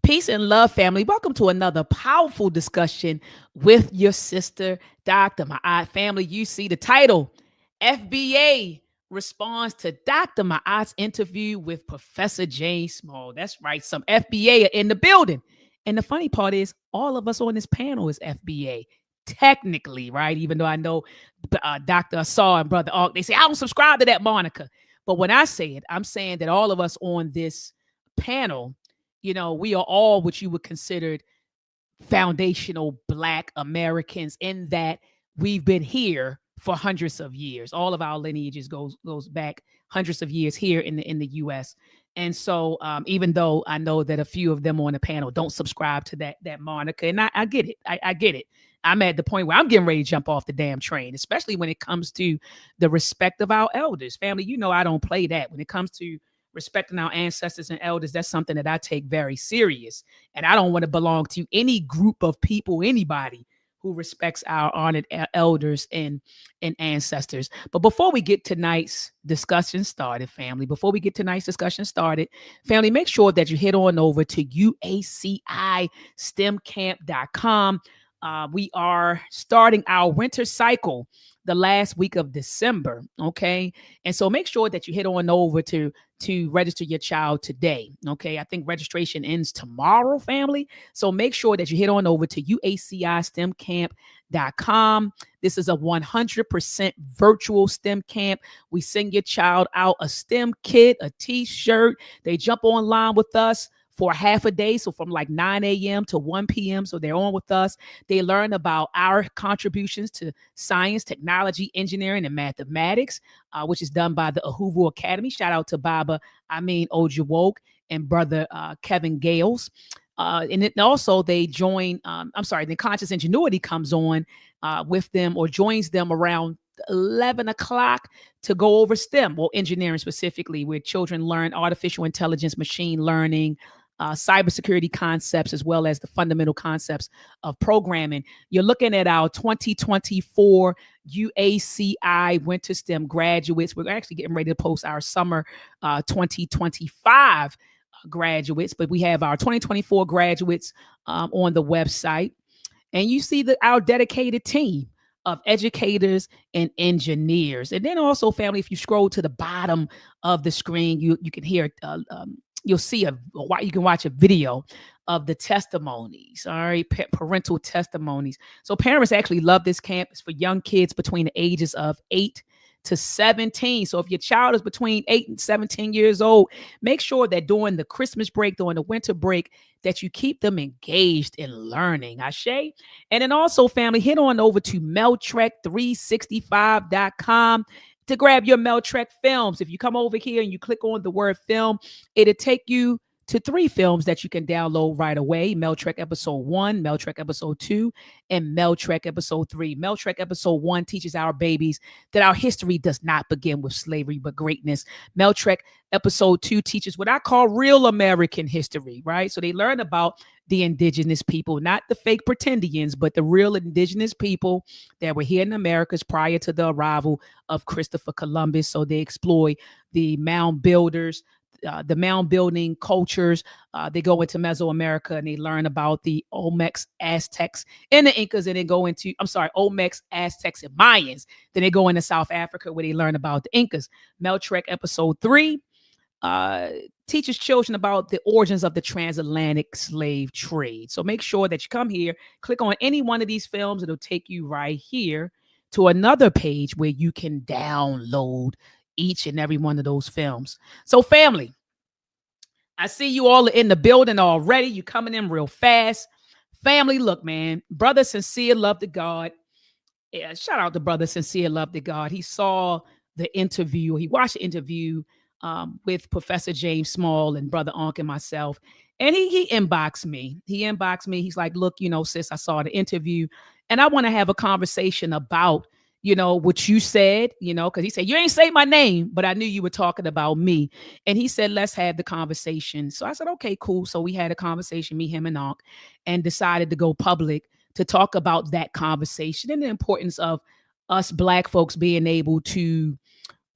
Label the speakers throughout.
Speaker 1: Peace and love, family. Welcome to another powerful discussion with your sister, Dr. Ma'at. Family, you see the title, FBA responds to Dr. Ma'at's interview with Professor James Small. That's right, some FBA are in the building. And the funny part is, all of us on this panel is FBA. Technically, right? Even though I know Dr. Asar and Brother Ark, they say, I don't subscribe to that moniker. But when I say it, I'm saying that all of us on this panel, we are all what you would consider foundational Black Americans in that we've been here for hundreds of years. All of our lineages goes back hundreds of years here in the U.S. And so, even though I know that a few of them on the panel don't subscribe to that moniker, and I get it, I get it. I'm at the point where I'm getting ready to jump off the damn train, especially when it comes to the respect of our elders. Family, I don't play that. When it comes to respecting our ancestors and elders, that's something that I take very serious. And I don't want to belong to any group of people, anybody who respects our honored elders and ancestors. But before we get tonight's discussion started, family, make sure that you head on over to uacistemcamp.com. We are starting our winter cycle the last week of December. Okay. And so make sure that you head on over to register your child today. Okay. I think registration ends tomorrow, family. So make sure that you head on over to uacistemcamp.com. This is a 100% virtual STEM camp. We send your child out a STEM kit, a t-shirt. They jump online with us for half a day. So from like 9 a.m. to 1 p.m. So they're on with us. They learn about our contributions to science, technology, engineering, and mathematics, which is done by the Ahuvu Academy. Shout out to Baba Amin Ojuwoke and Brother Kevin Gales. And then also they join, the Conscious Ingenuity comes on with them or joins them around 11 o'clock to go over STEM, well, engineering specifically, where children learn artificial intelligence, machine learning, cybersecurity concepts, as well as the fundamental concepts of programming. You're looking at our 2024 UACI Winter STEM graduates. We're actually getting ready to post our summer 2025 graduates, but we have our 2024 graduates on the website. And you see our dedicated team of educators and engineers. And then also, family, if you scroll to the bottom of the screen, you can hear, you'll see you can watch a video of the testimonies, all right, parental testimonies. So parents actually love this camp. It's for young kids between the ages of 8 to 17. So if your child is between 8 and 17 years old, make sure that during the Christmas break, during the winter break, that you keep them engaged in learning. Ashe. And then also, family, head on over to meltrek365.com to grab your Meltrek films. If you come over here and you click on the word film, it'll take you to 3 films that you can download right away. Meltrek Episode 1, Meltrek Episode 2, and Meltrek Episode 3. Meltrek Episode 1 teaches our babies that our history does not begin with slavery, but greatness. Meltrek Episode 2 teaches what I call real American history, right? So they learn about the indigenous people, not the fake pretendians, but the real indigenous people that were here in Americas prior to the arrival of Christopher Columbus. So they explore the mound builders, the mound building cultures. They go into Mesoamerica and they learn about the Olmecs, Aztecs, and the Incas. And they go into, Olmecs, Aztecs, and Mayans. Then they go into South Africa where they learn about the Incas. Meltrek Episode 3 teaches children about the origins of the transatlantic slave trade. So make sure that you come here, click on any one of these films. It'll take you right here to another page where you can download each and every one of those films. So family, I see you all in the building already. You coming in real fast. Family, look, man, Brother Sincere Love to God. Yeah, shout out to Brother Sincere Love to God. He saw the interview. He watched the interview with Professor James Small and Brother Ankh and myself. And he inboxed me. He's like, look, sis, I saw the interview and I want to have a conversation about what you said, because he said, you ain't say my name, but I knew you were talking about me. And he said, let's have the conversation. So I said, okay, cool. So we had a conversation, me, him, and Ankh, and decided to go public to talk about that conversation and the importance of us Black folks being able to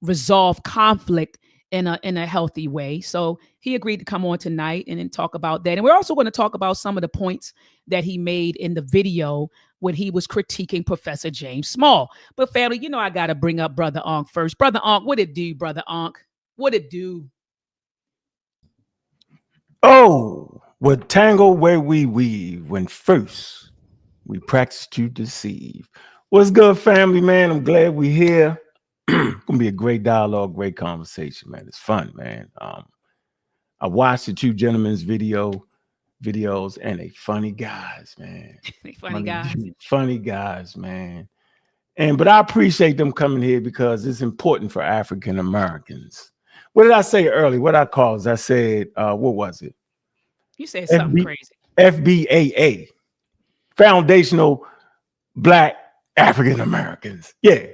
Speaker 1: resolve conflict in a healthy way. So he agreed to come on tonight and then talk about that. And we're also going to talk about some of the points that he made in the video when he was critiquing Professor James Small. But family, you know I got to bring up Brother Ankh first. Brother Ankh, what it do, Brother Ankh? What it do?
Speaker 2: Oh, what tangle where we weave when first we practice to deceive. What's good, family, man? I'm glad we're here. Gonna be a great dialogue, great conversation, man. It's fun, man. I watched the two gentlemen's videos, and they funny guys, man.
Speaker 1: Funny guys.
Speaker 2: Funny guys, man. But I appreciate them coming here because it's important for African Americans. What did I say earlier? What I called? I said, what was it?
Speaker 1: You said something crazy.
Speaker 2: FBAA, Foundational Black African Americans. Yeah,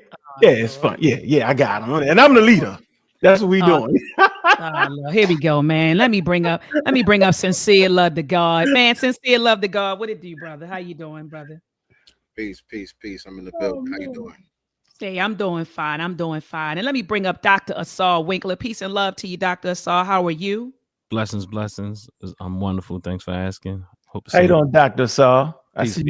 Speaker 2: it's fun. Yeah, I got them, and I'm the leader. That's what we doing.
Speaker 1: Here we go, man. Let me bring up sincere love to God, man. Sincere love to God. What it do, brother? How you doing, brother?
Speaker 3: Peace. I'm in the building. How you doing?
Speaker 1: Hey, I'm doing fine. And let me bring up Dr. Asar Winkler. Peace and love to you, Dr. Asar. How are you?
Speaker 4: Blessings. I'm wonderful. Thanks for asking.
Speaker 2: Hope how you doing, Dr. Asar? I see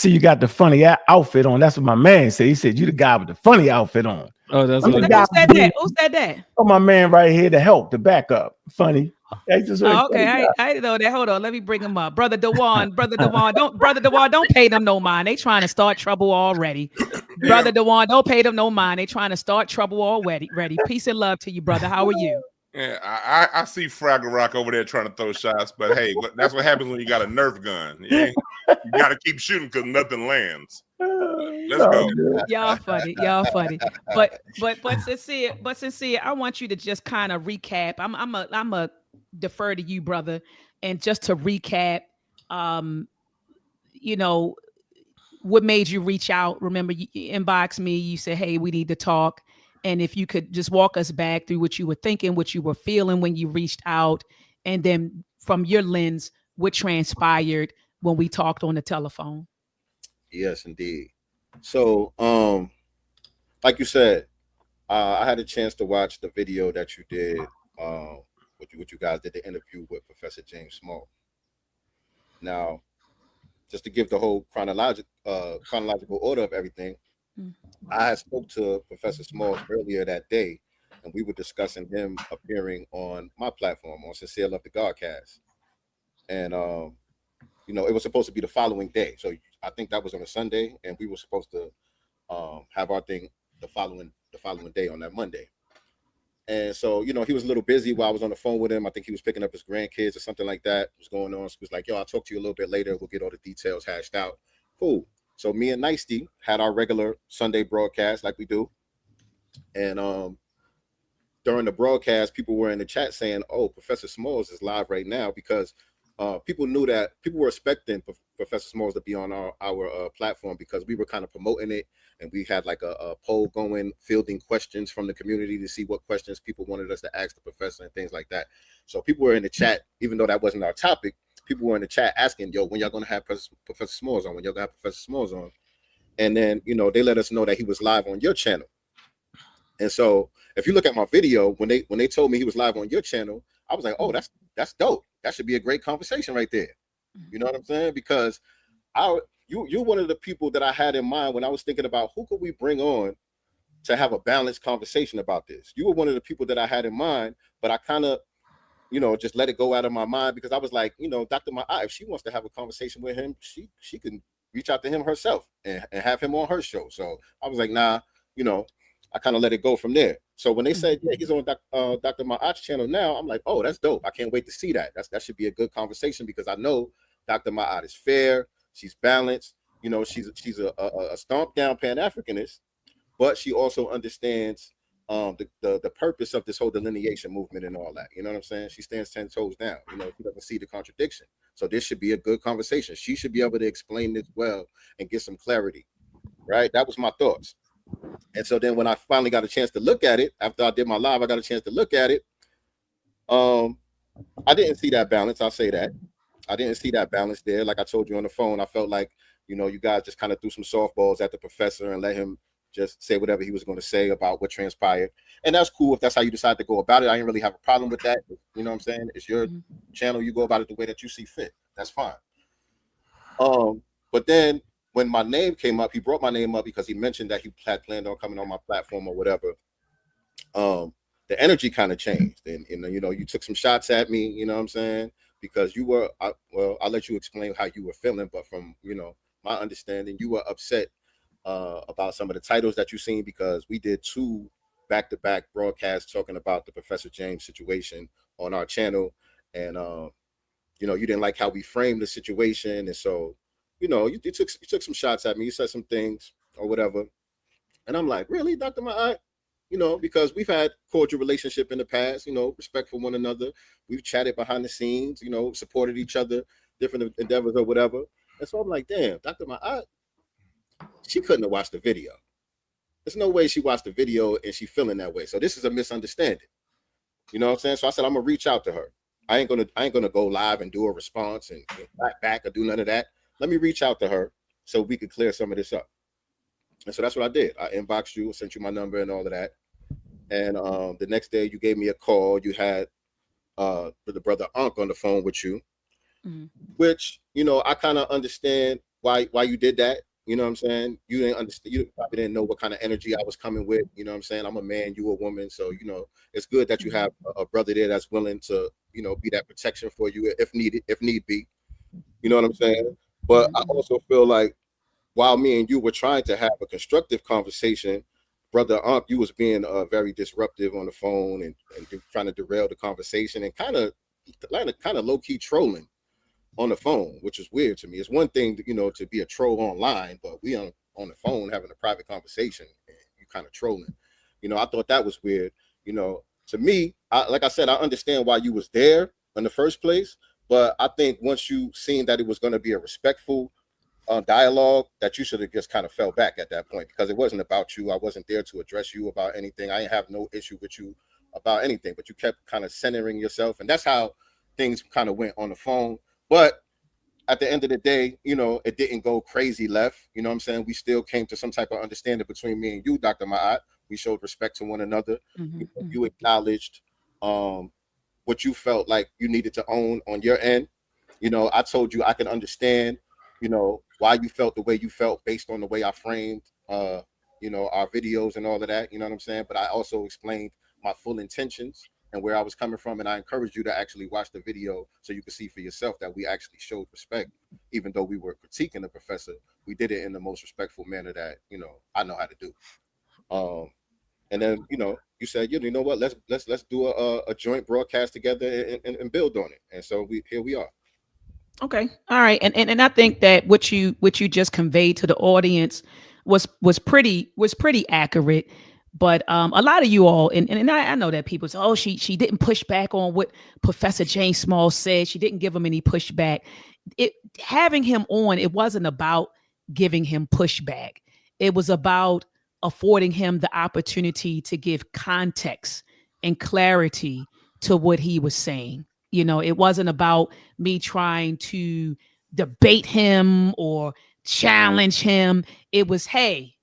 Speaker 2: you got the funny outfit on. That's what my man said. He said you the guy with the funny outfit on.
Speaker 4: Oh, that's
Speaker 1: what who said that? Who said that?
Speaker 2: Oh, my man right here to help, to back up. Funny.
Speaker 1: Okay. I know that. Hold on. Let me bring him up. Brother Dewan. Don't pay them no mind. They trying to start trouble already. Brother Dewan, don't pay them no mind. They trying to start trouble already. Peace and love to you, brother. How are you?
Speaker 5: Yeah, I see Fraggle Rock over there trying to throw shots, but hey, that's what happens when you got a Nerf gun. You got to keep shooting because nothing lands. Let's go.
Speaker 1: Y'all funny. But sincere, I want you to just kind of recap. I'm a defer to you, brother, and just to recap, what made you reach out? Remember, you inboxed me. You said, "Hey, we need to talk." And if you could just walk us back through what you were thinking, what you were feeling when you reached out, and then from your lens, what transpired when we talked on the telephone.
Speaker 3: Yes, indeed. So, like you said, I had a chance to watch the video that you did, what you guys did, the interview with Professor James Small. Now, just to give the whole chronological order of everything, I had spoke to Professor Smalls earlier that day, and we were discussing him appearing on my platform on Sincere Love to Godcast. And it was supposed to be the following day. So I think that was on a Sunday, and we were supposed to have our thing the following day on that Monday. And so, he was a little busy while I was on the phone with him. I think he was picking up his grandkids or something like that was going on. So he was like, yo, I'll talk to you a little bit later. We'll get all the details hashed out. Cool. So me and Nicey had our regular Sunday broadcast like we do. And during the broadcast, people were in the chat saying, oh, Professor Smalls is live right now, because people knew that people were expecting Professor Smalls to be on our platform, because we were kind of promoting it, and we had like a poll going, fielding questions from the community to see what questions people wanted us to ask the professor and things like that. So people were in the chat, even though that wasn't our topic, people were in the chat asking, yo, when y'all gonna have Professor Smalls on? When y'all gonna have Professor Smalls on? And then, they let us know that he was live on your channel. And so if you look at my video, when they told me he was live on your channel, I was like, oh, that's dope. That should be a great conversation right there. You know what I'm saying? Because you're one of the people that I had in mind when I was thinking about who could we bring on to have a balanced conversation about this. You were one of the people that I had in mind, but I kind of, just let it go out of my mind, because I was like, Dr. Ma'a, if she wants to have a conversation with him, she can reach out to him herself and have him on her show. So I was like, nah, I kind of let it go from there. So when they said, yeah, he's on Dr. Ma'at's channel now, I'm like, oh, that's dope. I can't wait to see that. That should be a good conversation, because I know Dr. Ma'at is fair. She's balanced. She's a stomp down Pan-Africanist, but she also understands the purpose of this whole delineation movement and all that. You know what I'm saying? She stands 10 toes down. She doesn't see the contradiction. So this should be a good conversation. She should be able to explain this well and get some clarity, right? That was my thoughts. And so then when I finally got a chance to look at it, after I did my live, I got a chance to look at it. I didn't see that balance. I'll say that. I didn't see that balance there. Like I told you on the phone, I felt like, you guys just kind of threw some softballs at the professor and let him just say whatever he was going to say about what transpired. And that's cool if that's how you decide to go about it. I didn't really have a problem with that. You know what I'm saying? It's your channel. You go about it the way that you see fit. That's fine. But then when my name came up, he brought my name up because he mentioned that he had planned on coming on my platform or whatever. The energy kind of changed, and you know, you took some shots at me, you know what I'm saying? Because you were, well, I'll let you explain how you were feeling, but from, you know, my understanding, you were upset about some of the titles that you seen, because we did 2 back-to-back broadcasts talking about the Professor James situation on our channel, and you know, you didn't like how we framed the situation, and so, you know, you took some shots at me, you said some things or whatever, and I'm like, really, Dr. Ma'at? You know, because we've had cordial relationship in the past, you know, respect for one another. We've chatted behind the scenes, you know, supported each other, different endeavors or whatever. And so I'm like, damn, Dr. Ma'at, she couldn't have watched the video. There's no way she watched the video and she feeling that way. So this is a misunderstanding. You know what I'm saying? So I said, I'm gonna reach out to her. I ain't gonna go live and do a response and back or do none of that. Let me reach out to her so we could clear some of this up. And so that's what I did. I inboxed you, sent you my number and all of that. And the next day you gave me a call. You had the brother Unc on the phone with you, which, you know, I kind of understand why you did that. You know what I'm saying? You didn't understand. You probably didn't know what kind of energy I was coming with. You know what I'm saying? I'm a man, you a woman. So, you know, it's good that you have a brother there that's willing to, you know, be that protection for you if need be. You know what I'm saying? But I also feel like while me and you were trying to have a constructive conversation, brother Unc, you was being very disruptive on the phone and trying to derail the conversation and kind of low-key trolling on the phone, which is weird to me. It's one thing, you know, to be a troll online, but we on the phone having a private conversation and you kind of trolling. You know, I thought that was weird. You know, to me, like I said, I understand why you was there in the first place, but I think once you seen that it was going to be a respectful dialogue, that you should have just kind of fell back at that point, because it wasn't about you. I wasn't there to address you about anything. I didn't have no issue with you about anything, but you kept kind of centering yourself, and that's how things kind of went on the phone. But at the end of the day, you know, it didn't go crazy left. You know what I'm saying? We still came to some type of understanding between me and you, Dr. Ma'at. We showed respect to one another. You acknowledged what you felt like you needed to own on your end. You know, I told you I can understand, you know, why you felt the way you felt based on the way I framed, you know, our videos and all of that. You know what I'm saying? But I also explained my full intentions and where I was coming from. And I encouraged you to actually watch the video so you could see for yourself that we actually showed respect. Even though we were critiquing the professor, we did it in the most respectful manner that, you know, I know how to do. And then, you know, you said, you know what, let's do a joint broadcast together and build on it. And so here we are.
Speaker 1: Okay. All right. And I think that what you just conveyed to the audience was pretty accurate. But a lot of you all, and I know that people say, oh, she didn't push back on what Professor James Small said. She didn't give him any pushback. Having him on, it wasn't about giving him pushback. It was about affording him the opportunity to give context and clarity to what he was saying. You know, it wasn't about me trying to debate him or challenge him. It was, hey,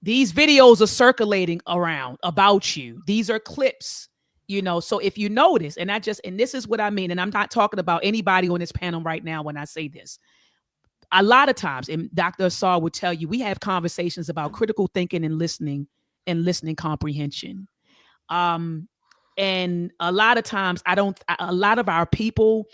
Speaker 1: these videos are circulating around about you. These are clips, you know. So if you notice, and this is what I mean, and I'm not talking about anybody on this panel right now when I say this. A lot of times, and Dr. Asar will tell you, we have conversations about critical thinking and listening comprehension. And a lot of times a lot of our people,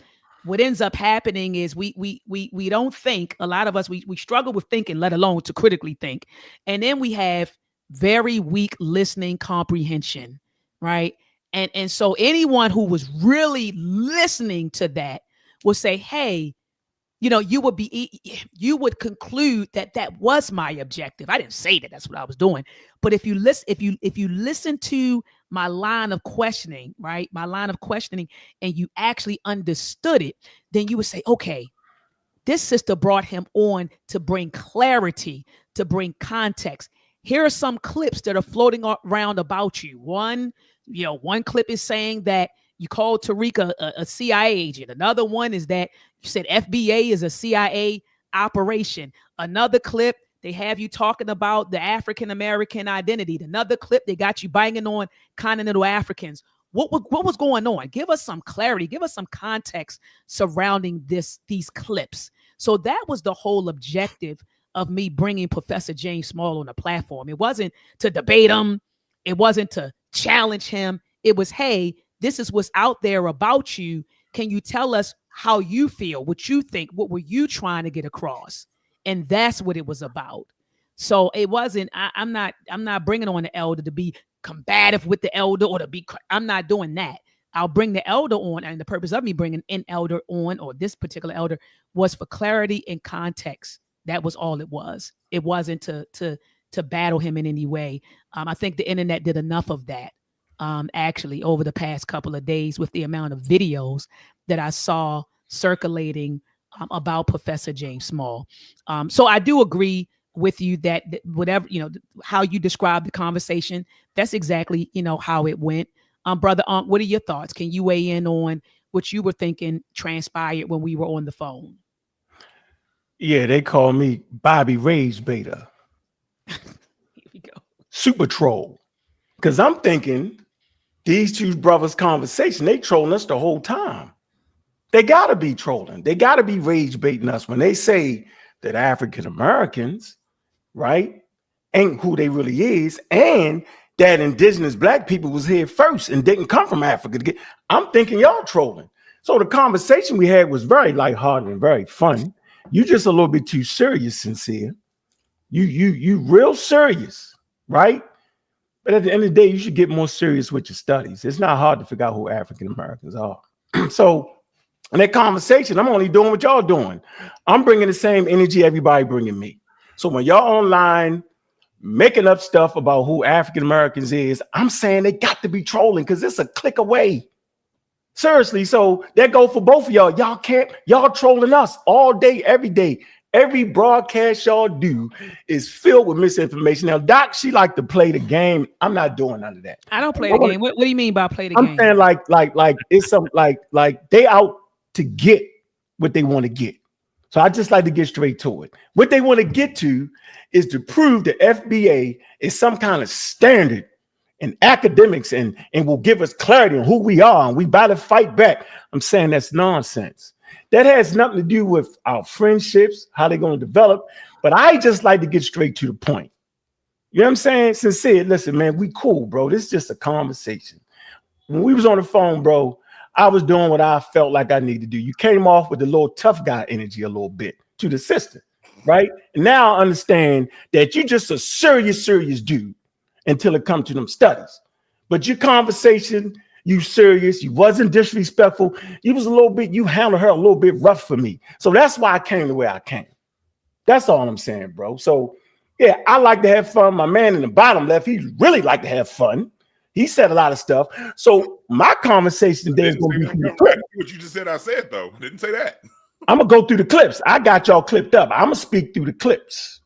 Speaker 1: what ends up happening is we don't think. A lot of us, we struggle with thinking, let alone to critically think. And then we have very weak listening comprehension, right? And so anyone who was really listening to that will say, hey, you know, you would conclude that was my objective. I didn't say that that's what I was doing. But if you listen to my line of questioning, right? My line of questioning, and you actually understood it, then you would say, okay, this sister brought him on to bring clarity, to bring context. Here are some clips that are floating around about you. One clip is saying that you called Tariq a CIA agent. Another one is that you said FBA is a CIA operation. Another clip They have you talking about the African American identity. Another clip, they got you banging on continental Africans. What was going on? Give us some clarity. Give us some context surrounding these clips. So that was the whole objective of me bringing Professor James Small on the platform. It wasn't to debate him. It wasn't to challenge him. It was, hey, this is what's out there about you. Can you tell us how you feel, what you think, what were you trying to get across? And that's what it was about. So it wasn't, I'm not bringing on the elder to be combative with the elder or to be, I'm not doing that. I'll bring the elder on, and the purpose of me bringing an elder on, or this particular elder, was for clarity and context. That was all it was. It wasn't to battle him in any way. I think the internet did enough of that, actually, over the past couple of days with the amount of videos that I saw circulating about Professor James Small. So I do agree with you that whatever, how you describe the conversation, that's exactly, how it went. Brother Unc, what are your thoughts? Can you weigh in on what you were thinking transpired when we were on the phone?
Speaker 2: Yeah, they call me Bobby Rage Beta.
Speaker 1: Here we go.
Speaker 2: Super troll. Because I'm thinking these two brothers' conversation, they trolling us the whole time. They got to be trolling. They got to be rage baiting us when they say that African Americans, right, ain't who they really is, and that indigenous black people was here first and didn't come from Africa. I'm thinking y'all trolling. So the conversation we had was very lighthearted and very fun. You just a little bit too serious, Sincere. You real serious, right? But at the end of the day, you should get more serious with your studies. It's not hard to figure out who African Americans are. So in that conversation, I'm only doing what y'all doing. I'm bringing the same energy everybody bringing me. So when y'all online making up stuff about who African Americans is, I'm saying they got to be trolling because it's a click away. Seriously, so that go for both of y'all. Y'all trolling us all day, every day. Every broadcast y'all do is filled with misinformation. Now, Doc, she like to play the game. I'm not doing none of that.
Speaker 1: I don't play the game. What do you mean by play the game?
Speaker 2: I'm saying like it's some like they out to get what they want to get. So I just like to get straight to it. What they want to get to is to prove the FBA is some kind of standard in academics and will give us clarity on who we are, and we better fight back. I'm saying that's nonsense. That has nothing to do with our friendships, how they're going to develop. But I just like to get straight to the point. You know what I'm saying? Sincere, listen, man, we cool, bro. This is just a conversation. When we was on the phone, bro, I was doing what I felt like I needed to do. You came off with the little tough guy energy a little bit to the sister, right? And now I understand that you're just a serious dude until it comes to them studies. But your conversation, you serious, you wasn't disrespectful. You was a little bit, you handled her a little bit rough for me. So that's why I came the way I came. That's all I'm saying, bro. So yeah, I like to have fun. My man in the bottom left, he really like to have fun. He said a lot of stuff. So my conversation today is going to be through the clip.
Speaker 5: What you just said, I said, though. I didn't say that.
Speaker 2: I'm going to go through the clips. I got y'all clipped up. I'm going to speak through the clips.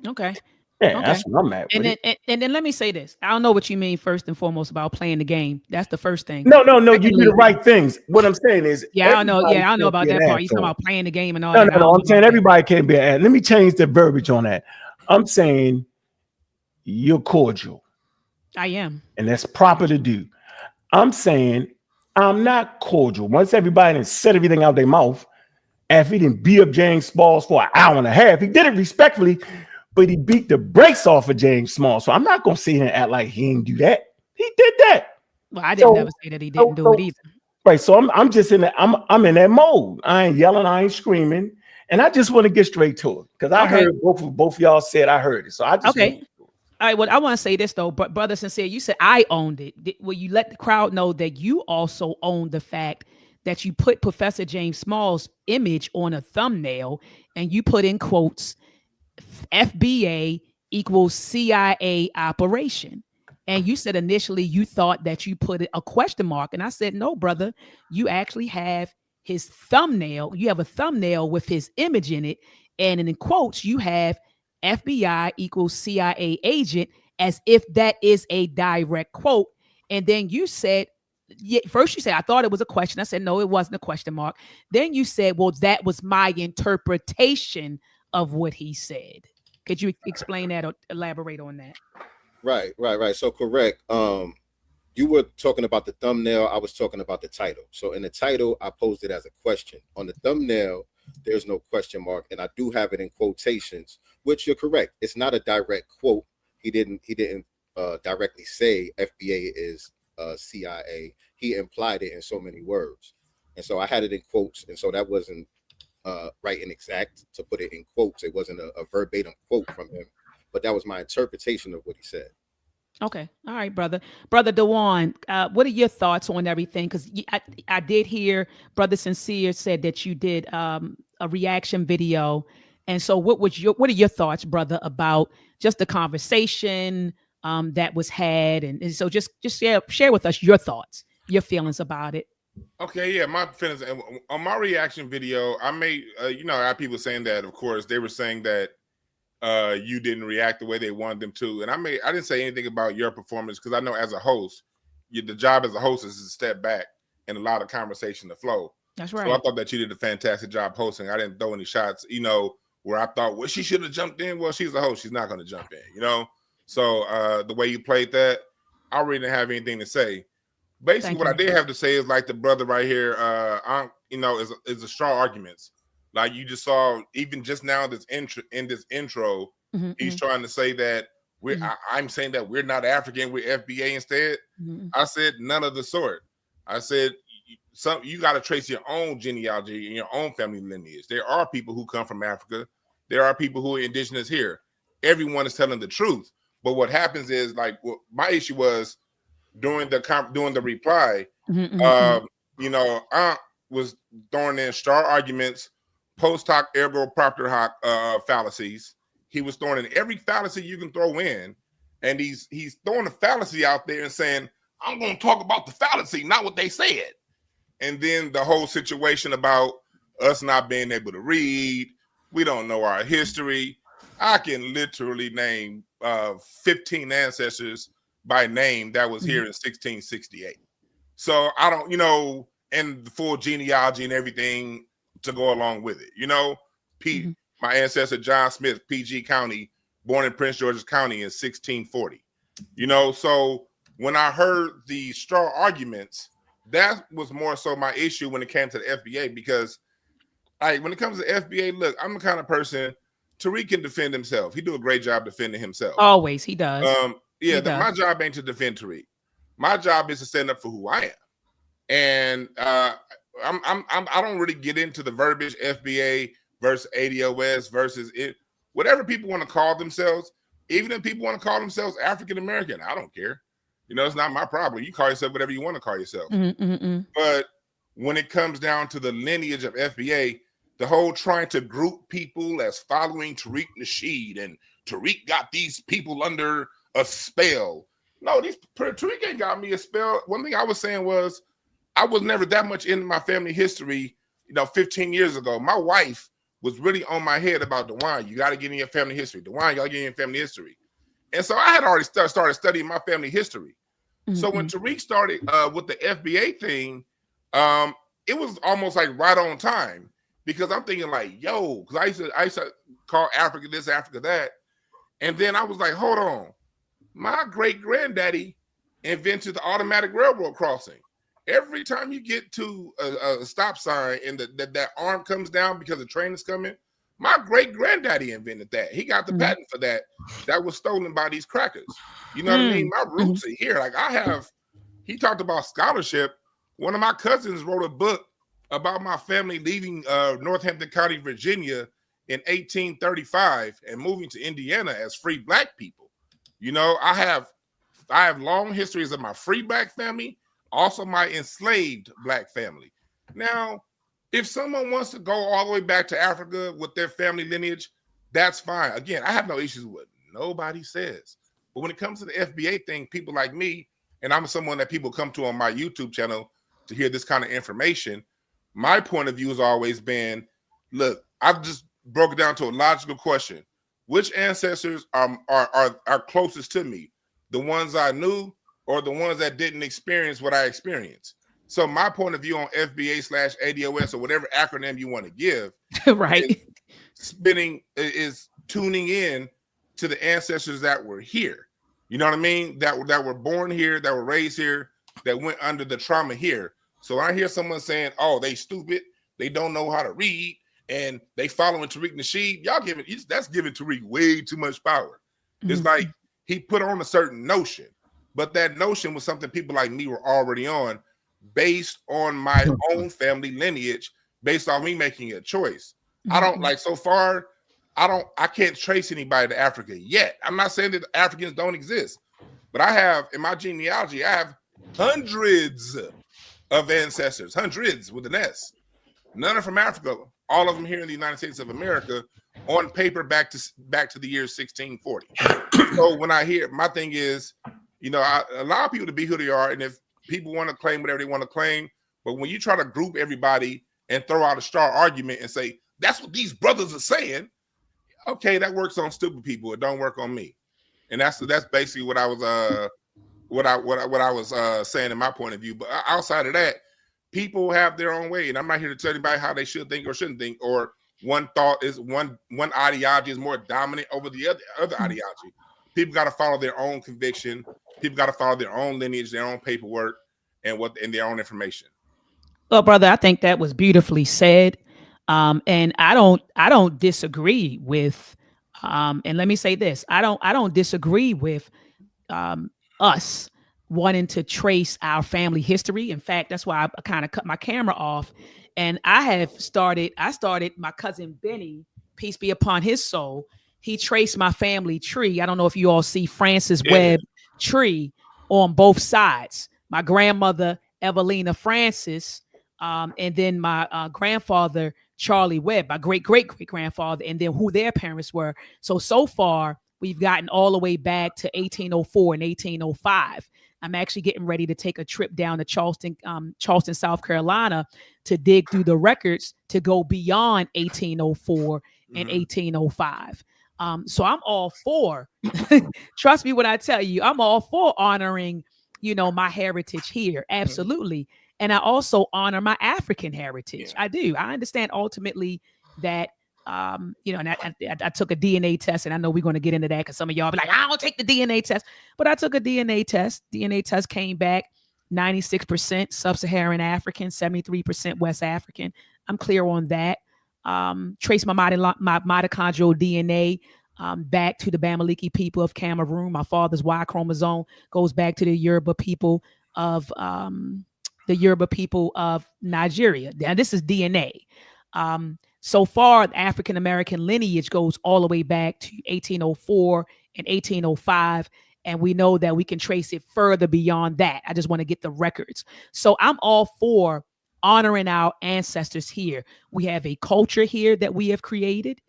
Speaker 1: Okay.
Speaker 2: Yeah,
Speaker 1: okay.
Speaker 2: That's what I'm at.
Speaker 1: And then let me say this. I don't know what you mean first and foremost about playing the game. That's the first thing.
Speaker 2: No. You do the right things. What I'm saying is,
Speaker 1: I don't know. Yeah, I don't know about that part. You talking about playing the game and all that.
Speaker 2: No. I'm saying everybody can't be an ad. Let me change the verbiage on that. I'm saying you're cordial.
Speaker 1: I am.
Speaker 2: And that's proper to do. I'm saying I'm not cordial. Once everybody done said everything out their mouth, after he didn't beat up James Smalls for an hour and a half, he did it respectfully, but he beat the brakes off of James Smalls. So I'm not going to sit here and act like he didn't do that. He did that.
Speaker 1: Well, I didn't never say that he didn't do it either.
Speaker 2: Right. So I'm just in that. I'm in that mode. I ain't yelling. I ain't screaming. And I just want to get straight to it because I heard both of y'all said I heard it. So I just
Speaker 1: all right, well, I want to say this, though, but Brother Sincere, you said I owned it. Will you let the crowd know that you also own the fact that you put Professor James Small's image on a thumbnail and you put in quotes, FBA equals CIA operation. And you said initially you thought that you put a question mark. And I said, no, brother, you actually have his thumbnail. You have a thumbnail with his image in it. And in quotes, you have FBI equals CIA agent, as if that is a direct quote. And then you said, first you said, I thought it was a question. I said, no, it wasn't a question mark. Then you said, well, that was my interpretation of what he said. Could you explain that or elaborate on that?
Speaker 3: Right. So correct. You were talking about the thumbnail. I was talking about the title. So in the title, I posed it as a question. On the thumbnail, there's no question mark, and I do have it in quotations, which you're correct. It's not a direct quote. He didn't directly say FBA is CIA. He implied it in so many words, and so I had it in quotes, and so that wasn't right and exact to put it in quotes. It wasn't a verbatim quote from him, but that was my interpretation of what he said.
Speaker 1: Okay. All right, brother. Brother Dewan, what are your thoughts on everything? Because I did hear Brother Sincere said that you did a reaction video. And so what are your thoughts, brother, about just the conversation that was had? And so just share with us your thoughts, your feelings about it.
Speaker 5: Okay, yeah, my feelings on my reaction video, I made I had people saying that, of course, they were saying that you didn't react the way they wanted them to. And I didn't say anything about your performance because I know as a host, the job as a host is to step back and allow the conversation to flow.
Speaker 1: That's right.
Speaker 5: So I thought that you did a fantastic job hosting. I didn't throw any shots, where I thought, well, she should have jumped in. Well, she's a host. She's not going to jump in, So the way you played that, I really didn't have anything to say. Basically, what I did have to say is like the brother right here, is a strong arguments. Like you just saw, even just now, in this intro, he's trying to say that I'm saying that we're not African, we're FBA instead. I said none of the sort. I said you got to trace your own genealogy and your own family lineage. There are people who come from Africa. There are people who are indigenous here. Everyone is telling the truth. But what happens is, like, my issue was during the reply, I was throwing in star arguments, post hoc ergo propter hoc fallacies. He was throwing in every fallacy you can throw in, and he's throwing a fallacy out there and saying, I'm going to talk about the fallacy, not what they said. And then the whole situation about us not being able to read, we don't know our history. I can literally name 15 ancestors by name that was here in 1668. So I don't, and the full genealogy and everything to go along with it. Pete, my ancestor John Smith, PG County, born in Prince George's County in 1640. So when I heard the straw arguments, that was more so my issue when it came to the FBA, because when it comes to FBA, look, I'm the kind of person, Tariq can defend himself. He do a great job defending himself.
Speaker 1: Always, he does.
Speaker 5: My job ain't to defend Tariq. My job is to stand up for who I am. And I don't really get into the verbiage FBA versus ADOS versus it. Whatever people want to call themselves, even if people want to call themselves African American, I don't care. It's not my problem. You call yourself whatever you want to call yourself. But when it comes down to the lineage of FBA, the whole trying to group people as following Tariq Nasheed, and Tariq got these people under a spell. No, Tariq ain't got me a spell. One thing I was saying was I was never that much into my family history, 15 years ago. My wife was really on my head about Dewan. You got to get in your family history. Dewan, you got to get in your family history. And so I had already started studying my family history. So when Tariq started with the FBA thing, it was almost like right on time, because I'm thinking like, yo, because I used to call Africa this, Africa that. And then I was like, hold on. My great granddaddy invented the automatic railroad crossing. Every time you get to a stop sign and that arm comes down because the train is coming, my great granddaddy invented that. He got the patent for that. That was stolen by these crackers. You know what I mean? My roots are here. Like he talked about scholarship. One of my cousins wrote a book about my family leaving Northampton County, Virginia in 1835 and moving to Indiana as free Black people. I have long histories of my free Black family, also my enslaved Black family. Now, if someone wants to go all the way back to Africa with their family lineage, that's fine. Again, I have no issues with what nobody says. But when it comes to the FBA thing, people like me, and I'm someone that people come to on my YouTube channel to hear this kind of information, my point of view has always been, look, I've just broke it down to a logical question. Which ancestors are closest to me? The ones I knew or the ones that didn't experience what I experienced? So my point of view on FBA/ADOS or whatever acronym you want to give,
Speaker 1: right,
Speaker 5: is tuning in to the ancestors that were here. You know what I mean? That were born here, that were raised here, that went under the trauma here. So I hear someone saying, "Oh, they stupid, they don't know how to read, and they following Tariq Nasheed." Y'all that's giving Tariq way too much power. It's like he put on a certain notion, but that notion was something people like me were already on, based on my own family lineage, based on me making a choice. I don't like so far. I can't trace anybody to Africa yet. I'm not saying that Africans don't exist, but I have in my genealogy, I have hundreds of ancestors, hundreds with an S. None are from Africa. All of them here in the United States of America, on paper back to the year 1640. So when I hear, my thing is, you know, I allow people to be who they are, and if people want to claim whatever they want to claim, but when you try to group everybody and throw out a straw argument and say that's what these brothers are saying, okay, that works on stupid people. It don't work on me, and that's basically what I was what I was saying in my point of view. But outside of that, people have their own way, and I'm not here to tell anybody how they should think or shouldn't think, or one thought is one ideology is more dominant over the other ideology. People got to follow their own conviction. People got to follow their own lineage, their own paperwork, and their own information.
Speaker 1: Well, brother, I think that was beautifully said. And I don't disagree with, and let me say this, I don't disagree with us wanting to trace our family history. In fact, that's why I kind of cut my camera off. And I started my cousin Benny, peace be upon his soul. He traced my family tree. I don't know if you all see Francis Webb tree on both sides. My grandmother, Evelina Francis, and then my grandfather, Charlie Webb, my great-great-great-grandfather, and then who their parents were. So far, we've gotten all the way back to 1804 and 1805. I'm actually getting ready to take a trip down to Charleston, South Carolina, to dig through the records to go beyond 1804 and 1805. So I'm all for, trust me when I tell you, I'm all for honoring, you know, my heritage here. Absolutely. And I also honor my African heritage. I do. I understand ultimately that, you know, and I took a DNA test, and I know we're going to get into that because some of y'all be like, I don't take the DNA test, but I took a DNA test. DNA test came back 96% sub-Saharan African, 73% West African. I'm clear on that. Trace my mitochondrial DNA back to the Bamileke people of Cameroon. My father's Y chromosome goes back to the Yoruba people of Nigeria. Now this is DNA. So far, the African American lineage goes all the way back to 1804 and 1805. And we know that we can trace it further beyond that. I just want to get the records. So I'm all for honoring our ancestors here. We have a culture here that we have created.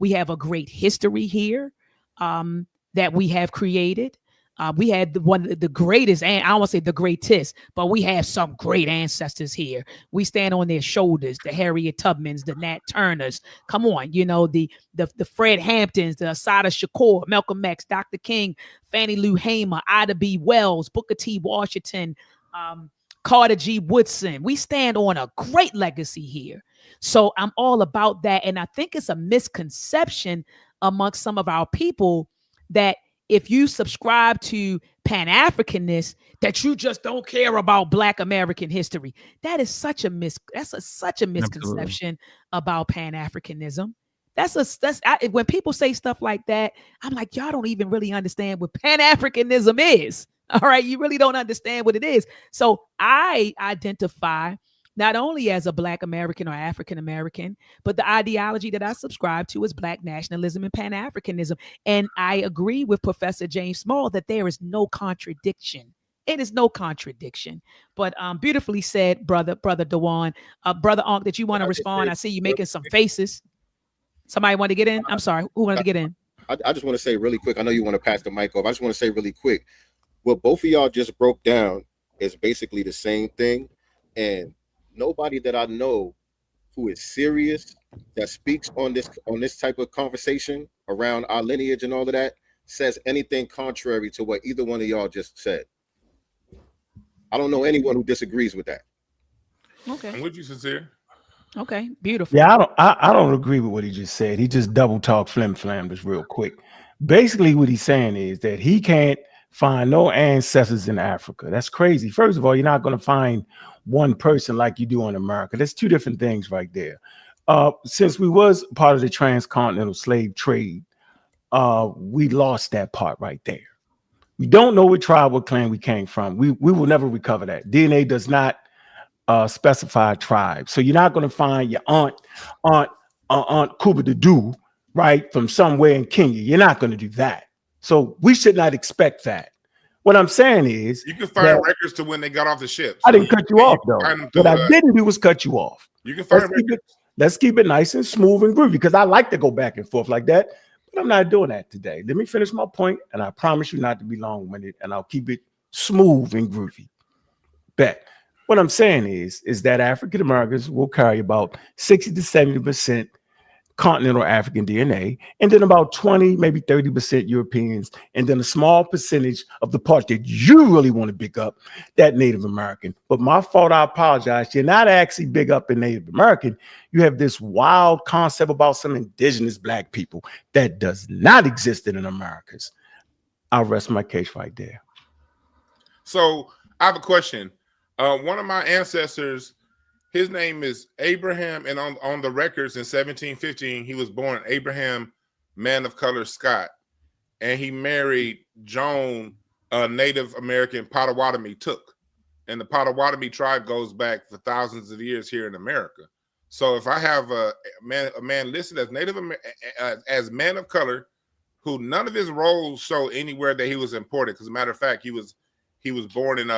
Speaker 1: We have a great history here that we have created. We had one of the greatest, and I don't want to say the greatest, but we have some great ancestors here. We stand on their shoulders, the Harriet Tubmans, the Nat Turners. Come on, you know, the Fred Hamptons, the Assata Shakur, Malcolm X, Dr. King, Fannie Lou Hamer, Ida B. Wells, Booker T. Washington, Carter G. Woodson. We stand on a great legacy here. So I'm all about that. And I think it's a misconception amongst some of our people that if you subscribe to Pan-Africanists, that you just don't care about Black American history. That is such a misconception about Pan-Africanism. When people say stuff like that, I'm like, y'all don't even really understand what Pan-Africanism is. All right, you really don't understand what it is. So I identify not only as a Black American or African American, but the ideology that I subscribe to is Black nationalism and Pan-Africanism. And I agree with Professor James Small that there is no contradiction. It is no contradiction. But beautifully said, brother Dewan. Brother Ankh, did you want to respond? I see you making some faces. Somebody want to get in? I'm sorry. Who wanted to get in?
Speaker 3: I just want to say really quick. I know you want to pass the mic off. I just want to say really quick. What both of y'all just broke down is basically the same thing. And nobody that I know who is serious that speaks on this type of conversation around our lineage and all of that says anything contrary to what either one of y'all just said. I don't know anyone who disagrees with that.
Speaker 1: Okay.
Speaker 5: I'm with you, Sincere.
Speaker 1: Okay, beautiful.
Speaker 2: Yeah, I don't agree with what he just said. He just double talk flim-flam just real quick. Basically, what he's saying is that he can't find no ancestors in Africa. That's crazy. First of all, you're not going to find one person like you do in America. That's two different things right there. Since we was part of the transcontinental slave trade, we lost that part right there. We don't know what tribe or clan we came from. We will never recover that. DNA does not specify tribe. So you're not going to find your aunt Kuba the Doo, right, from somewhere in Kenya. You're not going to do that. So we should not expect that. What I'm saying is,
Speaker 5: you can find records to when they got off the ship.
Speaker 2: So I didn't cut you off, though. What I didn't do was cut you off.
Speaker 5: You can find records.
Speaker 2: Let's keep it nice and smooth and groovy, because I like to go back and forth like that. But I'm not doing that today. Let me finish my point, and I promise you not to be long-winded, and I'll keep it smooth and groovy. Bet. What I'm saying is that African Americans will carry about 60 to 70% continental African DNA, and then about 20, maybe 30% Europeans, and then a small percentage of the part that you really want to pick up, that Native American. But my fault, I apologize. You're not actually big up in Native American. You have this wild concept about some indigenous Black people that does not exist in the Americas. I'll rest my case right there.
Speaker 5: So I have a question. One of my ancestors, his name is Abraham, and on the records in 1715, he was born Abraham, man of color Scott, and he married Joan, a Native American Potawatomi Took, and the Potawatomi tribe goes back for thousands of years here in America. So if I have a man listed as Native as man of color, who none of his roles show anywhere that he was imported, because as a matter of fact, he was born in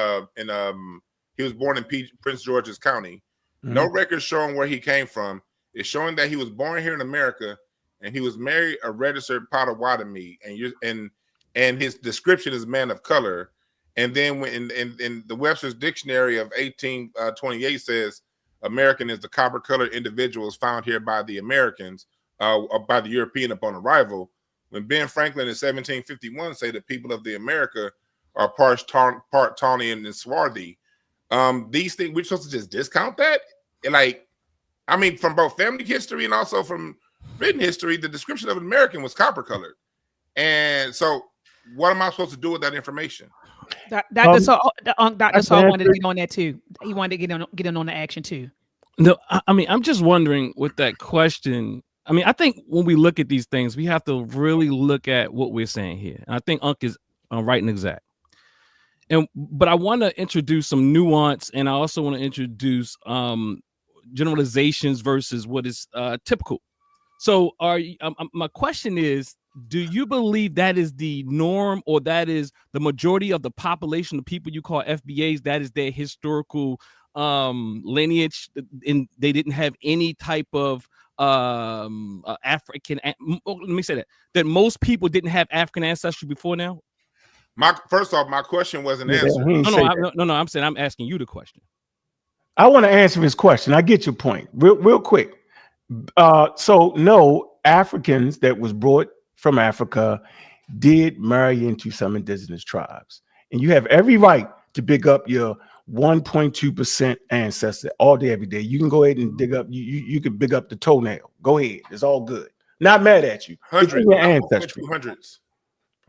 Speaker 5: Prince George's County. No records showing where he came from. It's showing that he was born here in America, and he was married a registered Potawatomi, and his description is man of color. And then when in the Webster's Dictionary of 1828 says American is the copper-colored individuals found here by the Americans, or by the European upon arrival. When Ben Franklin in 1751 say the people of the America are part tawny and swarthy. These things, we're supposed to just discount that? Like, I mean, from both family history and also from written history, the description of an American was copper colored. And so what am I supposed to do with that information?
Speaker 1: Dr. Saul wanted to get on that too. He wanted to get in on the action too.
Speaker 4: No, I mean, I'm just wondering with that question. I mean, I think when we look at these things, we have to really look at what we're saying here. And I think Unc is right and exact. But I want to introduce some nuance, and I also want to introduce generalizations versus what is typical. So my question is, do you believe that is the norm, or that is the majority of the population, the people you call FBAs, that is their historical lineage, and they didn't have any type of African, let me say that most people didn't have African ancestry before now?
Speaker 5: First off, my question wasn't answered.
Speaker 4: No, I'm saying I'm asking you the question.
Speaker 2: I want to answer his question. I get your point. Real quick. So no, Africans that was brought from Africa did marry into some indigenous tribes. And you have every right to big up your 1.2% ancestor all day, every day. You can go ahead and dig up, you can big up the toenail. Go ahead. It's all good. Not mad at you.
Speaker 5: Hundreds.
Speaker 2: Your ancestry.
Speaker 5: Hundreds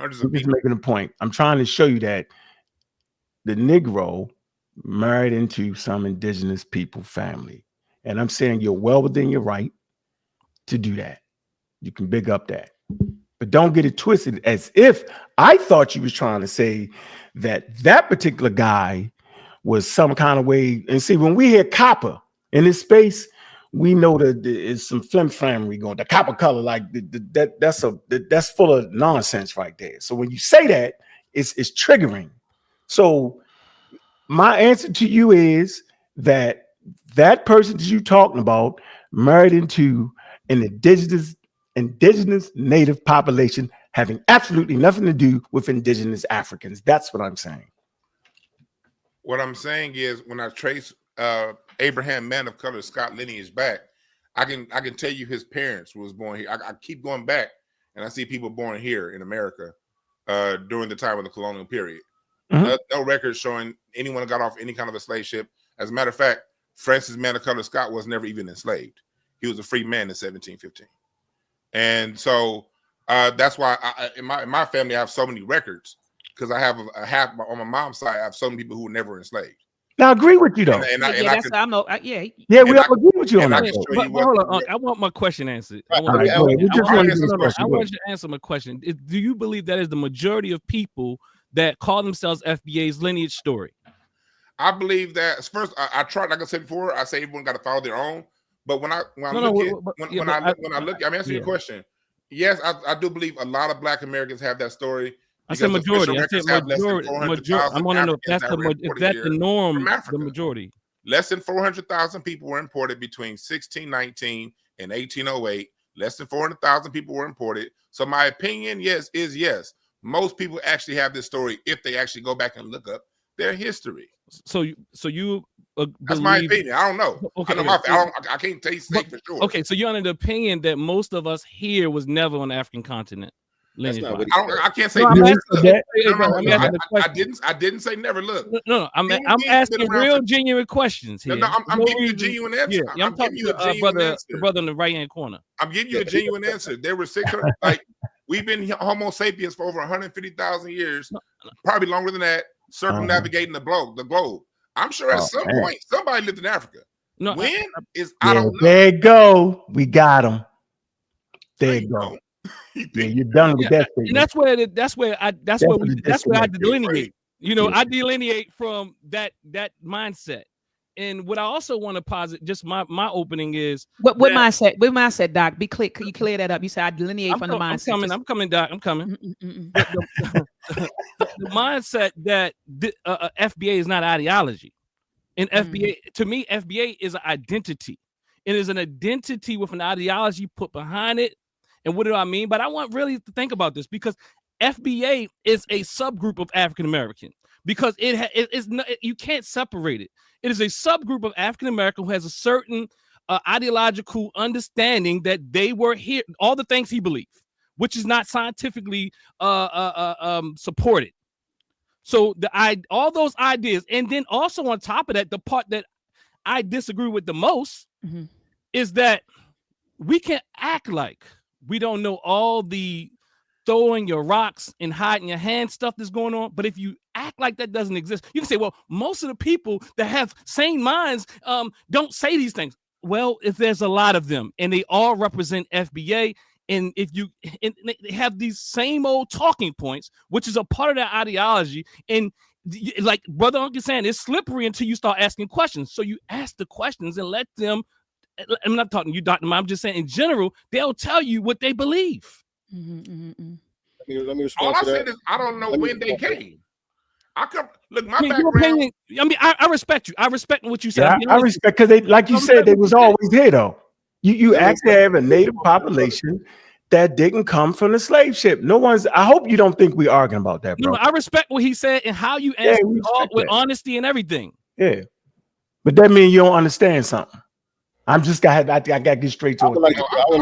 Speaker 2: I'm just making a point. I'm trying to show you that the Negro married into some indigenous people family. And I'm saying you're well within your right to do that. You can big up that. But don't get it twisted as if I thought you was trying to say that particular guy was some kind of way. And see, when we hear copper in this space, we know that there's some flim-flammery going. The copper color, like that's full of nonsense right there. So when you say that, it's triggering. So my answer to you is that person that you're talking about married into an indigenous native population having absolutely nothing to do with indigenous Africans. That's what I'm saying.
Speaker 5: What I'm saying is, when I trace Abraham, man of color, Scott lineage back, I can tell you his parents was born here. I keep going back, and I see people born here in America during the time of the colonial period. No records showing anyone got off any kind of a slave ship. As a matter of fact, Francis, man of color, Scott was never even enslaved. He was a free man in 1715. And so That's why in my family I have so many records, because I have a half on my mom's side. I have so many people who were never enslaved.
Speaker 2: Now, I agree with you though.
Speaker 5: And
Speaker 1: Yeah,
Speaker 5: I
Speaker 1: that's
Speaker 5: could,
Speaker 1: I'm no, yeah.
Speaker 2: Yeah, we all agree with you on
Speaker 5: and I
Speaker 2: that.
Speaker 5: can
Speaker 2: though.
Speaker 5: show you
Speaker 4: But hold
Speaker 5: what.
Speaker 4: on, I want my question answered.
Speaker 3: Right,
Speaker 4: I want,
Speaker 2: All right,
Speaker 3: I-
Speaker 2: go ahead. We
Speaker 3: I-
Speaker 2: just
Speaker 3: I-
Speaker 2: want to
Speaker 3: I-
Speaker 2: get this
Speaker 4: I
Speaker 2: question. Go
Speaker 4: want
Speaker 2: ahead.
Speaker 4: you to answer my question. Do you believe that is the majority of people that call themselves FBA's lineage story?
Speaker 5: I believe that first. I tried, like I said before. I say everyone got to follow their own. But when I look at, I'm answering your question. Yes, I do believe a lot of Black Americans have that story.
Speaker 4: I said majority. I said
Speaker 5: majority.
Speaker 4: I want to know if that's the norm. The majority.
Speaker 5: Less than 400,000 people were imported between 1619 and 1808. Less than 400,000 people were imported. So my opinion, yes, is yes. Most people actually have this story if they actually go back and look up their history.
Speaker 4: So you
Speaker 5: that's my opinion. I don't know.
Speaker 4: Okay,
Speaker 5: I can't say for sure.
Speaker 4: Okay, so you're under the opinion that most of us here was never on the African continent.
Speaker 5: I can't say.
Speaker 4: No,
Speaker 5: I didn't say never. Look,
Speaker 4: no, I'm asking real genuine questions here.
Speaker 5: No, I'm giving you a genuine answer.
Speaker 4: Yeah, I'm talking to the brother in the right hand corner.
Speaker 5: I'm giving you a genuine answer. There were 600. Like we've been Homo sapiens for over 150,000 years, probably longer than that, circumnavigating the globe. I'm sure at some point somebody lived in Africa. No, I don't know.
Speaker 2: There you go. We got him. There you go. Yeah, you're done with that thing.
Speaker 4: And that's where I delineate. You know, I delineate from that mindset. And what I also want to posit, just my opening is
Speaker 1: what mindset, Doc. Be clear. Can you clear that up? You said I delineate from the mindset.
Speaker 4: I'm coming, Doc. I'm coming. The mindset that FBA is not ideology. And FBA, to me, FBA is an identity. It is an identity with an ideology put behind it. And what do I mean? But I want really to think about this, because FBA is a subgroup of African American, because you can't separate it. It is a subgroup of African American who has a certain ideological understanding that they were here, all the things he believed, which is not scientifically supported. So all those ideas, and then also on top of that, the part that I disagree with the most is that we can act like we don't know all the throwing your rocks and hiding your hand stuff that's going on. But if you act like that doesn't exist, you can say, well, most of the people that have sane minds don't say these things. Well, if there's a lot of them and they all represent FBA, and if you and they have these same old talking points, which is a part of their ideology, and like Brother Uncle saying, it's slippery until you start asking questions. So you ask the questions and let them. I'm not talking to you, Dr. I'm just saying in general, they'll tell you what they believe.
Speaker 3: Let me respond
Speaker 5: All I
Speaker 3: to that.
Speaker 5: said is I don't know when they came. Look, my
Speaker 4: background. I respect you. I respect what you said.
Speaker 2: Yeah, I respect, because they, like you said, they was always here though. You actually have a native population that didn't come from the slave ship. I hope you don't think we're arguing about that, bro.
Speaker 4: No, I respect what he said and how you answered with honesty and everything.
Speaker 2: Yeah. But that means you don't understand something. I got to get straight to it.
Speaker 5: I'm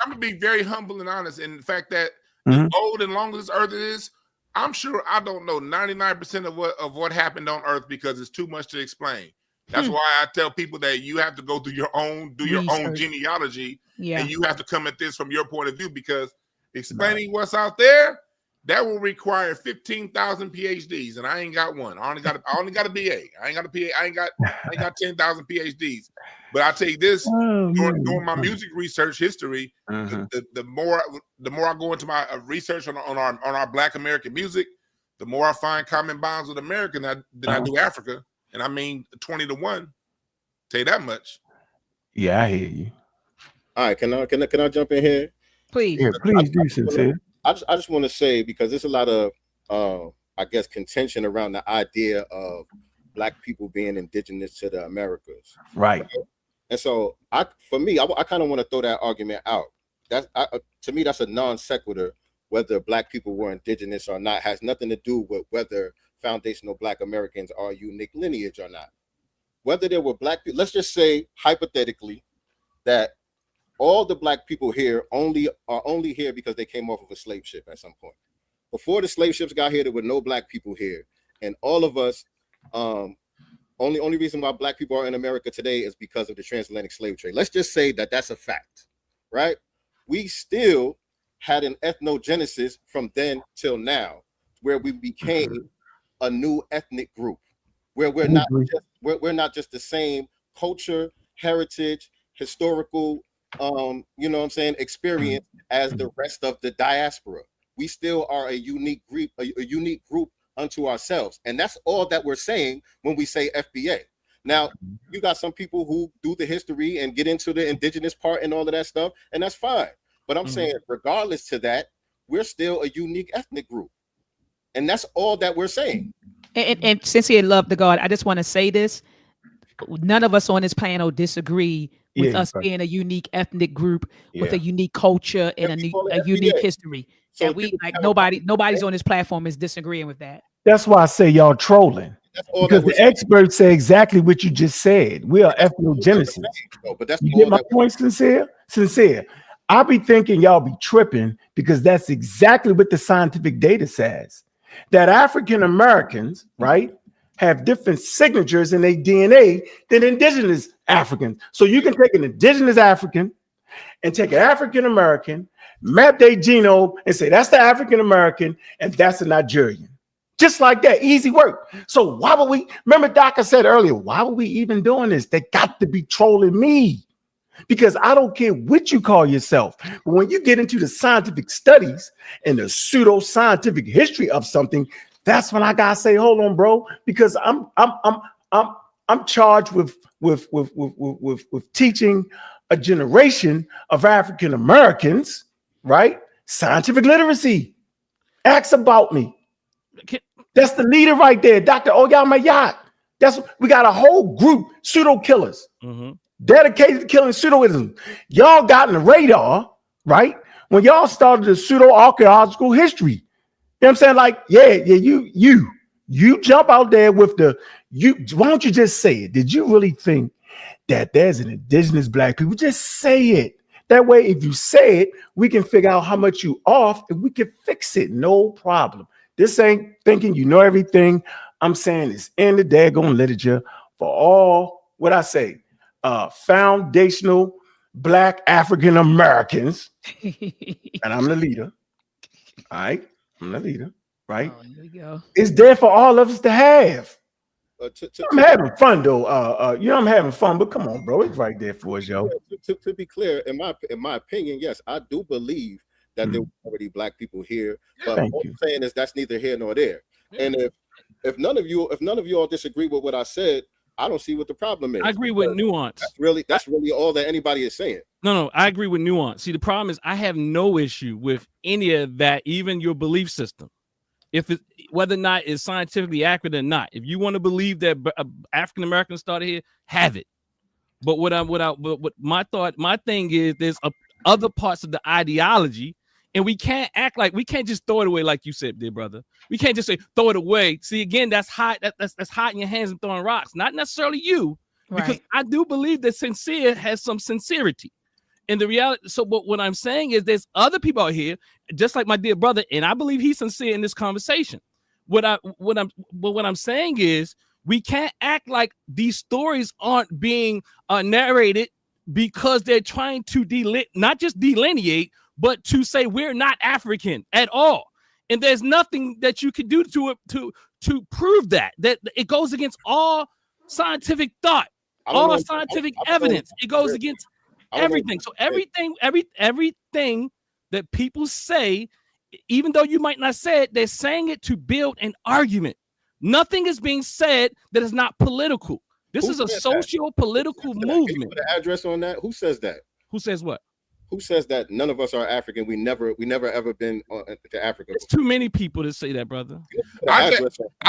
Speaker 5: gonna be very humble and honest in the fact that as old and long as this earth is, I'm sure I don't know 99% of what happened on earth, because it's too much to explain. That's why I tell people that you have to go through your own genealogy, and you have to come at this from your point of view, because explaining what's out there, that will require 15,000 PhDs, and I ain't got one. I only got a BA. I ain't got a PA. I ain't got 10,000 PhDs. But I tell you this: during my music research history, the more I go into my research on our Black American music, the more I find common bonds with America than I do Africa. And I mean 20-1. Tell you that much.
Speaker 2: Yeah, I hear you.
Speaker 3: All right, can I jump in here?
Speaker 1: Please.
Speaker 2: Yeah, please do, Sincere.
Speaker 3: I just want to say, because there's a lot of I guess contention around the idea of Black people being indigenous to the Americas.
Speaker 2: Right.
Speaker 3: And so I kind of want to throw that argument out. To me, that's a non sequitur. Whether Black people were indigenous or not has nothing to do with whether foundational Black Americans are unique lineage or not. Whether there were Black people, let's just say hypothetically that all the Black people here are only here because they came off of a slave ship at some point. Before the slave ships got here, there were no Black people here, and all of us, only reason why Black people are in America today is because of the transatlantic slave trade. Let's just say that that's a fact, right? We still had an ethnogenesis from then till now, where we became a new ethnic group, where we're not just the same culture, heritage, historical, you know what I'm saying, experience as the rest of the diaspora. We still are a unique group, a unique group unto ourselves, and that's all that we're saying when we say FBA. Now, you got some people who do the history and get into the indigenous part and all of that stuff, and that's fine. But I'm saying, regardless to that, we're still a unique ethnic group, and that's all that we're saying.
Speaker 1: And sincere love to God, I just want to say this: none of us on this panel disagree with us being a unique ethnic group with a unique culture and a unique history. So and we like nobody's on this platform is disagreeing with that.
Speaker 2: That's why I say y'all trolling. Because the experts say exactly what you just said. We are ethnogenesis.
Speaker 3: But that's
Speaker 2: you get my point, sincere? Sincere. I be thinking y'all be tripping because that's exactly what the scientific data says. That African Americans, right, have different signatures in their DNA than indigenous Africans. So you can take an indigenous African and take an African American, map their genome, and say that's the African American and that's the Nigerian. Just like that, easy work. So why would we, remember Doc, I said earlier, why would we even doing this? They got to be trolling me because I don't care what you call yourself. But when you get into the scientific studies and the pseudo-scientific history of something, that's when I gotta say, hold on, bro, because I'm charged with teaching a generation of African Americans, right? Scientific literacy. Ask about me. That's the leader right there, Dr. Oyamayat. We got a whole group, pseudo killers, dedicated to killing pseudoism. Y'all got in the radar, right? When y'all started the pseudo archaeological history. You know what I'm saying? Like, you jump out there with why don't you just say it? Did you really think that there's an indigenous black people? Just say it. That way, if you say it, we can figure out how much you off and we can fix it. No problem. This ain't thinking you know everything. I'm saying it's in the daggone literature for all, what I say, foundational Black African Americans. And I'm the leader. All right. I'm the leader. Right.
Speaker 1: Oh, here we go.
Speaker 2: It's there for all of us to have. I'm having fun though. I'm having fun, but come on, bro. It's right there for us, yo.
Speaker 3: To be clear, in my opinion, yes, I do believe that there were already black people here, but what I'm saying is that's neither here nor there. And if none of you all disagree with what I said, I don't see what the problem is.
Speaker 4: I agree with nuance.
Speaker 3: That's really all that anybody is saying.
Speaker 4: No, I agree with nuance. See, the problem is I have no issue with any of that, even your belief system. Whether or not it's scientifically accurate or not. If you want to believe that African Americans started here, have it. But my thing is there's other parts of the ideology. And we can't we can't just throw it away like you said, dear brother. We can't just say throw it away. See, again, that's hot. That's hot in your hands and throwing rocks. Not necessarily you, because I do believe that sincere has some sincerity. And the reality. So, but what I'm saying is, there's other people out here, just like my dear brother, and I believe he's sincere in this conversation. What I'm saying is, we can't act like these stories aren't being narrated because they're trying to not just delineate, but to say we're not African at all. And there's nothing that you can do to prove that it goes against all scientific thought, all scientific evidence. It goes against everything. So everything that people say, even though you might not say it, they're saying it to build an argument. Nothing is being said that is not political. This is a socio-political movement.
Speaker 3: Put an address on that. Who says that?
Speaker 4: Who says what?
Speaker 3: Who says that none of us are African? We never ever been to Africa.
Speaker 4: There's too many people to say that, brother.
Speaker 5: I'll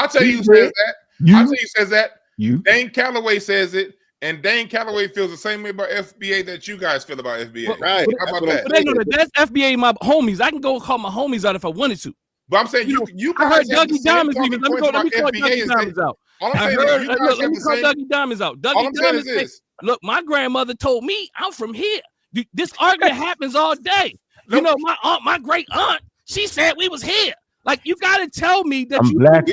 Speaker 5: tell you who says that. I'll tell you who says that. Dane Calloway says it, and Dane Calloway feels the same way about FBA that you guys feel about FBA.
Speaker 3: Right.
Speaker 5: How about that?
Speaker 4: That's FBA, my homies. I can go call my homies out if I wanted to.
Speaker 5: But I'm saying you
Speaker 4: I heard Dougie Diamonds even. Let me call Dougie Diamonds out.
Speaker 5: All I'm saying is
Speaker 4: let me call Dougie Diamonds out. Dougie Diamonds says, look, my grandmother told me I'm from here. This argument happens all day. You know, my great aunt, she said we was here. Like, you got to tell me that you heard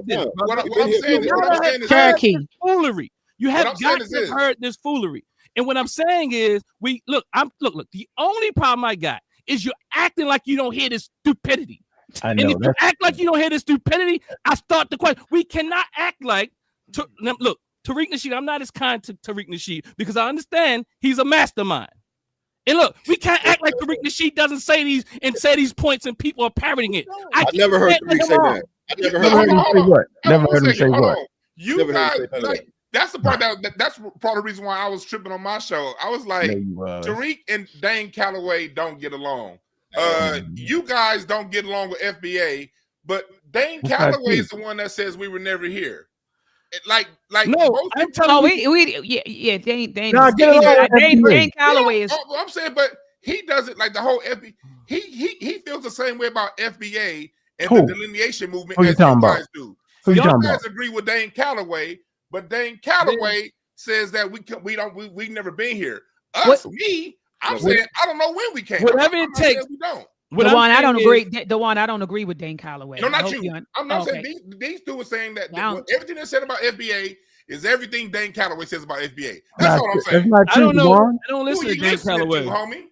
Speaker 4: this.
Speaker 5: What I'm saying is
Speaker 1: Cherokee
Speaker 4: foolery. You have got to have heard this foolery. And what I'm saying is, the only problem I got is you're acting like you don't hear this stupidity.
Speaker 2: I
Speaker 4: And
Speaker 2: know
Speaker 4: if you act like you don't hear this stupidity, I start the question. We cannot act like, look, Tariq Nasheed, I'm not as kind to Tariq Nasheed because I understand he's a mastermind. And look, we can't act like Tariq Nasheed doesn't say these points and people are parroting it.
Speaker 3: I never heard Tariq say that. I never heard
Speaker 2: him say what? Never heard him say what?
Speaker 5: You guys, like, that's the part that's part of the reason why I was tripping on my show. I was like, Tariq and Dane Calloway don't get along. You guys don't get along with FBA, but Dane Calloway is the one that says we were never here. Like
Speaker 4: no, I'm telling
Speaker 5: Dane
Speaker 1: Calloway is.
Speaker 5: I'm saying, but he doesn't like the whole FBA. He feels the same way about FBA and the delineation movement as you guys do. So y'all guys agree with Dane Calloway, but Dane Calloway says that we've never been here. I'm saying I don't know when we came.
Speaker 4: Whatever it takes,
Speaker 5: we don't.
Speaker 1: I don't agree with Dane Calloway.
Speaker 5: No, not you. I'm not saying these two are saying that everything that's said about FBA is everything Dane Calloway says about FBA. That's all I'm saying.
Speaker 4: I don't know. I don't listen to Dane Calloway,
Speaker 5: homie.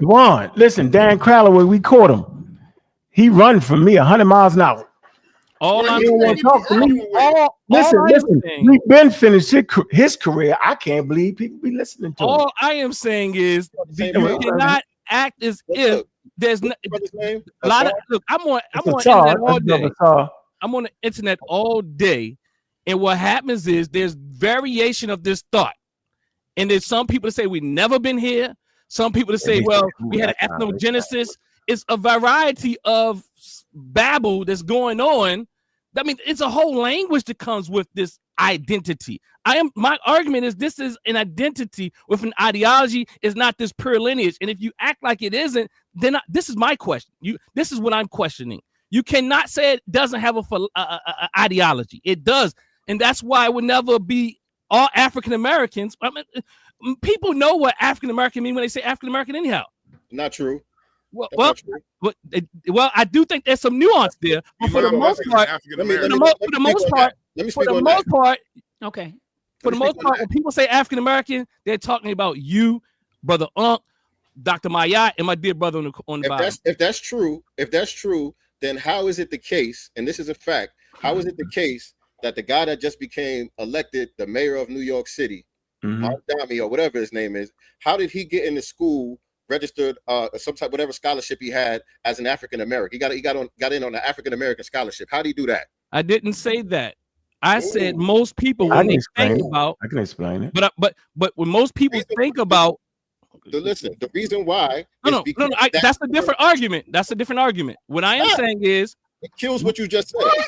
Speaker 2: Juan, listen, Dan Calloway, we caught him. He run from me 100 miles an hour. Listen. We've been finished his career. I can't believe people be listening to him.
Speaker 4: All I am saying is you cannot act as if there's a lot of look. I'm on internet all day. I'm on the internet all day, and what happens is there's variation of this thought, and there's some people that say we've never been here. Some people that say, well, we had an ethnogenesis. It's a variety of babble that's going on. I mean, it's a whole language that comes with this identity. My argument is this is an identity with an ideology, is not this pure lineage. And if you act like it isn't, then this is my question. This is what I'm questioning. You cannot say it doesn't have a ideology. It does. And that's why it would never be all African Americans. I mean, people know what African American mean when they say African American anyhow.
Speaker 3: Not true.
Speaker 4: Well, I do think there's some nuance there. But for the most part,
Speaker 1: okay.
Speaker 4: For the most part, when people say African American, they're talking about you, Brother Unc, Dr. Mayat, and my dear brother on the bottom.
Speaker 3: If that's true, then how is it the case? And this is a fact. How is it the case that the guy that just became elected the mayor of New York City, Mondami or whatever his name is, how did he get into school? Registered some type whatever scholarship he had as an African American. He got in on the African American scholarship. How do you do that?
Speaker 4: I didn't say that. I said most people when they think about.
Speaker 2: I can explain it.
Speaker 4: But when most people think about.
Speaker 3: The reason why.
Speaker 4: No. That's a different argument. That's a different argument. What I am saying is
Speaker 3: it kills what you just said.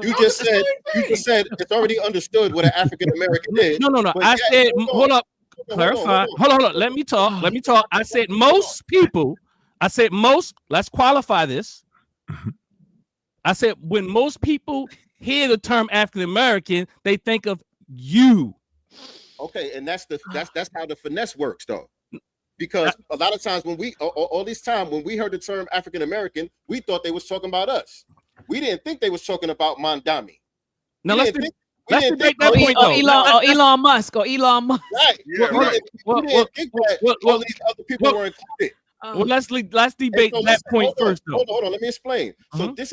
Speaker 3: You just said it's already understood what an African American is.
Speaker 4: No. I said hold up. Clarify. Hold on. Let me talk. I said most people. Let's qualify this. I said when most people hear the term African American, they think of you.
Speaker 3: Okay, and that's how the finesse works, though. Because a lot of times when we all this time when we heard the term African American, we thought they was talking about us. We didn't think they was talking about Mondami.
Speaker 4: Now let's debate that point though.
Speaker 1: Elon Musk. Right.
Speaker 3: Yeah, right. We didn't think that all these other people were included.
Speaker 4: Well, let's debate that point first though.
Speaker 3: Hold on, let me explain. So this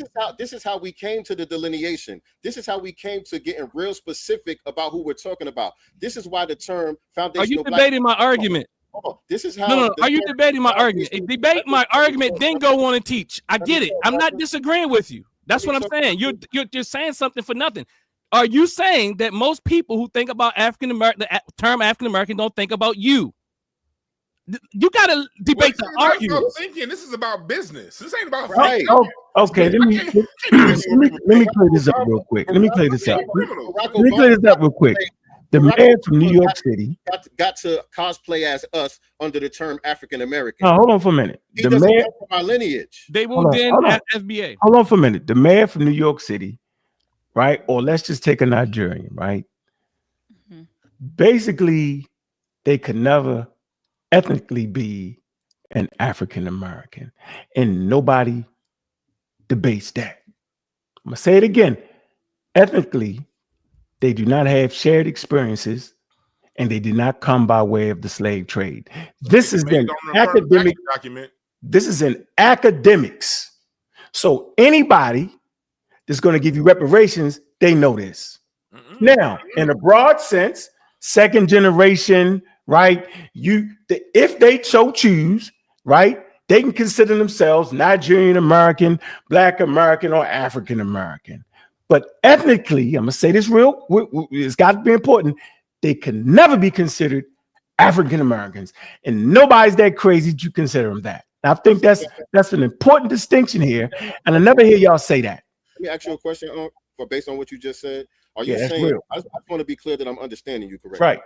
Speaker 3: is how we came to the delineation. This is how we came to getting real specific about who we're talking about. This is why the term foundational.
Speaker 4: Are you debating my argument?
Speaker 3: This is how.
Speaker 4: No. Are you debating my argument? Debate my argument, then go on and teach. I get it. I'm not disagreeing with you. That's what I'm saying. You're saying something for nothing. Are you saying that most people who think about African American, the term African American, don't think about you? You got to debate the argument.
Speaker 5: This is about business. This ain't about
Speaker 2: right. Okay. Let me clear this up real quick. Let me clear this up real quick. The man from New York City
Speaker 3: got to cosplay as us under the term African American.
Speaker 2: No, hold on for a minute.
Speaker 3: The man from our lineage.
Speaker 4: They will then at FBA.
Speaker 2: Hold on for a minute. The man from New York City, right? Or let's just take a Nigerian, right? Mm-hmm. Basically, they could never ethnically be an African American, and nobody debates that. I'm gonna say it again. Ethnically, they do not have shared experiences, and they did not come by way of the slave trade. This is an academic document. This is in academics. So anybody that's going to give you reparations, they know this. Now, in a broad sense, second generation, right? If they so choose, right, they can consider themselves Nigerian American, Black American, or African American. But ethnically, I'm gonna say this it's got to be important. They can never be considered African Americans, and nobody's that crazy to consider them that. I think that's an important distinction here, and I never hear y'all say that.
Speaker 3: Let me ask you a question, based on what you just said. Are you saying? I want to be clear that I'm understanding you correctly.
Speaker 2: Right.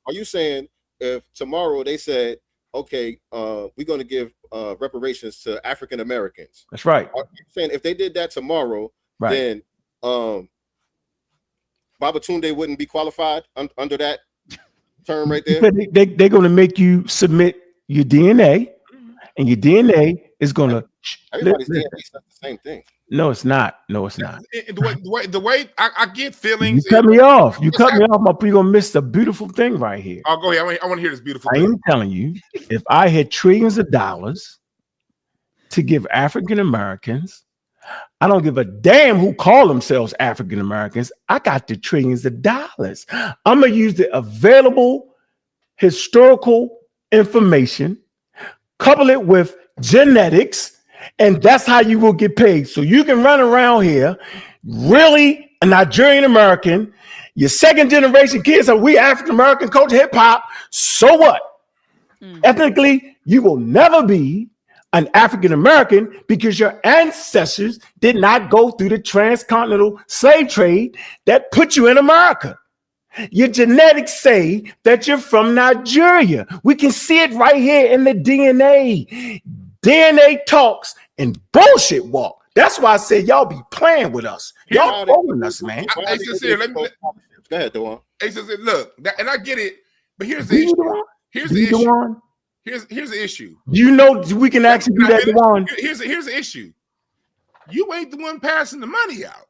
Speaker 3: Are you saying if tomorrow they said, okay, we're going to give reparations to African Americans?
Speaker 2: That's right.
Speaker 3: Are you saying if they did that tomorrow, then Baba Tunde wouldn't be qualified under that term right there?
Speaker 2: They're going to make you submit your DNA, and your DNA is going to.
Speaker 3: Everybody's DNA says the same thing.
Speaker 2: No, it's not. No, it's not.
Speaker 5: The way I get feelings.
Speaker 2: You cut me off. You cut me off. You're going to miss the beautiful thing right here.
Speaker 5: I'll go ahead. I want to hear this beautiful
Speaker 2: thing. I am telling you, if I had trillions of dollars to give African Americans, I don't give a damn who call themselves African Americans. I got the trillions of dollars. I'm going to use the available historical information, couple it with genetics, and that's how you will get paid. So you can run around here, really a Nigerian American, your second generation kids are we African American culture, hip hop. So what? Ethnically, you will never be an African American because your ancestors did not go through the transcontinental slave trade that put you in America. Your genetics say that you're from Nigeria. We can see it right here in the DNA. DNA talks and bullshit walk. That's why I said y'all be playing with us. Y'all fooling us, man.
Speaker 5: Hey, sincere,
Speaker 3: go ahead, Dewan.
Speaker 5: Hey, sincere, look, and I get it, but here's the issue. Here's the issue. Here's the issue.
Speaker 2: You know we can actually do that, Dewan.
Speaker 5: Here's the issue. You ain't the one passing the money out.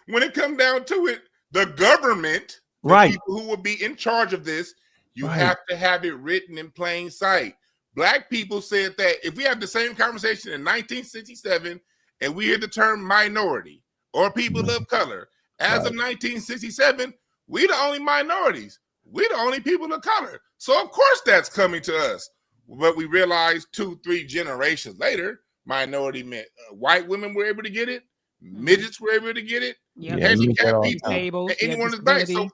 Speaker 5: When it comes down to it, the government, the people who will be in charge of this, you have to have it written in plain sight. Black people said that if we have the same conversation in 1967 and we hear the term minority or people of color, as of 1967, we the only minorities. We the only people of color. So of course that's coming to us. But we realized 2-3 generations later, minority meant white women were able to get it, midgets were able to get it, handicapped people, and anyone is back. So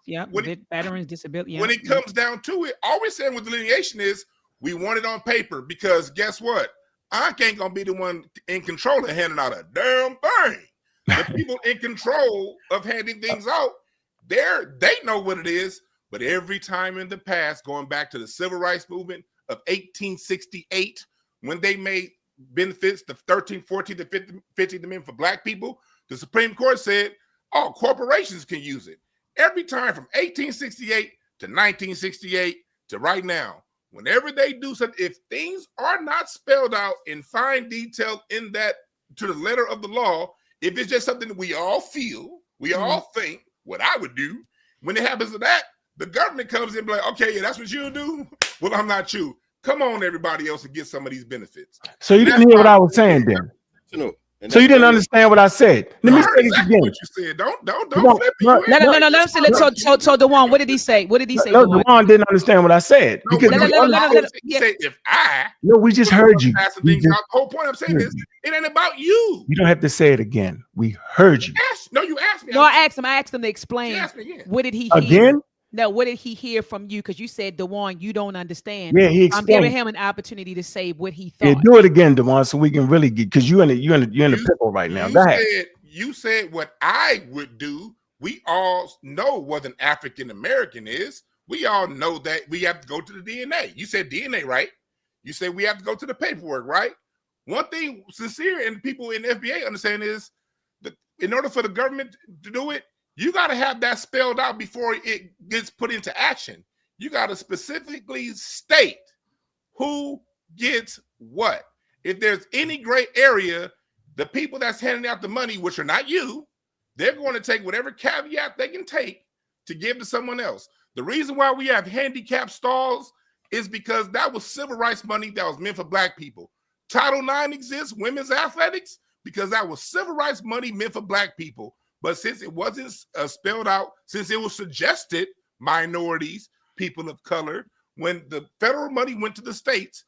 Speaker 1: veterans, disability.
Speaker 5: When it comes down to it, all we're saying with delineation is we want it on paper because guess what? I ain't gonna be the one in control of handing out a damn thing. The people in control of handing things out, they know what it is. But every time in the past, going back to the civil rights movement of 1868, when they made benefits the 13, 14 to 50 men for black people, the Supreme Court said, oh, corporations can use it. Every time from 1868 to 1968 to right now, whenever they do something, if things are not spelled out in fine detail in that to the letter of the law, if it's just something that we all feel, we all think, what I would do, when it happens to that, the government comes in and be like, okay, yeah, that's what you do? Well, I'm not you. Come on, everybody else, and get some of these benefits.
Speaker 2: So you didn't hear what I was saying then? So you didn't understand what I said. Let me say it again.
Speaker 5: What you said. Don't flip it.
Speaker 1: No. So Dewan, what did he say? What did he say?
Speaker 2: No, Dewan didn't understand what I said.
Speaker 5: He said, if I.
Speaker 2: No, we just heard you.
Speaker 5: The whole point I'm saying is, it ain't about you.
Speaker 2: You don't have to say it again. We heard you.
Speaker 5: You asked me.
Speaker 1: No, I asked him to explain. What did he hear?
Speaker 2: Again?
Speaker 1: No, what did he hear from you? Because you said, Dewan, you don't understand.
Speaker 2: Yeah, he explained.
Speaker 1: I'm giving him an opportunity to say what he thought.
Speaker 2: Yeah, do it again, Dewan, so we can really get, because you're in a pickle right now. Go ahead.
Speaker 5: You said what I would do. We all know what an African American is. We all know that we have to go to the DNA. You said DNA, right? You said we have to go to the paperwork, right? One thing Sincere and people in FBA understand is that in order for the government to do it, you got to have that spelled out before it gets put into action. You got to specifically state who gets what. If there's any gray area, the people that's handing out the money, which are not you, they're going to take whatever caveat they can take to give to someone else. The reason why we have handicapped stalls is because that was civil rights money that was meant for black people. Title IX exists, women's athletics, because that was civil rights money meant for black people. But since it wasn't spelled out, since it was suggested minorities, people of color, when the federal money went to the states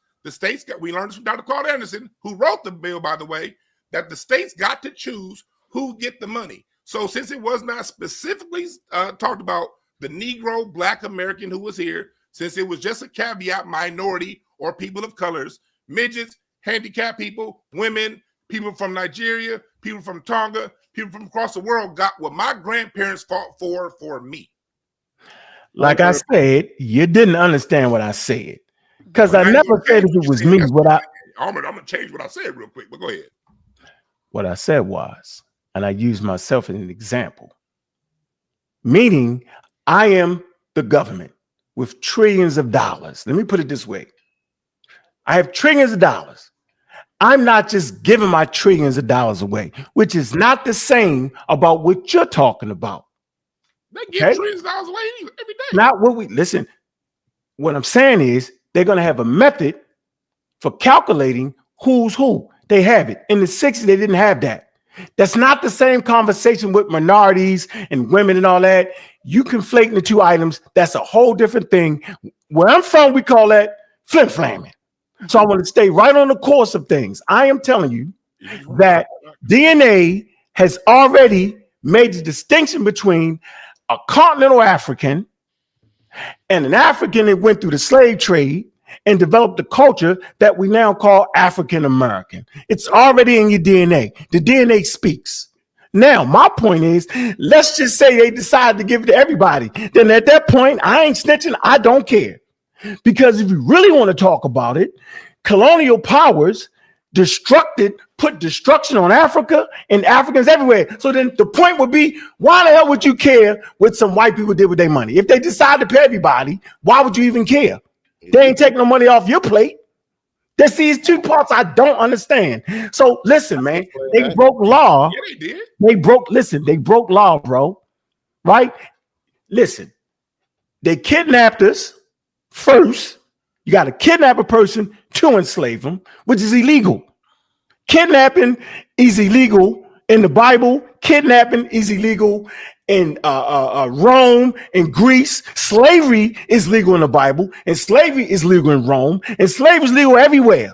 Speaker 5: got, we learned from Dr. Carl Anderson, who wrote the bill, by the way, that the states got to choose who get the money. So since it was not specifically talked about the Negro, Black American who was here, since it was just a caveat, minority or people of colors, midgets, handicapped people, women, people from Nigeria, people from Tonga, people from across the world got what my grandparents fought for me.
Speaker 2: Like I said, you didn't understand what I said. Because I never said if it was me.
Speaker 5: I'm gonna change what I said real quick, but go ahead.
Speaker 2: What I said was, and I used myself as an example, meaning I am the government with trillions of dollars. Let me put it this way. I have trillions of dollars. I'm not just giving my trillions of dollars away, which is not the same about what you're talking about.
Speaker 5: They give trillions of dollars away every day.
Speaker 2: Not what we listen. What I'm saying is they're going to have a method for calculating who's who. They have it. In the 60s, they didn't have that. That's not the same conversation with minorities and women and all that. You conflating the two items. That's a whole different thing. Where I'm from, we call that flim-flamming. So I want to stay right on the course of things. I am telling you that DNA has already made the distinction between a continental African and an African that went through the slave trade and developed the culture that we now call African American. It's already in your DNA. The DNA speaks. Now, my point is, let's just say they decide to give it to everybody. Then at that point, I ain't snitching. I don't care. Because if you really want to talk about it, colonial powers put destruction on Africa and Africans everywhere. So then the point would be, why the hell would you care what some white people did with their money? If they decide to pay everybody, why would you even care? They ain't taking no money off your plate. There's these two parts I don't understand. So listen, man, they broke law.
Speaker 5: Yeah, they did.
Speaker 2: They broke law, bro. Right? Listen, they kidnapped us first. You got to kidnap a person to enslave them, which is illegal. Kidnapping is illegal in the Bible. Kidnapping is illegal in Rome and Greece. Slavery is legal in the Bible, and slavery is legal in Rome, and slavery is legal everywhere.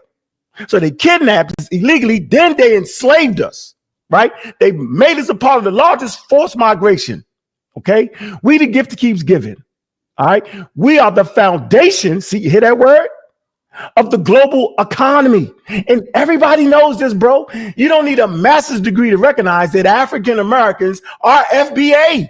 Speaker 2: So they kidnapped us illegally, then they enslaved us, right? They made us a part of the largest forced migration, okay? We the gift that keeps giving, all right? We are the foundation, see, you hear that word? Of the global economy. And everybody knows this, bro. You don't need a master's degree to recognize that African Americans are FBA.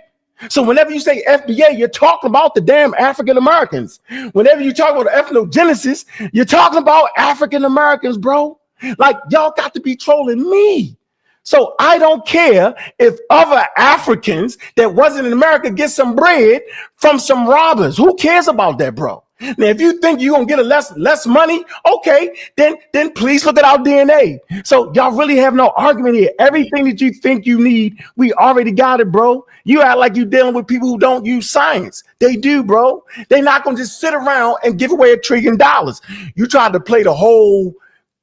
Speaker 2: So whenever you say FBA, you're talking about the damn African Americans. Whenever you talk about ethnogenesis, you're talking about African Americans, bro. Like, y'all got to be trolling me. So I don't care if other Africans that wasn't in America get some bread from some robbers. Who cares about that, bro? Now, if you think you're gonna get a less money, okay, then please look at our DNA. So y'all really have no argument here. Everything that you think you need, we already got it, bro. You act like you're dealing with people who don't use science. They do, bro. They're not gonna just sit around and give away $1 trillion. You tried to play the whole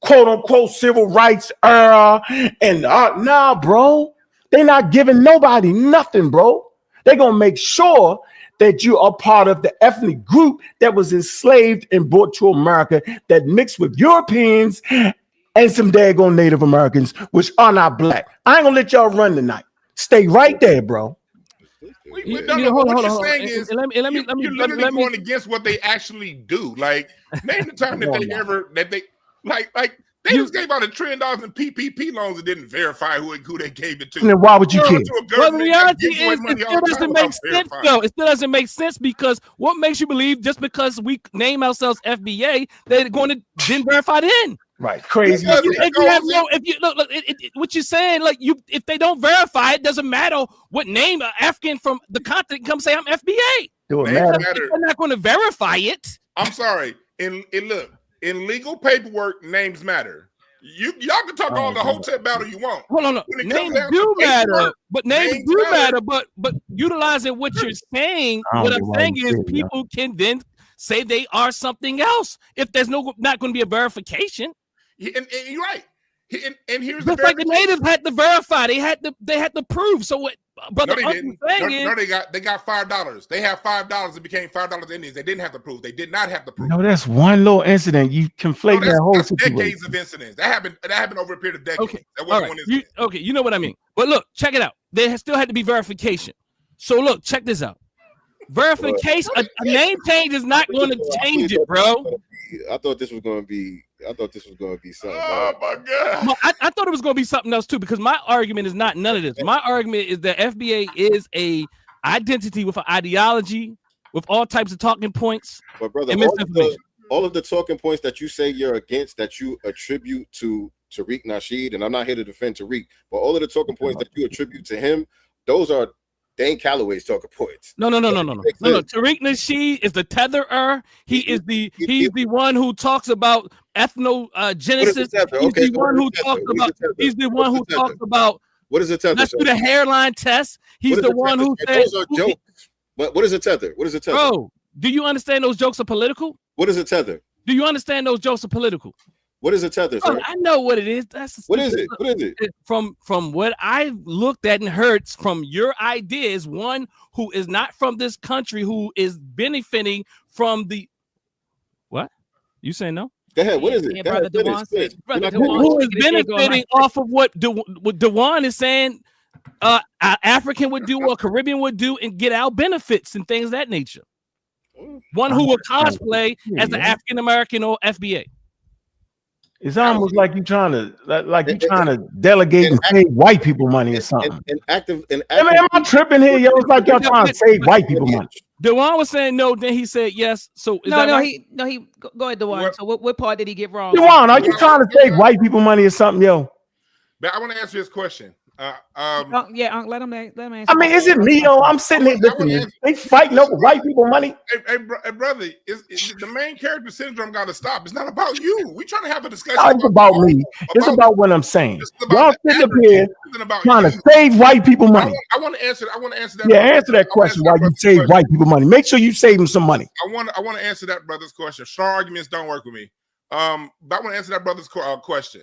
Speaker 2: quote unquote civil rights era and nah, bro. They're not giving nobody nothing, bro. They're gonna make sure that you are part of the ethnic group that was enslaved and brought to America that mixed with Europeans and some daggone Native Americans, which are not black. I ain't gonna let y'all run tonight. Stay right there, bro.
Speaker 5: What you're saying is you're literally going against what they actually do. Like, name the time that they just gave out $1 trillion in PPP loans and didn't verify who they gave it to.
Speaker 2: And then why would you care?
Speaker 4: Well, the reality is, it still doesn't make sense, though. It still doesn't make sense because what makes you believe just because we name ourselves FBA, they're going to then verify it in?
Speaker 2: Right, crazy.
Speaker 4: What you're saying, like if they don't verify it, doesn't matter what name an African from the continent come say I'm FBA. They're not going to verify it.
Speaker 5: I'm sorry. Look. In legal paperwork, names matter. Y'all can talk all the hotel battle you want.
Speaker 4: Hold on. Names do matter, but names do matter. But utilizing what you're saying, what I'm saying is people can then say they are something else if there's not going to be a verification.
Speaker 5: And you're right. And here's
Speaker 4: just like the natives had to verify, they had to prove. So what, brother?
Speaker 5: No, they didn't. No, they got $5. They have $5. It became $5 Indians. They didn't have to prove. They did not have to prove.
Speaker 2: No, that's one little incident. You conflate that whole situation.
Speaker 5: Decades of incidents. That happened over a period of decades.
Speaker 4: Okay,
Speaker 5: that wasn't one incident.
Speaker 4: You know what I mean. But look, check it out. There still had to be verification. So look, check this out. Verification, a name change is not going to change it, bro.
Speaker 3: I thought this was going to be something.
Speaker 5: Oh my God!
Speaker 4: I thought it was going to be something else too, because my argument is not none of this. My argument is that FBA is a identity with an ideology, with all types of talking points.
Speaker 3: But brother, all of the talking points that you say you're against, that you attribute to Tariq Nasheed, and I'm not here to defend Tariq, but all of the talking points that you attribute to him, those are Dane Calloway's talking points.
Speaker 4: No. Tariq Nasheed is the tetherer. He's the one who talks about ethnogenesis. He's the one who talks about.
Speaker 3: What is a tether?
Speaker 4: Let's do the hairline test. He's the one who said
Speaker 3: those are jokes. What is a tether? What is a tether?
Speaker 4: Bro, do you understand those jokes are political?
Speaker 3: What is a tether?
Speaker 4: Do you understand those jokes are political?
Speaker 3: What is a tether?
Speaker 4: Bro, I know what it is.
Speaker 3: What is it? What is it?
Speaker 4: From what I looked at and heard from your ideas, one who is not from this country, who is benefiting from the what? You say no?
Speaker 3: Go ahead. What is it?
Speaker 1: Yeah, brother Dewan said,
Speaker 4: who is benefiting off of what Dewan is saying African would do or Caribbean would do and get our benefits and things of that nature. One who will cosplay as an African American or FBA.
Speaker 2: It's almost like you're trying to delegate and save white people money or something. Am I tripping here, yo? It's like y'all trying to save white people money.
Speaker 4: Dewan was saying no, then he said yes. So
Speaker 1: he go ahead, Dewan. So what part did he get wrong?
Speaker 2: Dewan, are you trying to save white people money or something, yo?
Speaker 5: But I want to answer his question.
Speaker 1: Let him answer.
Speaker 2: I mean, is it me, yo? I'm sitting here listening. They fighting over white people money.
Speaker 5: Hey, brother, the main character syndrome got to stop. It's not about you. We trying to have a discussion.
Speaker 2: It's about me. It's about what I'm saying. Y'all sitting up here trying to save white people money.
Speaker 5: I want to answer that.
Speaker 2: Yeah, answer that question. Why you save white people money? Make sure you save them some money.
Speaker 5: I want to answer that brother's question. Strong arguments don't work with me. But I want to answer that brother's question.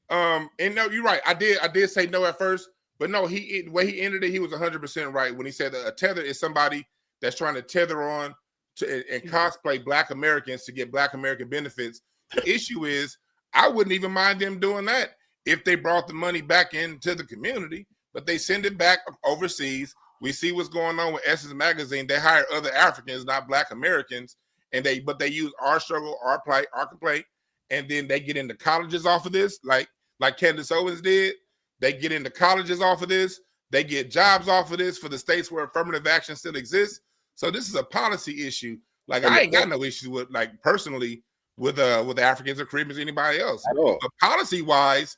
Speaker 5: And no, you're right. I did say no at first, but no, the way he ended it, he was 100% right when he said that a tether is somebody that's trying to tether on to and cosplay Black Americans to get Black American benefits. The issue is, I wouldn't even mind them doing that if they brought the money back into the community, but they send it back overseas. We see what's going on with Essence Magazine. They hire other Africans, not Black Americans, but they use our struggle, our plight, our complaint, and then they get into colleges off of this, like Candace Owens did. They get into colleges off of this. They get jobs off of this for the states where affirmative action still exists. So this is a policy issue. Like, I ain't got no issue with, like, personally with Africans or Caribbeans or anybody else. But policy wise,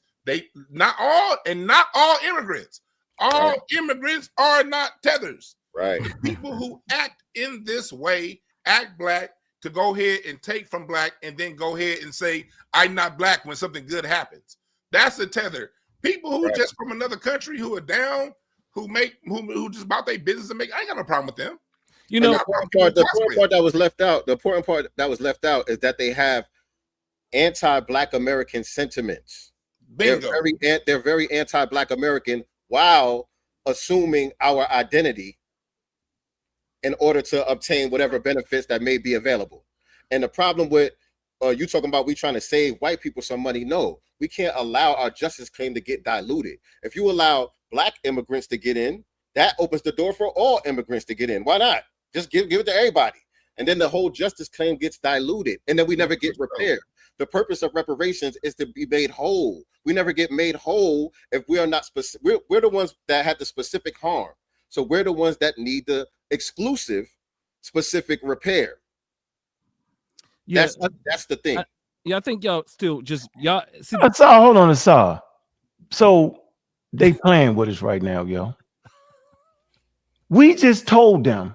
Speaker 5: not all immigrants. All immigrants are not tethers.
Speaker 3: Right.
Speaker 5: People who act in this way, act Black, to go ahead and take from Black and then go ahead and say, I'm not Black when something good happens. That's a tether. People who just from another country who are down, who just about their business and make, I ain't got no problem with them.
Speaker 3: You know, the important part that was left out, is that they have anti-Black American sentiments.
Speaker 5: Bingo.
Speaker 3: They're very anti-Black American while assuming our identity in order to obtain whatever benefits that may be available. And the problem with you talking about we trying to save white people some money, no, we can't allow our justice claim to get diluted. If you allow Black immigrants to get in, that opens the door for all immigrants to get in. Why not? Just give it to everybody. And then the whole justice claim gets diluted, and then we never get repaired. The purpose of reparations is to be made whole. We never get made whole if we are not specific. We're the ones that had the specific harm. So we're the ones that need the exclusive specific repair. Yeah, that's the thing.
Speaker 4: I think y'all still just y'all.
Speaker 2: Hold on, Asar. So they playing with us right now, yo. We just told them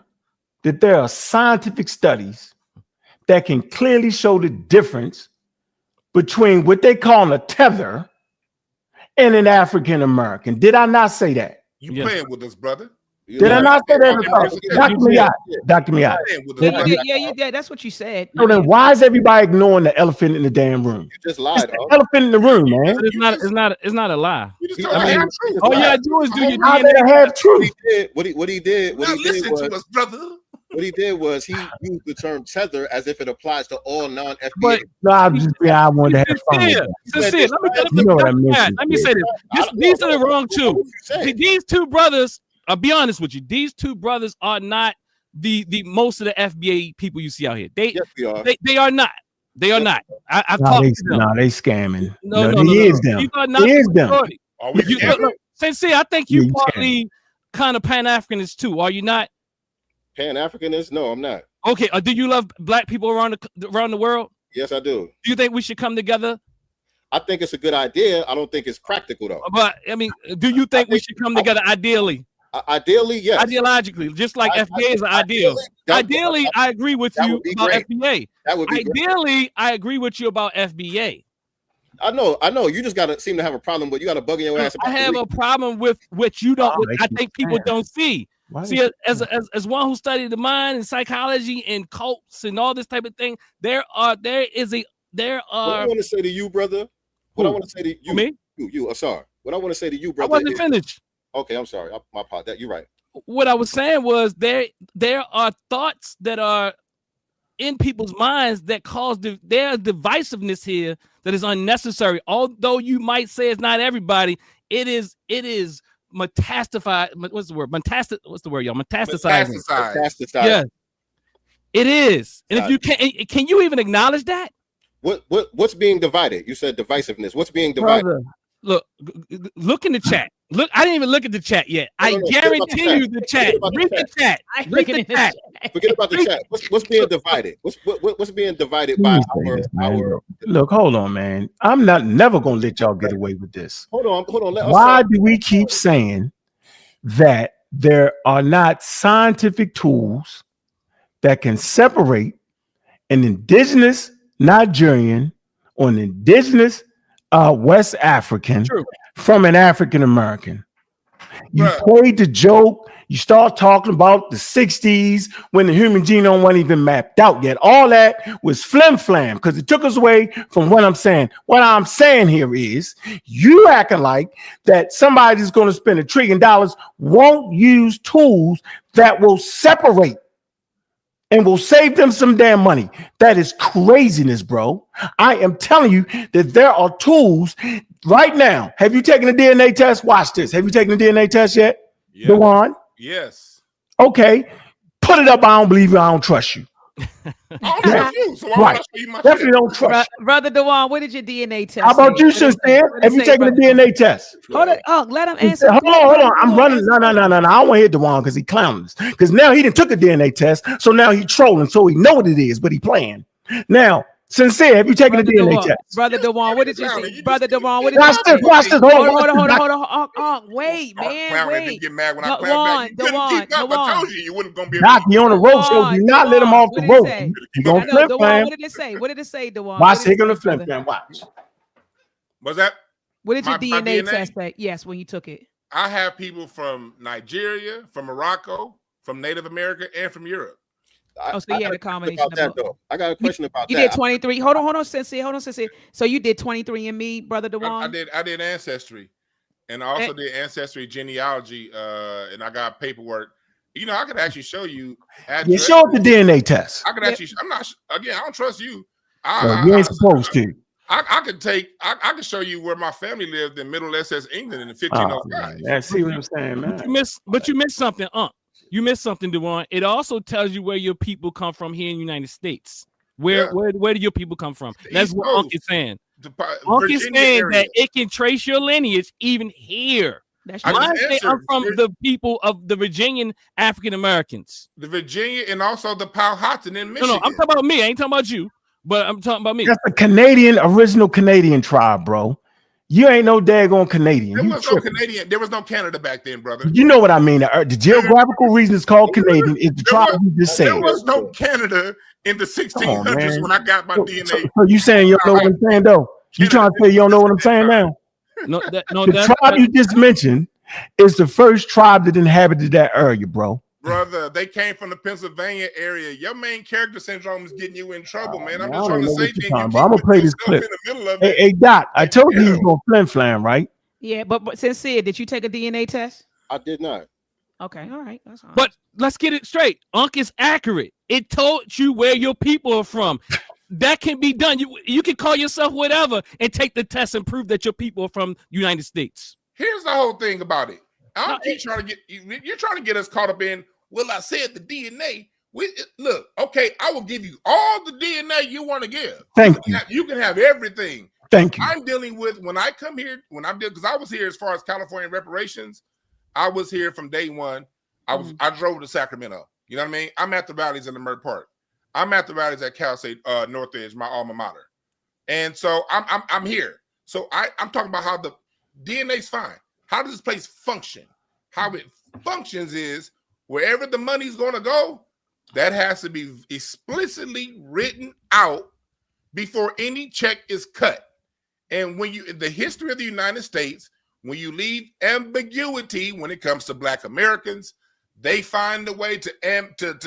Speaker 2: that there are scientific studies that can clearly show the difference between what they call a tether and an African American. Did I not say that?
Speaker 5: You playing with us, brother.
Speaker 2: Did I not say that? Dr. Miyai. Dr. Miyai.
Speaker 1: Yeah, that's what you said.
Speaker 2: So then why is everybody ignoring the elephant in the damn room?
Speaker 3: You just lied.
Speaker 2: The elephant in the room, man.
Speaker 4: It's not a lie.
Speaker 3: I mean,
Speaker 4: all you gotta do is do your
Speaker 2: How
Speaker 4: DNA.
Speaker 2: did I have truth?
Speaker 3: What he did was what he did was he used the term tether as if it applies to all non-FBA.
Speaker 4: But
Speaker 2: no, I wanted to have fun.
Speaker 4: Sincere. Let me say this. These are the wrong two. These two brothers, I'll be honest with you. These two brothers are not the most of the FBA people you see out here. They are not. They are not. I talked to them.
Speaker 2: No, they scamming.
Speaker 4: No,
Speaker 2: it is them.
Speaker 4: You are not
Speaker 2: it is them.
Speaker 4: Sincere, I think you partly kind of Pan-Africanist too. Are you not?
Speaker 3: Pan-Africanist? No, I'm not.
Speaker 4: Okay. Do you love black people around the world?
Speaker 3: Yes, I do.
Speaker 4: Do you think we should come together?
Speaker 3: I think it's a good idea. I don't think it's practical though.
Speaker 4: But I mean, do you think we should come together ideally?
Speaker 3: Ideally, yes.
Speaker 4: Ideologically, just like FBA is an ideal. Ideally, I agree with you about FBA.
Speaker 3: That would be
Speaker 4: ideally, I agree with you about FBA.
Speaker 3: I know. You just gotta seem to have a problem with you got to bug in your ass.
Speaker 4: I have a problem with what you don't. I think people don't see. See, as one who studied the mind and psychology and cults and all this type of thing, there are. What I
Speaker 3: want to say to you, brother. What I want to say to you,
Speaker 4: me,
Speaker 3: you, Asar. What I want to say to you, brother.
Speaker 4: I wasn't finished.
Speaker 3: Okay, I'm sorry. My apologies. You're right.
Speaker 4: What I was saying was there are thoughts that are in people's minds that cause their divisiveness here that is unnecessary. Although you might say it's not everybody, it is metastasified. What's the word? What's the word, y'all? Metastasizing. Yeah, it is. And if you can you even acknowledge that?
Speaker 3: What's being divided? You said divisiveness. What's being divided?
Speaker 4: Brother, look in the chat. Look, I didn't even look at the chat yet. I guarantee you the chat. Read the chat. Read the chat.
Speaker 3: Forget about the chat. What's being divided? What's being divided by our?
Speaker 2: Look, hold on, man. I'm never gonna let y'all get away with this.
Speaker 3: Hold on.
Speaker 2: Why do we keep saying that there are not scientific tools that can separate an indigenous Nigerian or an indigenous West African from an African American? You played the joke. You start talking about the 60s when the human genome wasn't even mapped out yet. All that was flim flam because it took us away from what I'm saying. What I'm saying here is you acting like that somebody's going to spend $1 trillion won't use tools that will separate and will save them some damn money. That is craziness, bro. I am telling you that there are tools right now. Have you taken a DNA test? Watch this. Have you taken a DNA test yet?
Speaker 5: Yeah.
Speaker 2: Dewan?
Speaker 5: Yes.
Speaker 2: Okay. Put it up. I don't believe you. I don't trust you.
Speaker 5: I don't trust you. So
Speaker 2: right. Definitely don't trust
Speaker 1: you. Brother Dewan, what did your DNA test?
Speaker 2: How about you, sister? Have you taken a DNA test?
Speaker 1: Hold on. Let him answer.
Speaker 2: Hold on. I'm running. No. I don't want to hit Dewan because he clowns. Because now he didn't took a DNA test. So now he trolling. So he know what it is, but he playing. Now, Sincere, have you taken a DNA test?
Speaker 1: Brother Dewan, what did you say? Brother Dewan, what did
Speaker 2: you say? Watch this.
Speaker 1: Hold on. Wait, man. Wait.
Speaker 5: You get mad when I clown back. I told you wouldn't gonna be able
Speaker 2: to. You on the road, so do not let him off the road. You gonna flip
Speaker 1: flam. What did it say? What did it say, Dewan?
Speaker 2: Watch, he gonna flip flam. Watch.
Speaker 5: What's that?
Speaker 1: What did your DNA test say? Yes, when you took it.
Speaker 5: I have people from Nigeria, from Morocco, from Native America, and from Europe.
Speaker 1: So you had a combination
Speaker 3: of that, though. I got a question about that.
Speaker 1: You did 23. Hold on, Sensei. So you did 23andMe, Brother Dewan?
Speaker 5: I did Ancestry, and I also did Ancestry genealogy, and I got paperwork. You know, I could actually show you.
Speaker 2: You showed the DNA test.
Speaker 5: I could actually. I'm not. Again, I don't trust you.
Speaker 2: You ain't supposed to.
Speaker 5: I could show you where my family lived in Middle Essex, England, in the 1505.
Speaker 2: Yeah, see what I'm saying, man.
Speaker 4: But you missed something, You missed something, Dewan. It also tells you where your people come from here in the United States. Where do your people come from? That's what Unc is saying. Unc is saying that it can trace your lineage even here. I'm from the people of the Virginian African Americans.
Speaker 5: The Virginia and also the Powhatan in Michigan.
Speaker 4: No, I'm talking about me. I ain't talking about you, but I'm talking about me.
Speaker 2: That's the original Canadian tribe, bro. You ain't no daggone Canadian.
Speaker 5: There was no Canada back then, brother.
Speaker 2: You know what I mean. The geographical reason it's called Canadian is the tribe you just said.
Speaker 5: There was no Canada in the 1600s when I got my DNA.
Speaker 2: So you saying you don't know what I'm saying, though? You trying to say you don't know what I'm saying now?
Speaker 4: The
Speaker 2: tribe you just mentioned is the first tribe that inhabited that area, bro.
Speaker 5: Brother, they came from the Pennsylvania area. Your main character syndrome is getting you in trouble, man. I'm
Speaker 2: I
Speaker 5: just
Speaker 2: don't
Speaker 5: trying to
Speaker 2: know
Speaker 5: say
Speaker 2: what you're
Speaker 5: things.
Speaker 2: talking
Speaker 5: You
Speaker 2: about. I'm
Speaker 5: keep
Speaker 2: gonna play this
Speaker 5: yourself
Speaker 2: clip.
Speaker 5: in the middle of
Speaker 2: Hey,
Speaker 5: it.
Speaker 2: hey, Doc, I told you he was
Speaker 5: Ew.
Speaker 2: gonna flim flam, right?
Speaker 1: Yeah, but sincere, did you take a DNA test?
Speaker 3: I did not.
Speaker 1: Okay, all right, that's all.
Speaker 4: But let's get it straight. Unc is accurate. It told you where your people are from. That can be done. You can call yourself whatever and take the test and prove that your people are from the United States.
Speaker 5: Here's the whole thing about it. I
Speaker 4: No,
Speaker 5: don't keep trying to get you're trying to get us caught up in. Well, I said the DNA. Look, okay, I will give you all the DNA you want to give.
Speaker 2: Thank you.
Speaker 5: You can have everything.
Speaker 2: Thank you.
Speaker 5: I'm dealing with when I come here, because I was here as far as California reparations. I was here from day one. I drove to Sacramento. You know what I mean? I'm at the Valleys in the Mer Park. I'm at the Valleys at Cal State Northridge, my alma mater. And so I'm here. So I'm talking about how the DNA's fine. How does this place function? How it functions is wherever the money's going to go, that has to be explicitly written out before any check is cut. And when in the history of the United States, when you leave ambiguity when it comes to Black Americans, they find a way to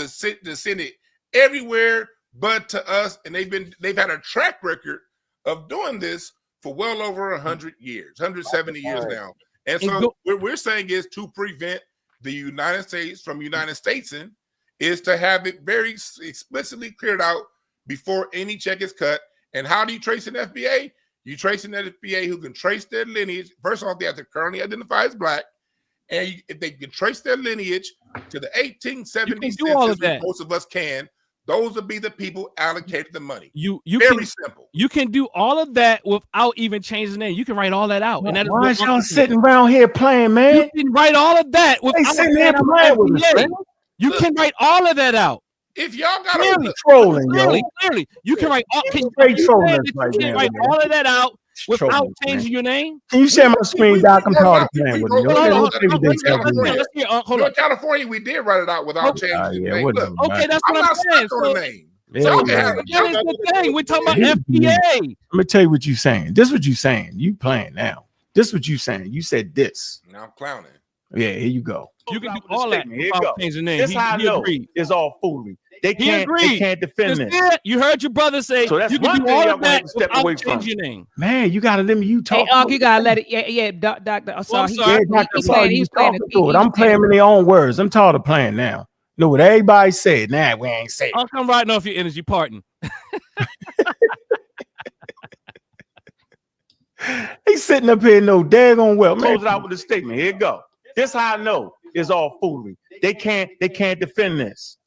Speaker 5: send it everywhere but to us. And they've had a track record of doing this for well over 100 years, 170 years now. And so what we're saying is to prevent the United States from United Statesing is to have it very explicitly cleared out before any check is cut. And how do you trace an FBA? You trace an FBA who can trace their lineage. First off, they have to currently identify as Black. And if they can trace their lineage to the 1870s, census, most of us can. Those would be the people allocated the money. Very simple.
Speaker 4: You can do all of that without even changing the name. You can write all that out. And that
Speaker 2: Why is y'all sitting around here playing, man?
Speaker 4: You can write all of that without
Speaker 2: sitting here playing with us, man.
Speaker 4: You can write all of that out.
Speaker 5: If y'all got
Speaker 2: trolling,
Speaker 4: clearly, you can write all. Can
Speaker 2: trolling
Speaker 4: you can write all of that out without changing your name?
Speaker 2: Can you share my screen, Doc? I'm tired of playing with you.
Speaker 5: Hold on. California, we did write it out without changing the name. Look,
Speaker 4: okay, that's what I'm saying.
Speaker 5: So, the name.
Speaker 4: So here's the thing. We're talking about FBA.
Speaker 2: Let me tell you what you're saying. This is what you're saying. You playing now. This is what you're saying. You said this.
Speaker 5: Now I'm clowning.
Speaker 2: Yeah, here you go.
Speaker 4: You can do all that without changing the name.
Speaker 2: This how I know it's all foolery. They can't defend this.
Speaker 4: You heard your brother say
Speaker 2: so that's
Speaker 4: you can do all of that
Speaker 2: step away from
Speaker 4: your name.
Speaker 2: Man, you gotta let me talk.
Speaker 1: Hey, you gotta let it. Yeah, Doctor. I'm sorry.
Speaker 2: He's talking to it. I'm playing in their own words. I'm tired of playing now. Know what everybody said. Nah, we ain't saying.
Speaker 4: I'll come right off your energy, pardon.
Speaker 2: He's sitting up here, no daggone well. Close it out with a statement. Here you go. This how I know it's all foolery. They can't defend this.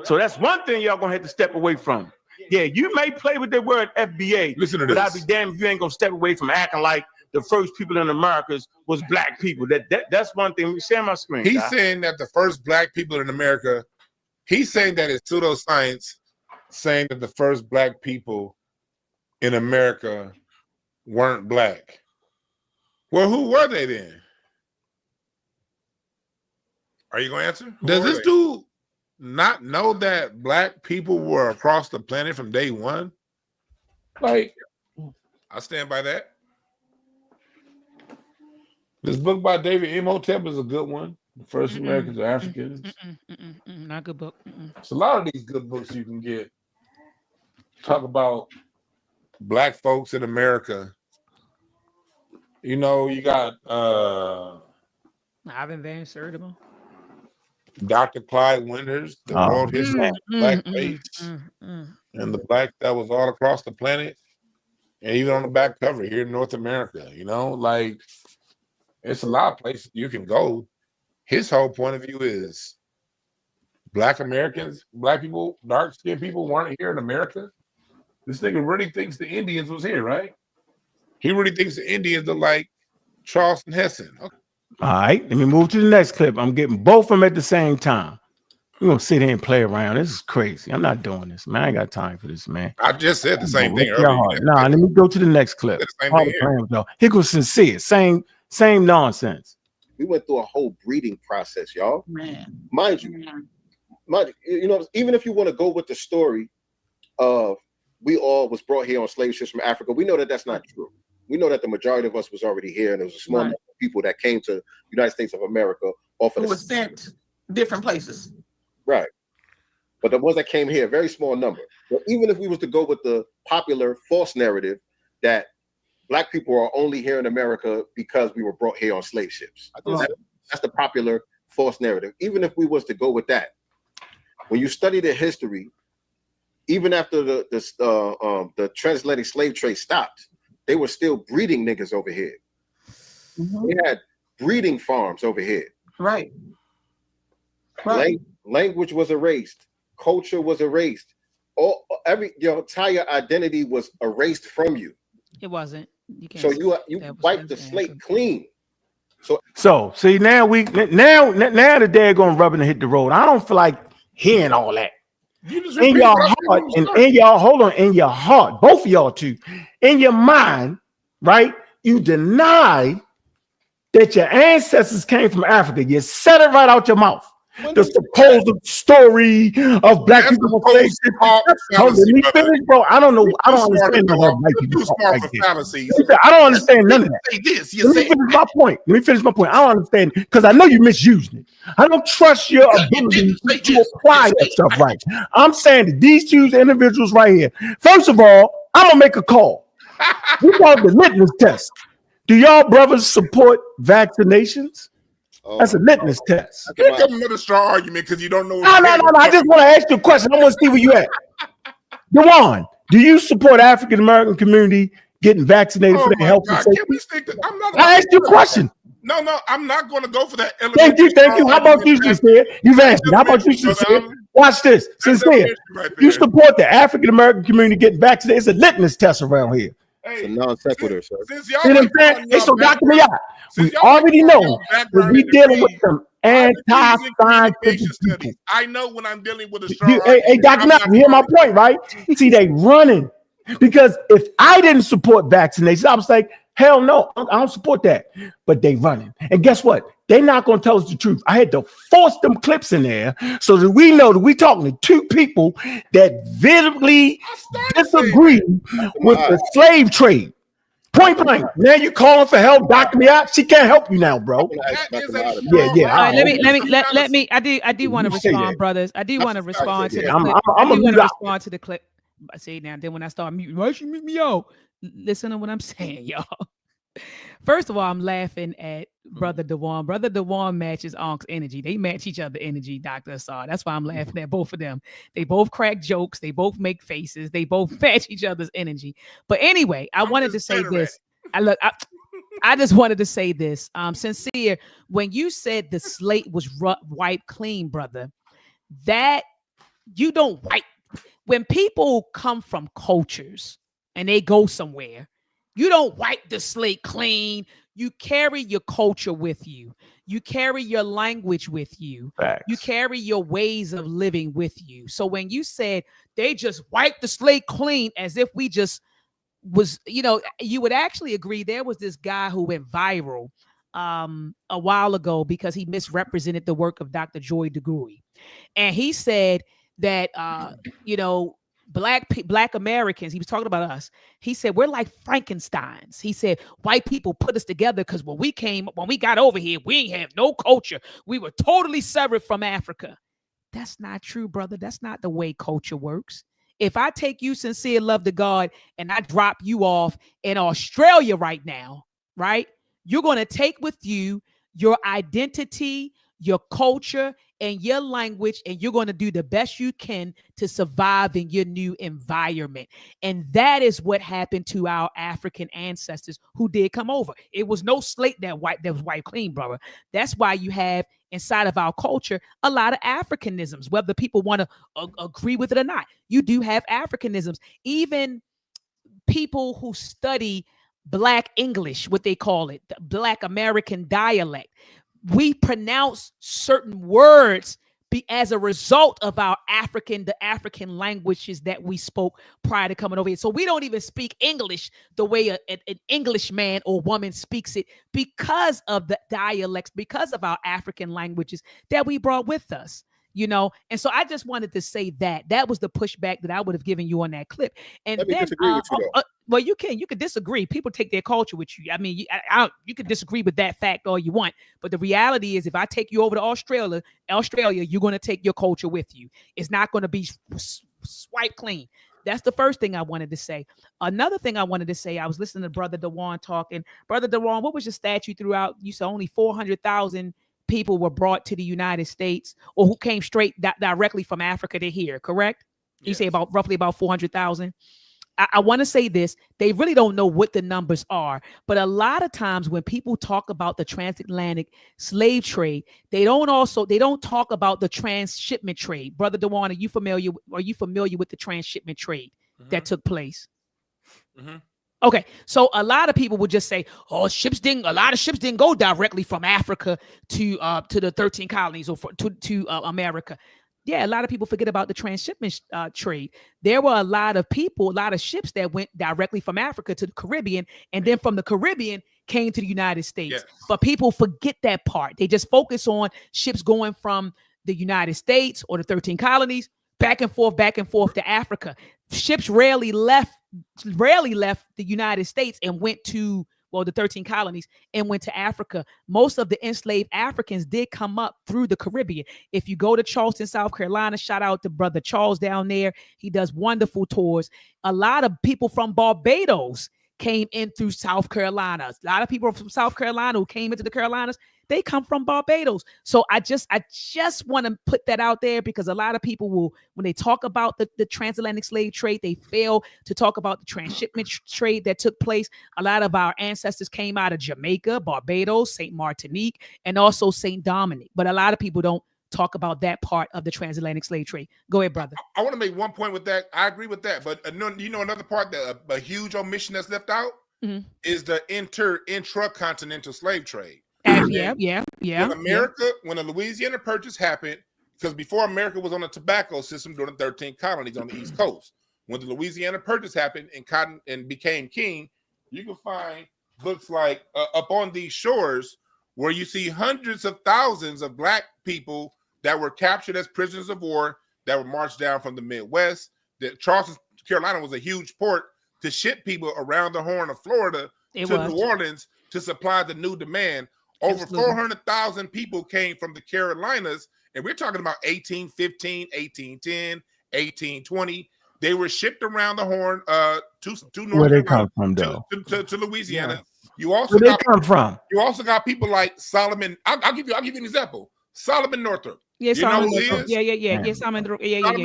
Speaker 2: So that's one thing y'all gonna have to step away from. Yeah, you may play with the word FBA.
Speaker 5: Listen to this.
Speaker 2: But I'd be damned if you ain't gonna step away from acting like the first people in the Americas was Black people. That's one thing. We share my screen.
Speaker 5: He's saying that the first Black people in America. He's saying that it's pseudoscience, saying that the first Black people in America weren't Black. Well, who were they then? Are you gonna answer? Does this dude not know that Black people were across the planet from day one? Like, I stand by that. This book by David Imhotep is a good one. The First Americans are Africans.
Speaker 1: Not a good book.
Speaker 5: It's a lot of these good books you can get. Talk about Black folks in America. You know, you got
Speaker 1: Ivan Van Sertima.
Speaker 5: Dr. Clyde Winters, the world history of the Black race, and the Black that was all across the planet, and even on the back cover here in North America. You know, like it's a lot of places you can go. His whole point of view is Black Americans, Black people, dark-skinned people weren't here in America. This nigga really thinks the Indians was here, right? He really thinks the Indians are like Charleston Heston. Okay.
Speaker 2: All right, let me move to the next clip. I'm getting both of them at the same time. We're gonna sit here and play around. This is crazy. I'm not doing this, man. I ain't got time for this, man.
Speaker 5: I just said the same thing earlier.
Speaker 2: Nah, let me go to the next clip. Here goes sincere. Same nonsense.
Speaker 3: We went through a whole breeding process, y'all. Mind you, you know, even if you want to go with the story of we all was brought here on slave ships from Africa, we know that that's not true. We know that the majority of us was already here, and there was a small number of people that came to the United States of America off of
Speaker 6: Who was sent different places.
Speaker 3: Right. But the ones that came here, very small number. But even if we was to go with the popular false narrative that Black people are only here in America because we were brought here on slave ships. That's the popular false narrative. Even if we was to go with that, when you study the history, even after the transatlantic slave trade stopped, they were still breeding niggas over here. They had breeding farms over here.
Speaker 6: Right.
Speaker 3: Language was erased. Culture was erased. Your entire identity was erased from you.
Speaker 1: It wasn't.
Speaker 3: So you wiped the slate clean.
Speaker 2: So see now the dad gonna rub and hit the road. I don't feel like hearing all that. In your heart, and in your heart, both of y'all too, in your mind, right? You deny that your ancestors came from Africa. You said it right out your mouth. The supposed story of Black people. Let me finish, bro. I don't know. I don't understand I don't understand none of that. Let me finish my point. I don't understand because I know you misusing it. I don't trust your ability to apply that stuff right. I'm saying that these two individuals right here. First of all, I'm gonna make a call. We call it the litmus test. Do y'all brothers support vaccinations? That's a litmus test.
Speaker 5: Here comes another strong argument because you don't know.
Speaker 2: No. I just want to ask you a question. I want to see where you at. Dewan, do you support African American community getting vaccinated for their health and safety?
Speaker 5: Can we stick to,
Speaker 2: I asked you a question.
Speaker 5: No, I'm not going to go for that.
Speaker 2: Thank you. How about you, Sincere? You've answered. How about you, Sincere? Watch this. Sincere, you support the African American community getting vaccinated. It's a litmus test around here.
Speaker 3: It's a non sequitur, sir.
Speaker 2: So Dr. Miyat, we already know that we're dealing with some anti-scientific people.
Speaker 5: I know when I'm dealing with a strong
Speaker 2: Hey, Dr. Miyat, you hear my point, right? See, they running. Because if I didn't support vaccinations, I was like, hell no, I don't support that. But they running. And guess what? They're not going to tell us the truth. I had to force them clips in there so that we know that we're talking to two people that vividly disagree with the slave trade. Point blank. Now you calling for help, Dr. Miyat? She can't help you now, bro.
Speaker 1: Yeah. Let me. I do want to respond, brothers. I do want to respond to the clip. I do want to respond to the clip. See now, then when I start muting, why should mute me out? Listen to what I'm saying, y'all. First of all, I'm laughing at Brother Dewan. Brother Dewan matches Ank's energy. They match each other energy, Dr. Assad. That's why I'm laughing at both of them. They both crack jokes. They both make faces. They both match each other's energy. But anyway, I wanted to say this. I just wanted to say this. Sincere, when you said the slate was wiped clean, brother, that you don't wipe. When people come from cultures and they go somewhere, you don't wipe the slate clean. You carry your culture with you. You carry your language with you.
Speaker 2: Facts.
Speaker 1: You carry your ways of living with you. So when you said they just wiped the slate clean as if we just was, you would actually agree. There was this guy who went viral a while ago because he misrepresented the work of Dr. Joy DeGruy. And he said that, Black Americans, he was talking about us. He said, we're like Frankensteins. He said, white people put us together because when we got over here, we ain't have no culture. We were totally severed from Africa. That's not true, brother. That's not the way culture works. If I take you, Sincere Love to God, and I drop you off in Australia right now, right? You're going to take with you your identity, your culture, and your language, and you're going to do the best you can to survive in your new environment. And that is what happened to our African ancestors who did come over. It was no slate that was wiped clean, brother. That's why you have inside of our culture a lot of Africanisms, whether people want to agree with it or not. You do have Africanisms. Even people who study Black English, what they call it, the Black American dialect, we pronounce certain words as a result of the African languages that we spoke prior to coming over here. So we don't even speak English the way an English man or woman speaks it because of the dialects, because of our African languages that we brought with us. you know. And so I just wanted to say that was the pushback that I would have given you on that clip. And
Speaker 3: Let me
Speaker 1: then
Speaker 3: disagree with you, though.
Speaker 1: well, you can disagree. People take their culture with you. I mean, you can disagree with that fact all you want, but the reality is, if I take you over to Australia, you're going to take your culture with you. It's not going to be swipe clean. That's the first thing I wanted to say. Another thing I wanted to say, I was listening to Brother Dewan talking. Brother Dewan, what was your stat you threw out? You said only 400,000 people were brought to the United States, or who came straight directly from Africa to here, correct? You say roughly about 400,000. I want to say this. They really don't know what the numbers are, but a lot of times when people talk about the transatlantic slave trade, they don't talk about the transshipment trade. Brother Dewan, are you familiar with the transshipment trade that took place? Okay, so a lot of people would just say, "Oh, a lot of ships didn't go directly from Africa to the 13 colonies or to America." Yeah, a lot of people forget about the transshipment trade. There were a lot of ships that went directly from Africa to the Caribbean, and then from the Caribbean came to the United States. Yes. But people forget that part. They just focus on ships going from the United States or the 13 colonies back and forth to Africa. Ships rarely left the United States and went to the 13 colonies and went to Africa. Most of the enslaved Africans did come up through the Caribbean. If you go to Charleston, South Carolina, shout out to Brother Charles down there. He does wonderful tours. A lot of people from Barbados came in through South Carolina. A lot of people from South Carolina who came into the Carolinas, they come from Barbados. So I just want to put that out there, because a lot of people will, when they talk about the transatlantic slave trade, they fail to talk about the transshipment trade that took place. A lot of our ancestors came out of Jamaica, Barbados, St. Martinique, and also St. Dominic. But a lot of people don't talk about that part of the transatlantic slave trade. Go ahead, brother.
Speaker 5: I want to make one point with that. I agree with that, but another part that a huge omission that's left out is the intracontinental slave trade.
Speaker 1: Yeah.
Speaker 5: When the Louisiana Purchase happened, because before America was on a tobacco system during the 13 colonies on the East Coast. When the Louisiana Purchase happened and cotton and became king, you can find books like Up on These Shores, where you see hundreds of thousands of Black people that were captured as prisoners of war that were marched down from the Midwest. Charleston, Carolina was a huge port to ship people around the Horn of Florida to New Orleans to supply the new demand. Over 400,000 people came from the Carolinas, and we're talking about 1815, 1810, 1820. They were shipped around the Horn to North
Speaker 2: Where they
Speaker 5: Carolina,
Speaker 2: come from, though?
Speaker 5: To Louisiana.
Speaker 2: Yeah.
Speaker 5: You also
Speaker 2: Where they come from?
Speaker 5: You also got people like Solomon. I'll give you an example. Solomon Northup.
Speaker 1: Yes,
Speaker 5: you know who he
Speaker 1: is? Yeah. Solomon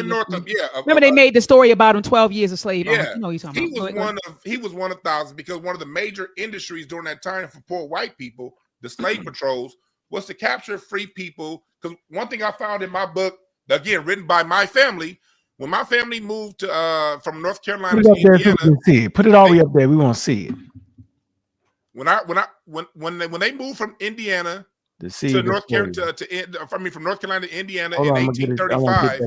Speaker 5: Northup. Yeah.
Speaker 1: Remember they made the story about him 12 years a slave.
Speaker 5: Yeah.
Speaker 1: You know he's talking about.
Speaker 5: He was one of thousands, because one of the major industries during that time for poor white people, the slave patrols, was to capture free people. Because one thing I found in my book, again written by my family, when my family moved to from North Carolina to Indiana,
Speaker 2: put it all the way up there. We want to see it.
Speaker 5: When they moved from Indiana to North Carolina from North Carolina to Indiana in 1835,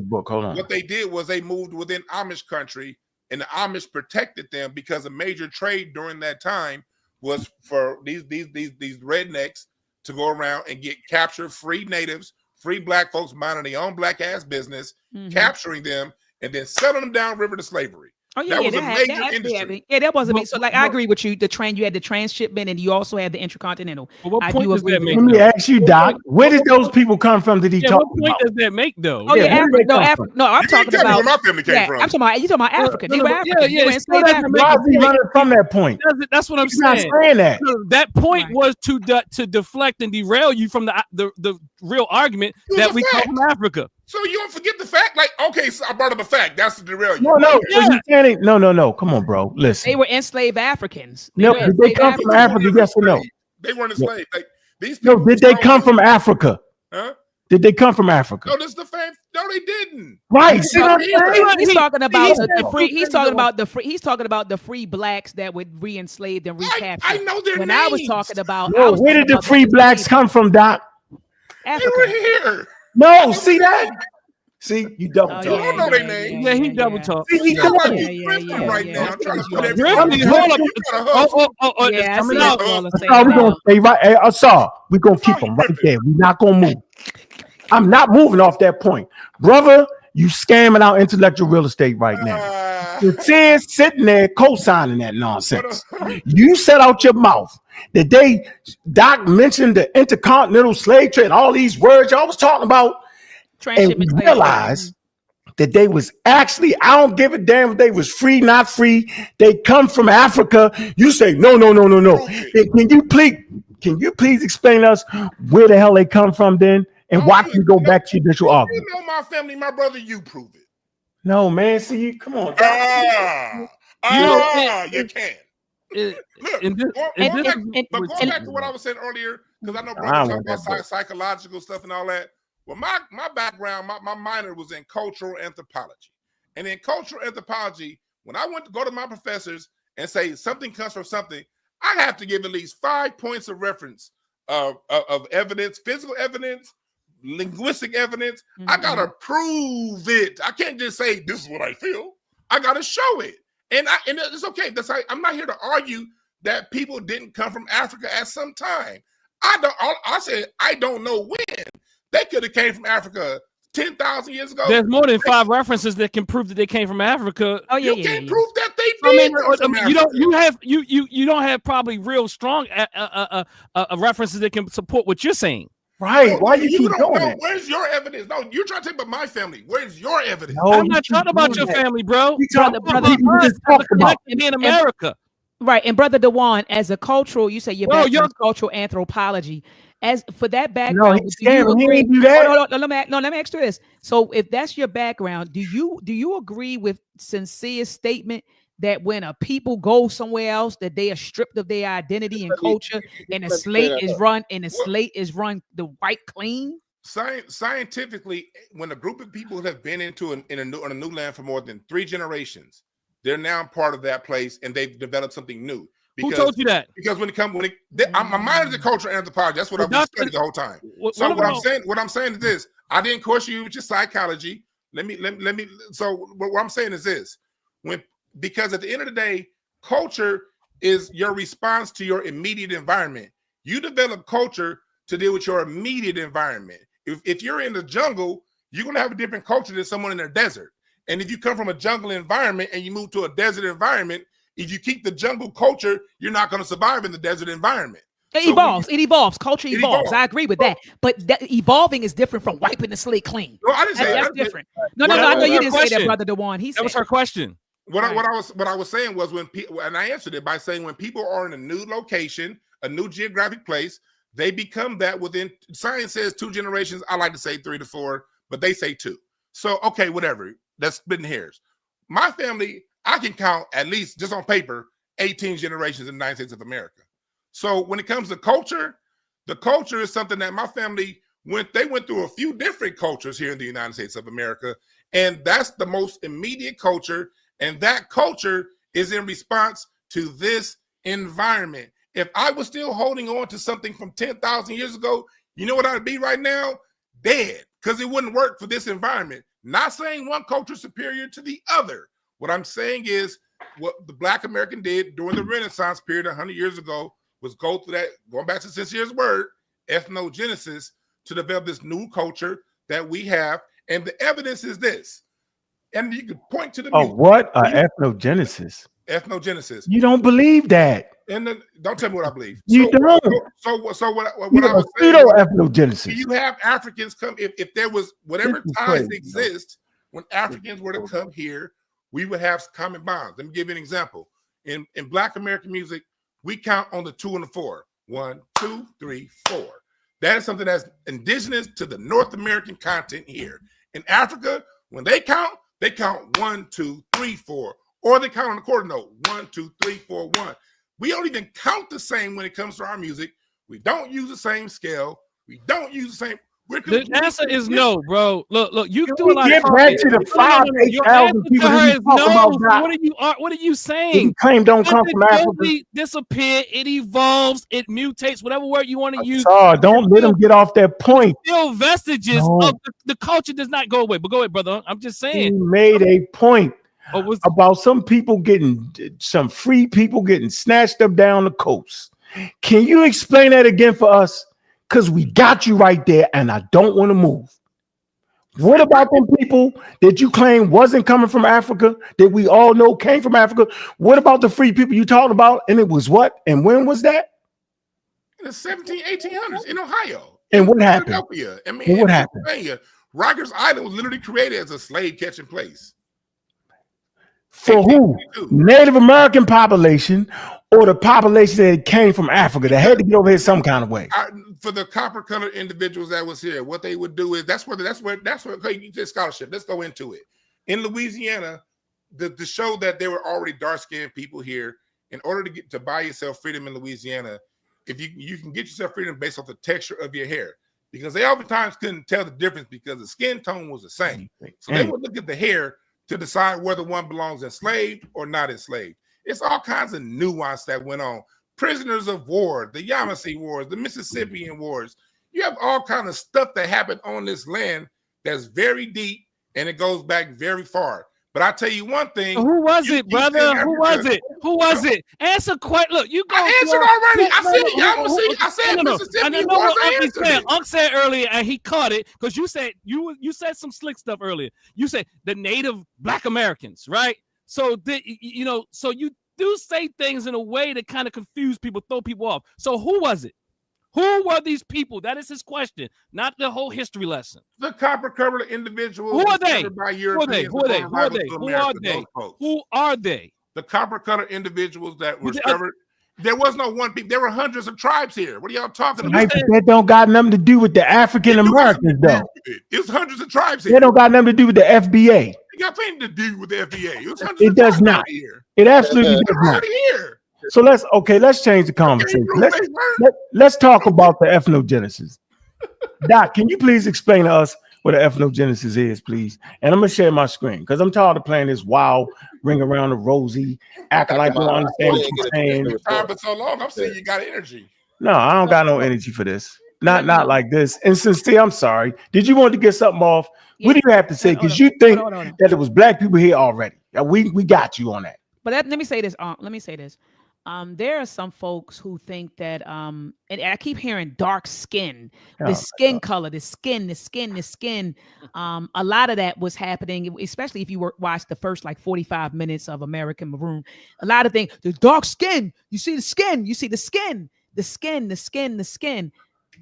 Speaker 5: what they did was they moved within Amish country, and the Amish protected them, because a major trade during that time was for these rednecks to go around and capture free natives, free Black folks minding their own Black ass business, capturing them and then selling them downriver to slavery.
Speaker 1: Oh yeah,
Speaker 5: that was a major industry.
Speaker 1: Yeah, that wasn't me. So like, I agree with you. You had the transshipment, and you also had the intercontinental.
Speaker 4: What point does that make?
Speaker 2: Let me ask you, Doc. Where did those people come from? Did he talk about?
Speaker 4: What point does that make, though?
Speaker 1: Oh yeah, Africa. No, I'm talking about
Speaker 5: where my family came from.
Speaker 1: I'm talking about. You talking about Africa? They were African.
Speaker 4: Yeah.
Speaker 2: Why is he running from that point?
Speaker 4: That's what I'm
Speaker 2: He's
Speaker 4: saying.
Speaker 2: not saying that.
Speaker 4: That point was to deflect and derail you from the real argument that we come from Africa.
Speaker 5: So you don't forget the fact, like, okay, so I brought up a fact. That's the derail you.
Speaker 2: No. Come on, bro. Listen.
Speaker 1: They were enslaved Africans.
Speaker 2: Did they come from Africa? Yes or no?
Speaker 5: They weren't enslaved. Like these people.
Speaker 2: No, did they come from Africa?
Speaker 5: Huh?
Speaker 2: Did they come from Africa?
Speaker 5: No, this is the fact. No, they didn't.
Speaker 2: Right.
Speaker 1: He's talking about the free. He's talking about the free. He's talking about the free Blacks that were re-enslaved and recaptured.
Speaker 5: I know their
Speaker 1: when
Speaker 5: names.
Speaker 1: I was talking about.
Speaker 2: Where did the free Blacks come from, Doc?
Speaker 1: Africa.
Speaker 5: They were here.
Speaker 2: No, see that? See, you double talk.
Speaker 5: You don't know their names.
Speaker 4: Yeah, he double talk.
Speaker 2: See, he
Speaker 5: Right
Speaker 2: double
Speaker 5: now. I'm trying to put
Speaker 4: Really?
Speaker 1: Yeah,
Speaker 4: coming
Speaker 1: I
Speaker 4: out.
Speaker 1: see what
Speaker 2: we're gonna stay right. Hey, I saw. We're gonna keep them right there. We're not gonna move. I'm not moving off that point, brother. You scamming out intellectual real estate right now. You're sitting there co-signing that nonsense. You set out your mouth that Doc mentioned the intercontinental slave trade and all these words y'all was talking about, and we realized that they was actually, I don't give a damn if they was free, not free. They come from Africa. You say no. Can you please explain to us where the hell they come from then? And why can we go back to your initial argument?
Speaker 5: You know my family, my brother, you prove it.
Speaker 2: No, man. See, come on.
Speaker 5: You can. Going back to what I was saying earlier, because I know brother talking about psychological stuff and all that. Well, my background, my minor was in cultural anthropology. And in cultural anthropology, when I went to go to my professors and say something comes from something, I have to give at least 5 points of reference of evidence, physical evidence, linguistic evidence. I gotta prove it. I can't just say this is what I feel. I gotta show it. And it's okay. I'm not here to argue that people didn't come from Africa at some time. I said I don't know when. They could have came from Africa 10,000 years ago.
Speaker 4: There's more than 5 references that can prove that they came from Africa.
Speaker 5: Oh yeah, you can't prove that they did.
Speaker 4: You don't have probably real strong references that can support what you're saying.
Speaker 2: Right? Why you keep
Speaker 5: don't
Speaker 2: doing
Speaker 5: know.
Speaker 2: that?
Speaker 5: Where's your evidence? No, you're trying to take about my family. Where's your evidence?
Speaker 2: No,
Speaker 4: I'm not talking about your family, bro.
Speaker 2: You talking about people you just talked about
Speaker 4: in America.
Speaker 1: Right, and brother Dewan, as a cultural, you say your background is cultural anthropology. As for that background,
Speaker 2: he didn't do that.
Speaker 1: Let me ask you this. So, if that's your background, do you agree with Sincere's statement that when a people go somewhere else, that they are stripped of their identity and culture, and the slate is run the white clean?
Speaker 5: Scientifically, when a group of people have been in a new land for more than 3 generations, they're now part of that place, and they've developed something new.
Speaker 4: Who told you that?
Speaker 5: Because my mind is in cultural anthropology. That's what I've been studying the whole time. What I'm saying is this: I didn't course you with your psychology. Let me. So what I'm saying is this: because at the end of the day, culture is your response to your immediate environment. You develop culture to deal with your immediate environment. If you're in the jungle, you're gonna have a different culture than someone in the desert. And if you come from a jungle environment and you move to a desert environment, if you keep the jungle culture, you're not going to survive in the desert environment.
Speaker 1: It evolves. Culture evolves. I agree with that. But that evolving is different from wiping the slate clean.
Speaker 5: No, I didn't say
Speaker 1: that's different. No, I know you didn't say that, brother Dewan. That
Speaker 4: was her question.
Speaker 5: What I was saying was and I answered it by saying when people are in a new location, a new geographic place, they become that within. Science says 2 generations. I like to say 3 to 4, but they say 2. So okay, whatever. That's splitting hairs. My family, I can count at least just on paper 18 generations in the United States of America. So when it comes to culture, the culture is something that my family went through a few different cultures here in the United States of America, and that's the most immediate culture, and that culture is in response to this environment. If I was still holding on to something from 10,000 years ago, you know what I'd be right now? Dead, because it wouldn't work for this environment. Not saying one culture is superior to the other. What I'm saying is what the Black American did during the Renaissance period 100 years ago was go through that, going back to Sincere's word, ethnogenesis, to develop this new culture that we have. And the evidence is this. And you can point to the
Speaker 2: what? Ethnogenesis.
Speaker 5: Ethnogenesis.
Speaker 2: You don't believe that.
Speaker 5: And don't tell me what I believe.
Speaker 2: You don't.
Speaker 5: So what I was saying,
Speaker 2: ethnogenesis.
Speaker 5: You have Africans come, if there was whatever ties exist, when Africans were to come here, we would have common bonds. Let me give you an example. In Black American music, we count on the 2 and the 4. 1, 2, 3, 4. That is something that's indigenous to the North American continent here. In Africa, when they count 1, 2, 3, 4. Or they count on the quarter note. 1, 2, 3, 4, 1. We don't even count the same when it comes to our music. We don't use the same scale. We don't use the same.
Speaker 4: The answer is no, bro. Look. You do a lot.
Speaker 2: Get back to the 5,000 people who talk about that.
Speaker 4: What are you saying?
Speaker 2: You claim don't come from Africa.
Speaker 4: Disappear. It evolves. It mutates. Whatever word you want to use.
Speaker 2: Don't let them get off that point.
Speaker 4: Still vestiges of the culture does not go away. But go ahead, brother. I'm just saying.
Speaker 2: You made a point about some free people getting snatched up down the coast. Can you explain that again for us? because we got you right there, and I don't want to move. What about them people that you claim wasn't coming from Africa, that we all know came from Africa? What about the free people you talked about? And it was what? And when was that?
Speaker 5: In the 1800s in Ohio.
Speaker 2: And what happened?
Speaker 5: Philadelphia. I mean,
Speaker 2: And what
Speaker 5: in
Speaker 2: happened?
Speaker 5: Pennsylvania, Rikers Island was literally created as a slave catching place.
Speaker 2: For who? Native American population or the population that came from Africa that had to get over here some kind of way?
Speaker 5: For the copper colored individuals that was here, what they would do is that's where okay, you get scholarship. Let's go into it. In Louisiana, to show that there were already dark skinned people here, in order to buy yourself freedom in Louisiana, if you can get yourself freedom based off the texture of your hair, because they oftentimes couldn't tell the difference because the skin tone was the same. So they would look at the hair to decide whether one belongs enslaved or not enslaved. It's all kinds of nuance that went on. Prisoners of war, the Yamasee Wars, the Mississippian Wars. You have all kinds of stuff that happened on this land that's very deep and it goes back very far. But I tell you one thing.
Speaker 4: Who was it, brother? Who was it? Who was it? Answer quite. Look, you go.
Speaker 5: I answered already. I said Mississippi Wars. I answered.
Speaker 4: Unc said earlier, and he caught it because you said you said some slick stuff earlier. You said the Native Black Americans, right? So so you do say things in a way that kind of confuse people, throw people off. So who was it? Who were these people? That is his question, not the whole history lesson.
Speaker 5: The copper colored individuals.
Speaker 4: Who are they?
Speaker 5: Who are they?
Speaker 4: Who are they?
Speaker 5: The copper colored individuals that were discovered. There was no one people. There were hundreds of tribes here. What are y'all talking about?
Speaker 2: That don't got nothing to do with the African Americans, though.
Speaker 5: It's hundreds of tribes here.
Speaker 2: They don't got nothing to do with the FBA.
Speaker 5: It got plenty to do with the FBA.
Speaker 2: It does not. It absolutely does not.
Speaker 5: Here.
Speaker 2: So let's change the conversation. Let's talk about the ethnogenesis. Doc, can you please explain to us what an ethnogenesis is, please? And I'm gonna share my screen because I'm tired of playing this wild ring around the rosy, acting like we don't understand what you're saying.
Speaker 5: For so long, I'm saying you got energy.
Speaker 2: No, I don't got no energy for this. Not like this. And sincere, I'm sorry. Did you want to get something off? Yeah. What do you have to say? Because you think that it was black people here already. We got you on that.
Speaker 1: But let me say this. There are some folks who think that, and I keep hearing dark skin, the skin color, the skin. A lot of that was happening, especially if you watch the first like 45 minutes of American Maroon. A lot of things, the dark skin, you see the skin, the skin.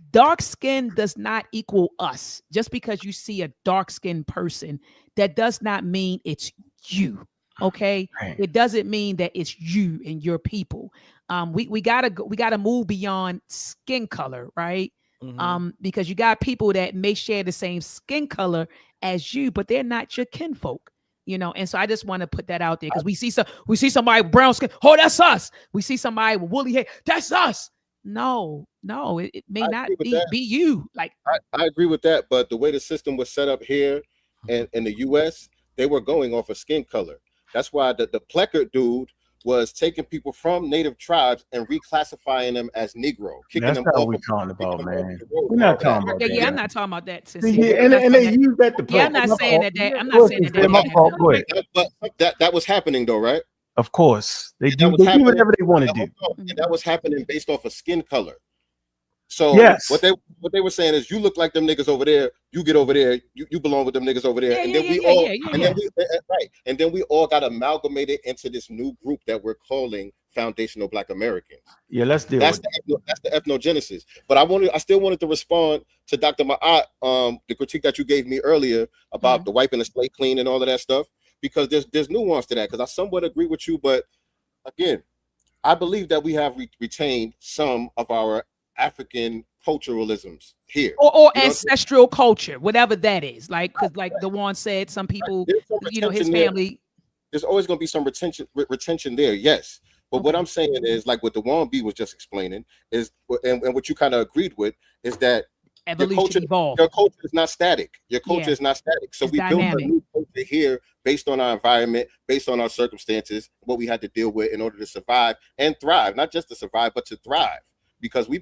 Speaker 1: Dark skin does not equal us. Just because you see a dark skinned person, that does not mean it's you. Okay, right. It doesn't mean that it's you and your people. We gotta move beyond skin color, right? Mm-hmm. Because you got people that may share the same skin color as you, but they're not your kinfolk, And so I just want to put that out there because we see somebody with brown skin. Oh, that's us. We see somebody with woolly hair. That's us. No, it may not be you. Like
Speaker 3: I agree with that, but the way the system was set up here and in the U.S., they were going off of skin color. That's why the Pleckert dude was taking people from native tribes and reclassifying them as Negro.
Speaker 2: That's not what we're talking about, man. We're not talking about that.
Speaker 1: Yeah, I'm not talking about that.
Speaker 2: And they use that to play.
Speaker 1: Yeah, I'm not saying that. I'm not saying that.
Speaker 3: But that was happening though, right?
Speaker 2: Of course. They do whatever they want to do.
Speaker 3: And that was happening based off of skin color. So
Speaker 2: yes.
Speaker 3: what they were saying is, you look like them niggas over there. You get over there. You belong with them niggas over there. And then we all got amalgamated into this new group that we're calling Foundational Black Americans.
Speaker 2: Yeah, let's deal
Speaker 3: with that. That's the ethnogenesis. But I still wanted to respond to Dr. Ma'at, the critique that you gave me earlier about the wiping the slate clean and all of that stuff, because there's nuance to that. Because I somewhat agree with you, but again, I believe that we have retained some of our African culturalisms here,
Speaker 1: or ancestral culture, whatever that is. Like, because like the one said, some people, his family.
Speaker 3: There's always going to be some retention there, yes. But what I'm saying is, like what the Juan B was just explaining, is, and what you kind of agreed with, is that
Speaker 1: evolution evolved.
Speaker 3: Your culture is not static. Your culture is not static. So we built a new culture here based on our environment, based on our circumstances, what we had to deal with in order to survive and thrive. Not just to survive, but to thrive. Because we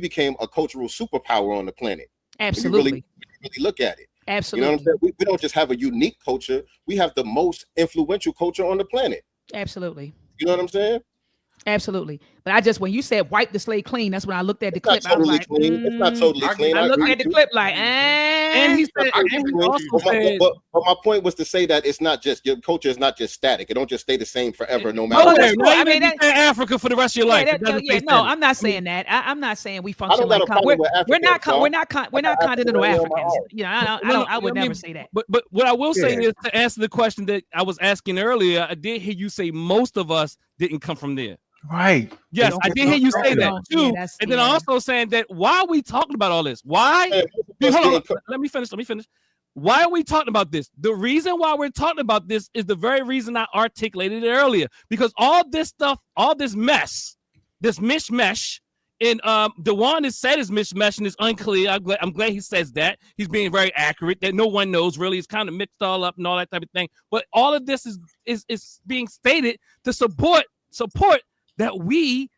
Speaker 3: became a cultural superpower on the planet.
Speaker 1: Absolutely.
Speaker 3: When you really look at it.
Speaker 1: Absolutely.
Speaker 3: You know what I'm saying? We don't just have a unique culture. We have the most influential culture on the planet.
Speaker 1: Absolutely.
Speaker 3: You know what I'm saying?
Speaker 1: Absolutely. But I just, when you said wipe the slate clean, that's when I looked at the
Speaker 3: It's not
Speaker 1: clip. I was
Speaker 3: totally
Speaker 1: like,
Speaker 3: clean. It's not totally clean.
Speaker 1: I looked
Speaker 3: agree
Speaker 1: at the
Speaker 3: with you.
Speaker 1: clip like,
Speaker 4: And he said,
Speaker 3: I
Speaker 4: and
Speaker 3: get
Speaker 4: he
Speaker 3: you.
Speaker 4: also
Speaker 3: But
Speaker 4: said,
Speaker 3: but my point was to say that it's not just your culture is not just static. It don't just stay the same forever, no matter
Speaker 1: Oh,
Speaker 3: what.
Speaker 1: that's
Speaker 4: now
Speaker 1: cool.
Speaker 4: you
Speaker 1: I
Speaker 4: may
Speaker 1: mean,
Speaker 4: be saying Africa for the rest of your life. It doesn't stay
Speaker 1: no,
Speaker 4: static.
Speaker 1: I'm not saying that. I'm not saying we
Speaker 3: I
Speaker 1: function
Speaker 3: don't got
Speaker 1: like
Speaker 3: a problem with
Speaker 1: we're
Speaker 3: Africa.
Speaker 1: not
Speaker 3: Sean.
Speaker 1: we're not
Speaker 3: I got
Speaker 1: continental
Speaker 3: Africa on my
Speaker 1: Africans.
Speaker 3: own.
Speaker 1: You know, I would never say that.
Speaker 4: But what I will say
Speaker 2: Yeah.
Speaker 4: is, to answer the question that I was asking earlier, I did hear you say most of us didn't come from there.
Speaker 2: Right.
Speaker 4: Yes, I did hear you say that
Speaker 1: No,
Speaker 4: too.
Speaker 1: yeah,
Speaker 4: And then I also saying that, why are we talking about all this? Why? Hold on, let me finish. Why are we talking about this? The reason why we're talking about this is the very reason I articulated it earlier. Because all this stuff, all this mess, this mishmash, and Dewan has said is mishmash and it's unclear. I'm glad he says that. He's being very accurate, that no one knows really. It's kind of mixed all up and all that type of thing. But all of this is being stated to support that we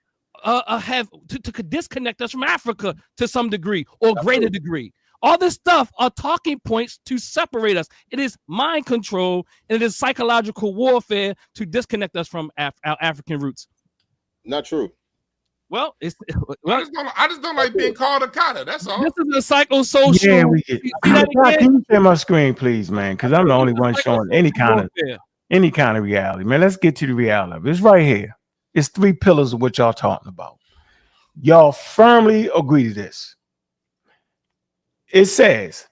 Speaker 4: have to disconnect us from Africa to some degree or greater degree. All this stuff are talking points to separate us. It is mind control and it is psychological warfare to disconnect us from our African roots.
Speaker 3: Not true.
Speaker 4: Well, I
Speaker 5: just don't like being called a kata. That's all.
Speaker 4: This is a psychosocial.
Speaker 2: Yeah, we get. Can you share my screen, please, man? Because I'm the only one showing any kind of reality, man. Let's get to the reality of it. It's right here. It's 3 pillars of what y'all talking about. Y'all firmly agree to this. It says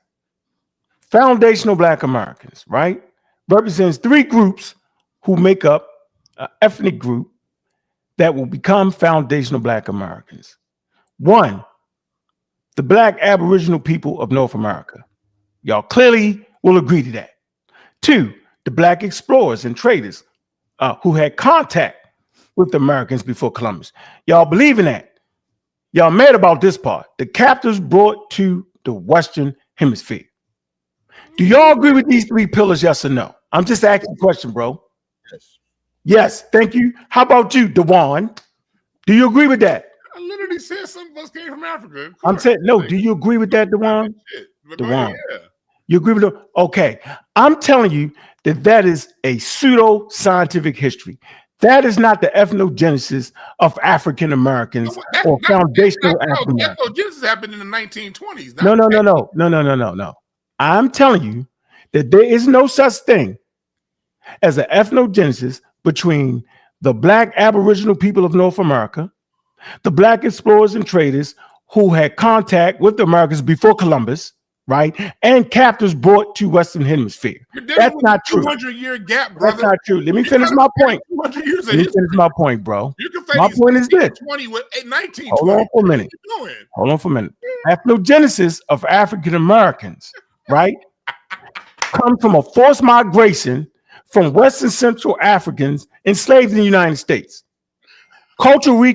Speaker 2: foundational Black Americans, right, represents 3 groups who make up an ethnic group that will become foundational Black Americans. 1, the Black Aboriginal people of North America. Y'all clearly will agree to that. 2, the Black explorers and traders who had contact with the Americans before Columbus. Y'all believe in that? Y'all mad about this part. The captives brought to the Western Hemisphere. Do y'all agree with these 3 pillars, yes or no? I'm just asking a question, bro. Yes, thank you. How about you, Dewan? Do you agree with that?
Speaker 5: I literally said some of us came from Africa.
Speaker 2: I'm saying, no, do you agree with that, Dewan? Dewan.
Speaker 5: Yeah.
Speaker 2: You agree with it? Okay. I'm telling you that is a pseudo-scientific history. That is not the ethnogenesis of African Americans or foundational African Americans.
Speaker 5: Ethnogenesis happened in the 1920s.
Speaker 2: No. I'm telling you that there is no such thing as an ethnogenesis between the Black Aboriginal people of North America, the Black explorers and traders who had contact with the Americans before Columbus, right? And captives brought to Western Hemisphere. That's not true.
Speaker 5: 200-year gap, brother.
Speaker 2: That's not true. Let me finish my point.
Speaker 5: 200 years
Speaker 2: Let me finish my point, bro.
Speaker 5: You can
Speaker 2: My point is this.
Speaker 5: 20 with 1920.
Speaker 2: Hold on for a minute. Hold on for a minute. Ethnogenesis of African Americans, right, comes from a forced migration from Western Central Africans enslaved in the United States. Cultural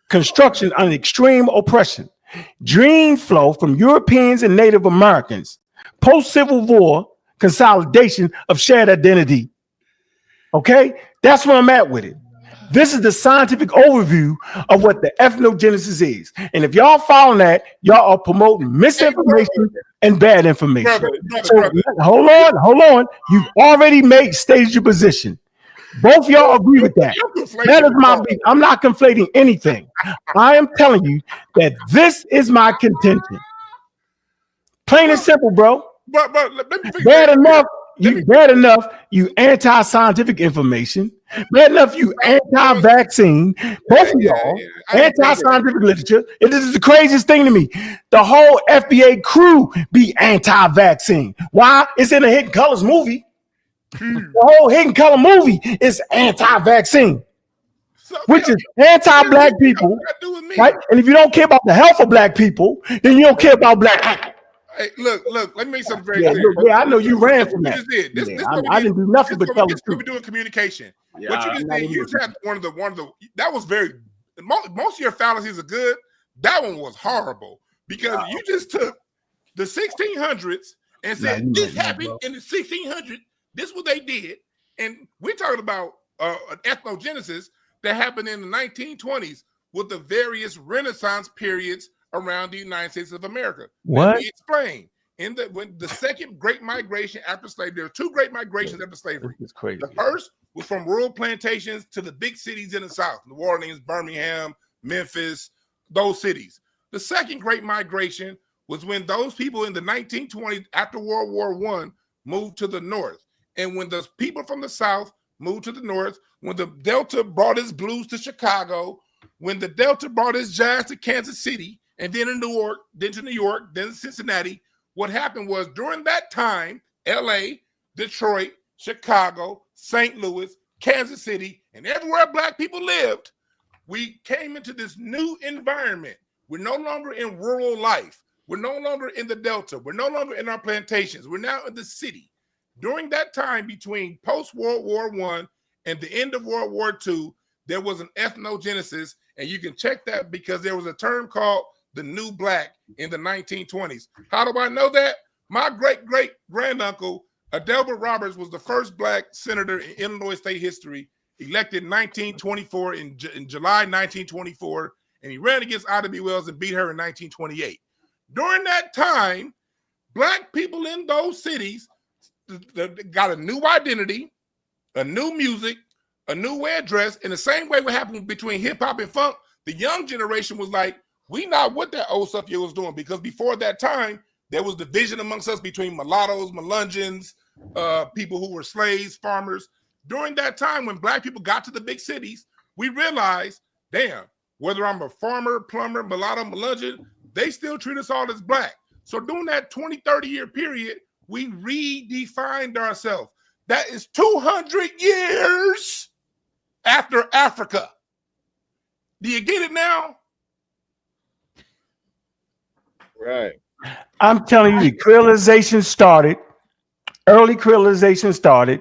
Speaker 2: construction under extreme oppression. Dream flow from Europeans and Native Americans. Post-Civil War consolidation of shared identity. Okay? That's where I'm at with it. This is the scientific overview of what the ethnogenesis is. And if y'all following that, y'all are promoting misinformation and bad information. Hold on. You've already stated your position. Both y'all agree with that. That is my beat. I'm not conflating anything. I am telling you that this is my contention. Plain and simple, bro.
Speaker 5: But let me
Speaker 2: bad enough, you anti-scientific information. Bad enough, you anti-vaccine. Both of y'all, anti-scientific literature. It is the craziest thing to me. The whole FBA crew be anti-vaccine. Why? It's in a Hidden Colors movie. The whole Hidden Color movie is anti-vaccine, which is anti-Black people, right? And if you don't care about the health of Black people, then you don't care about Black people.
Speaker 5: Hey, look, let me make something very clear.
Speaker 2: Yeah, I know you ran from that. I didn't do nothing but tell the truth.
Speaker 5: We're doing communication. What you just did, you just had one of the that was very, most of your fallacies are good. That one was horrible because you just took the 1600s and said this happened in the 1600s. This is what they did. And we're talking about an ethnogenesis that happened in the 1920s with the various Renaissance periods around the United States of America.
Speaker 2: What?
Speaker 5: Let me explain. When the second great migration after slavery, there were 2 great migrations after slavery.
Speaker 2: It's crazy.
Speaker 5: The first was from rural plantations to the big cities in the South, New Orleans, Birmingham, Memphis, those cities. The second great migration was when those people in the 1920s, after World War I, moved to the North. And when the people from the South moved to the North, when the Delta brought its blues to Chicago, when the Delta brought its jazz to Kansas City, and then in New York, then to New York, then Cincinnati, what happened was during that time, LA, Detroit, Chicago, St. Louis, Kansas City, and everywhere Black people lived, we came into this new environment. We're no longer in rural life. We're no longer in the Delta. We're no longer in our plantations. We're now in the city. During that time between post-World War I and the end of World War II, there was an ethnogenesis, and you can check that because there was a term called the New Black in the 1920s. How do I know that? My great-great-granduncle, Adelbert Roberts, was the first Black senator in Illinois state history, elected in 1924, in July 1924, and he ran against Ida B. Wells and beat her in 1928. During that time, Black people in those cities got a new identity, a new music, a new way of dress. In the same way what happened between hip-hop and funk, the young generation was like, we not what that old stuff you was doing, because before that time, there was division amongst us between mulattoes, Melungeons, people who were slaves, farmers. During that time, when Black people got to the big cities, we realized, damn, whether I'm a farmer, plumber, mulatto, Melungeon, they still treat us all as Black. So during that 20, 30-year period, we redefined ourselves. That is 200 years after Africa. Do you get it now?
Speaker 3: Right.
Speaker 2: I'm telling you, the creolization started, early creolization started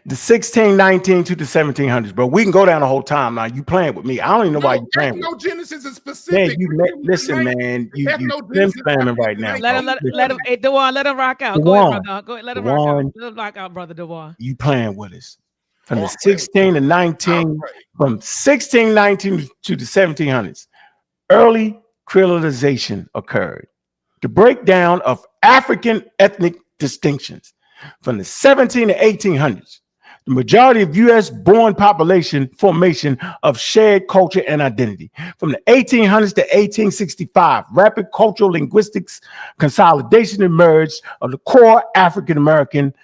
Speaker 2: the 1619 to the 1700s, bro. We can go down the whole time now. You playing with me. I don't even know why you playing with me.
Speaker 5: Ethnogenesis is specific.
Speaker 2: Man, listen, man. You spamming right now.
Speaker 1: Let him, hey, Dewan, let him rock out. Go ahead, brother. Go ahead, let him rock out. Let him rock out, brother Dewan.
Speaker 2: You playing with us. From the 16 to 19, from 1619 to the 1700s, early creolization occurred. The breakdown of African ethnic distinctions. From the 17 to 1800s, the majority of U.S. born population formation of shared culture and identity. From the 1800s to 1865, rapid cultural linguistics consolidation emerged of the core African American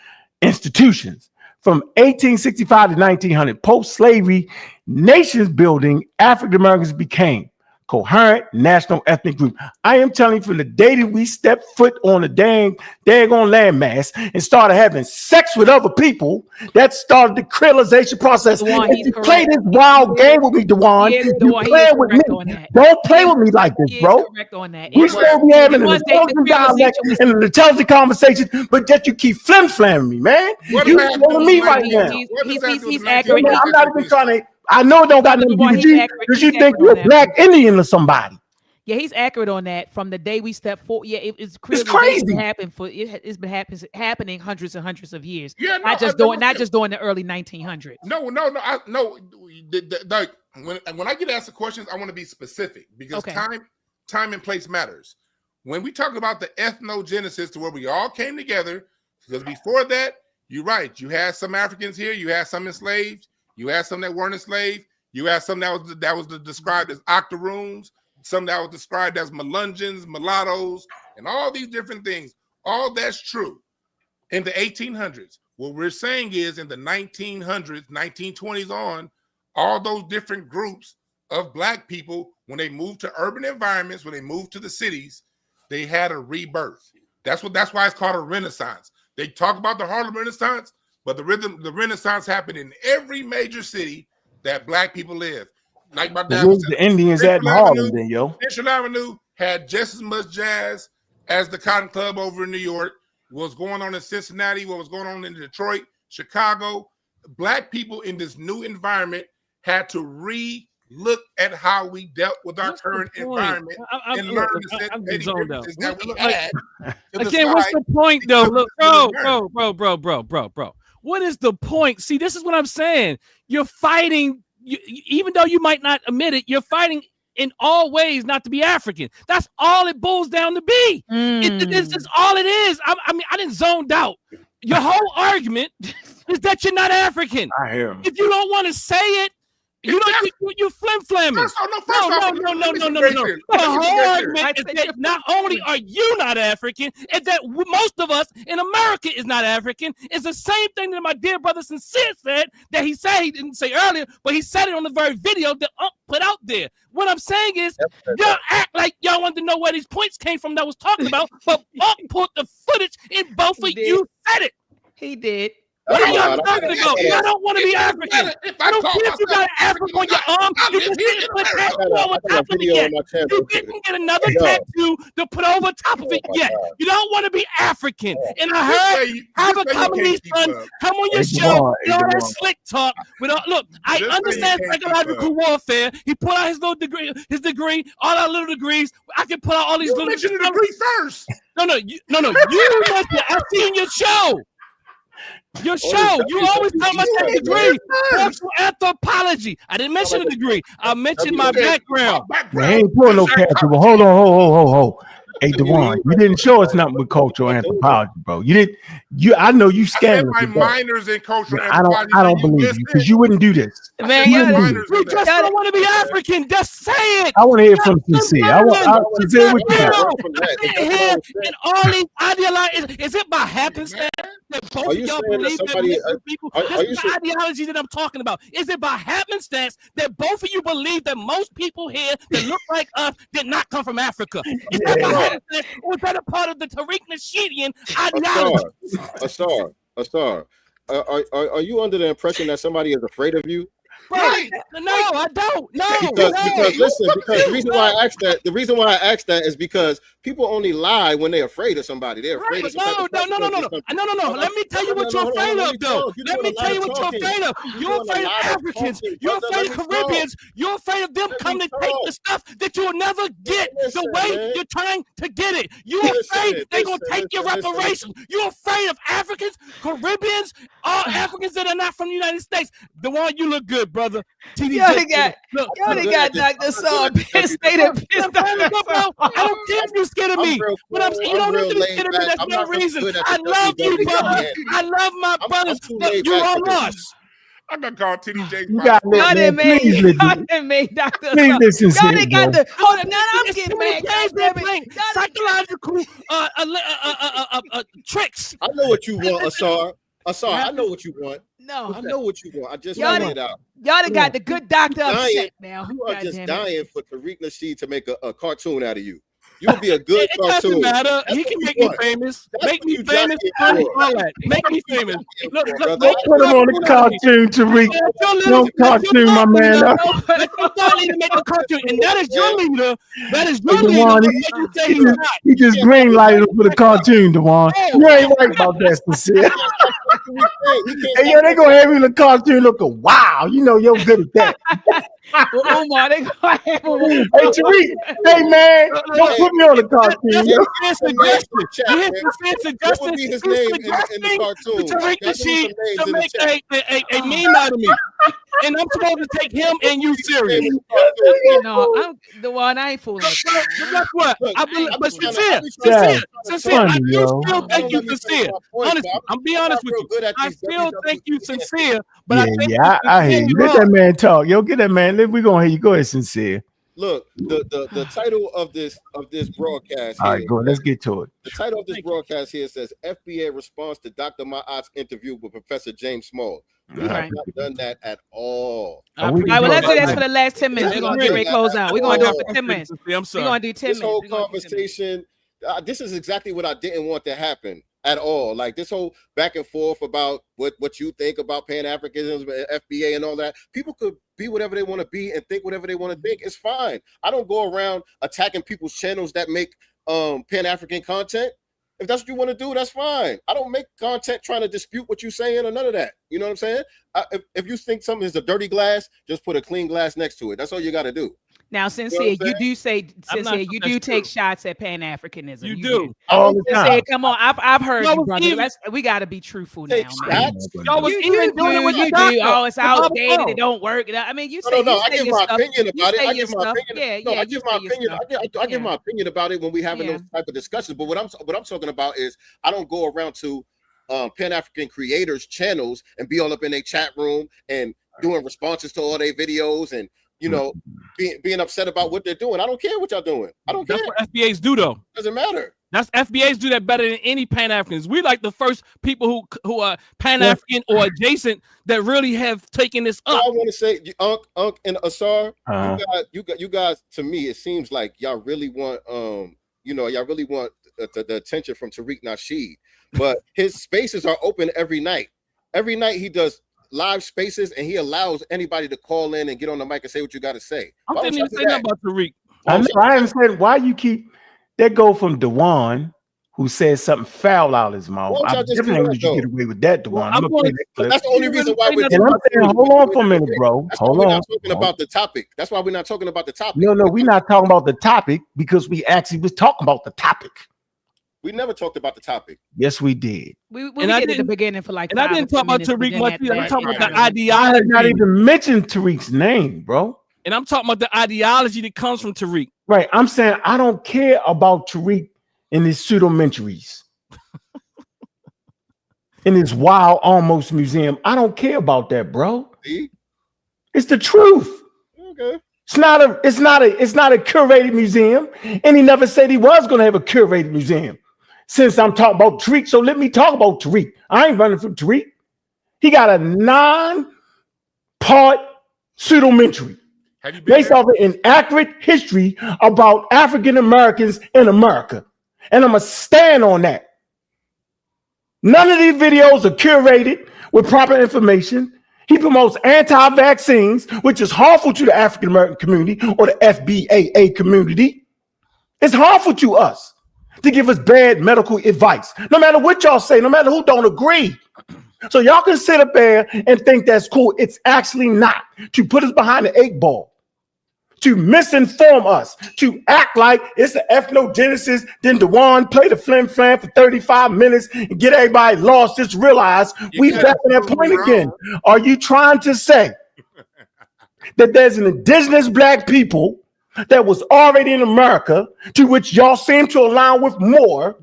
Speaker 2: institutions. From 1865 to 1900, post-slavery nations building, African Americans became coherent national ethnic group. I am telling you, from the day that we stepped foot on the daggone landmass and started having sex with other people, that started the creolization process.
Speaker 1: Dewan,
Speaker 2: if you play this wild game with me, Dewan, you play with me. Don't play with me like this, bro.
Speaker 1: Correct on that.
Speaker 2: We still be having an intelligent dialect and an intelligent conversation, but yet you keep flim-flamming me, man. You with me right now.
Speaker 1: He's accurate.
Speaker 2: I'm not even trying to. I know it don't got nothing to do with you because you think you're a Black Indian or somebody.
Speaker 1: Yeah, he's accurate on that. From the day we stepped forward, yeah, it's
Speaker 2: crazy.
Speaker 1: It's been happening hundreds and hundreds of years.
Speaker 5: Yeah,
Speaker 1: not just during the early 1900s.
Speaker 5: No. Like when I get asked the questions, I want to be specific because time and place matters. When we talk about the ethnogenesis, to where we all came together, because before that, you're right. You had some Africans here. You had some enslaved. You had some that weren't enslaved. You had some that was described as octoroons, some that was described as Melungeons, mulattoes, and all these different things. All that's true. In the 1800s, what we're saying is in the 1900s, 1920s on, all those different groups of Black people, when they moved to urban environments, when they moved to the cities, they had a rebirth. That's why it's called a Renaissance. They talk about the Harlem Renaissance, but the Renaissance happened in every major city that Black people live. Like my dad
Speaker 2: was the Indians at Harlem, then, yo.
Speaker 5: Central Avenue had just as much jazz as the Cotton Club over in New York. What was going on in Cincinnati, what was going on in Detroit, Chicago. Black people in this new environment had to re-look at how we dealt with our current environment and learn the differences that we had.
Speaker 4: Again, what's the point, though? Look, bro. What is the point? See, this is what I'm saying. You're fighting, even though you might not admit it, you're fighting in all ways not to be African. That's all it boils down to be. This is all it is. I mean, I didn't zoned out. Your whole argument is that you're not African.
Speaker 2: I hear him.
Speaker 4: If you don't want to say it, you flim-flamming.
Speaker 5: No.
Speaker 4: The whole argument is that not only are you not African, and that most of us in America is not African. It's the same thing that my dear brother Sincere said, that he said he didn't say earlier, but he said it on the very video that put out there. What I'm saying is, y'all act like y'all wanted to know where these points came from that I was talking about, but put the footage in both of you said it.
Speaker 1: He did.
Speaker 4: What are y'all talking about? I don't want to be African. I don't care if you got Africa on your arm. You just didn't put tattoo over top of it yet. You didn't get another tattoo to put over top of it yet. You don't want to be African. And I heard Hava Comedy Son come on your show with all that slick talk. Look, I understand psychological warfare. He put out his degree, all our little degrees. I can put out all these little
Speaker 5: degree first.
Speaker 4: No. You mentioned I see in your show. Your show, you always talk about that degree. Cultural anthropology. I didn't mention a degree. I mentioned my background.
Speaker 2: Man, he ain't pulling no capture. Hold on. Hey, Devon, you didn't show us nothing with cultural anthropology, bro. You didn't. I know you scared.
Speaker 5: My minors in cultural anthropology.
Speaker 2: I don't believe you because you wouldn't do this.
Speaker 1: Man,
Speaker 4: you just don't want to be African. Just say it.
Speaker 2: I want to hear from Sincere. I want to hear what you
Speaker 4: got. And all these ideologies, is it by happenstance that both of y'all believe that people? This is the ideology that I'm talking about. Is it by happenstance that both of you believe that most people here that look like us did not come from Africa? Is that by happenstance, or is that a part of the Tariq Nasheedian ideology?
Speaker 3: A star. Are you under the impression that somebody is afraid of you?
Speaker 4: Right. No, I don't. No.
Speaker 3: Because listen, because the reason why I asked that is because people only lie when they're afraid of somebody. They're afraid of somebody.
Speaker 4: No. Let me tell you what you're afraid of, though. Let me tell you what you're afraid of. You're afraid of Africans. You're afraid of Caribbeans. You're afraid of them coming to take the stuff that you'll never get the way you're trying to get it. You're afraid they're going to take your reparations. You're afraid of Africans, Caribbeans, all Africans that are not from the United States. The one you look good, brother.
Speaker 1: Y'all got Dr. Saul pissed. I don't care if you're scared of me. You don't need to be scared of me. That's no reason. I love you, brother. I love my brothers, but you are lost.
Speaker 5: I'm gonna call TDJ.
Speaker 1: Y'all didn't make Dr. Saul. Y'all didn't got the. Hold on, now I'm getting mad.
Speaker 4: Psychological tricks.
Speaker 3: I know what you want, Asar. I know what you want.
Speaker 1: No,
Speaker 3: I know what you want. I just want it out.
Speaker 1: Y'all done got the good doctor upset now.
Speaker 3: You are just dying for Tariq Nasheed to make a cartoon out of you. You'll be a good cartoon.
Speaker 4: It doesn't matter. He can make me famous. Make me famous. Make me famous. Look,
Speaker 2: don't put him on the cartoon, Tariq. Don't cartoon, my man.
Speaker 4: You need to make a cartoon, and that is your leader. That is your leader.
Speaker 2: He just green lighted for the cartoon, Dewan. You ain't right about that, Sincere. Hey, yo, they gonna have you in the cartoon looking wow. You know you're good at that.
Speaker 1: Omar, they gonna have him.
Speaker 2: Hey, Tariq. Hey, man, don't put me on the cartoon.
Speaker 3: What would be his name in the cartoon?
Speaker 4: Tariq Nasheed to make a meme out of me. And I'm supposed to take him and you serious.
Speaker 1: No, I'm the one. I ain't fooling.
Speaker 4: Guess what? But sincere. I do still think you sincere. Honestly, I'm being honest with you. I still think you sincere. But
Speaker 2: I hear you. Let that man talk. Yo, get that man. We gonna hear you. Go ahead, Sincere.
Speaker 3: Look, the title of this broadcast.
Speaker 2: All right, go. Let's get to it.
Speaker 3: The title of this broadcast here says FBA response to Dr. Ma'at's interview with Professor James Small. We have not done that at all.
Speaker 1: All right, well, let's do that for the last 10 minutes. We're going to get ready to close out. We're going to do it for 10 minutes.
Speaker 4: I'm sorry.
Speaker 1: We're going to do 10 minutes.
Speaker 3: This whole conversation, this is exactly what I didn't want to happen at all. Like this whole back and forth about what you think about Pan-Africanism, FBA and all that. People could be whatever they want to be and think whatever they want to think. It's fine. I don't go around attacking people's channels that make Pan-African content. If that's what you want to do, that's fine. I don't make content trying to dispute what you're saying or none of that. You know what I'm saying? If you think something is a dirty glass, just put a clean glass next to it. That's all you got to do.
Speaker 1: Now, Sincere, you do say, Sincere, you do take shots at Pan-Africanism.
Speaker 4: You do.
Speaker 2: All the time.
Speaker 1: Come on, I've heard you, brother. We got to be truthful now, man.
Speaker 4: Y'all was even doing what you
Speaker 1: do. Oh, it's outdated. It don't work. I mean, you say
Speaker 3: no. I give my opinion about it. I give my opinion.
Speaker 1: Yeah,
Speaker 3: I give my opinion. I give my opinion about it when we having those type of discussions. But what I'm talking about is I don't go around to Pan-African creators channels and be all up in their chat room and doing responses to all their videos and, you know, being upset about what they're doing. I don't care what y'all doing. I don't care.
Speaker 4: That's what FBAs do, though.
Speaker 3: Doesn't matter.
Speaker 4: That's FBAs do that better than any Pan-Africans. We're like the first people who are Pan-African or adjacent that really have taken this up.
Speaker 3: I want to say, Unc and Asar, you guys, to me, it seems like y'all really want, y'all really want the attention from Tariq Nasheed, but his spaces are open every night. Every night he does live spaces and he allows anybody to call in and get on the mic and say what you got to say.
Speaker 4: I didn't even say nothing about Tariq.
Speaker 2: I haven't said why you keep that go from Dewan, who says something foul out of his mouth. I definitely let you get away with that, Dewan.
Speaker 3: That's the only reason why we're
Speaker 2: hold on for a minute, bro. Hold on.
Speaker 3: We're not talking about the topic. That's why we're not talking about the topic.
Speaker 2: No, we're not talking about the topic because we actually was talking about the topic.
Speaker 3: We never talked about the topic.
Speaker 2: Yes, we did.
Speaker 1: We did at the beginning for like.
Speaker 4: And I didn't talk about Tariq much. I'm talking about the
Speaker 2: I
Speaker 4: ideology.
Speaker 2: did not even mention Tariq's name, bro.
Speaker 4: And I'm talking about the ideology that comes from Tariq.
Speaker 2: Right. I'm saying I don't care about Tariq in his pseudomentaries. In his wild almost museum. I don't care about that, bro.
Speaker 3: See?
Speaker 2: It's the truth.
Speaker 3: Okay.
Speaker 2: It's not a curated museum. And he never said he was going to have a curated museum. Since I'm talking about Tariq, so let me talk about Tariq. I ain't running from Tariq. He got a 9-part pseudomentary based off of an inaccurate history about African Americans in America. And I'm going to stand on that. None of these videos are curated with proper information. He promotes anti-vaccines, which is harmful to the African American community or the FBA community. It's harmful to us to give us bad medical advice, no matter what y'all say, no matter who don't agree. So y'all can sit up there and think that's cool. It's actually not. To put us behind the 8 ball, to misinform us, to act like it's the ethnogenesis, then Dewan play the flim flam for 35 minutes and get everybody lost. Just realize we back in that point again. Are you trying to say that there's an indigenous black people that was already in America to which y'all seem to align with more?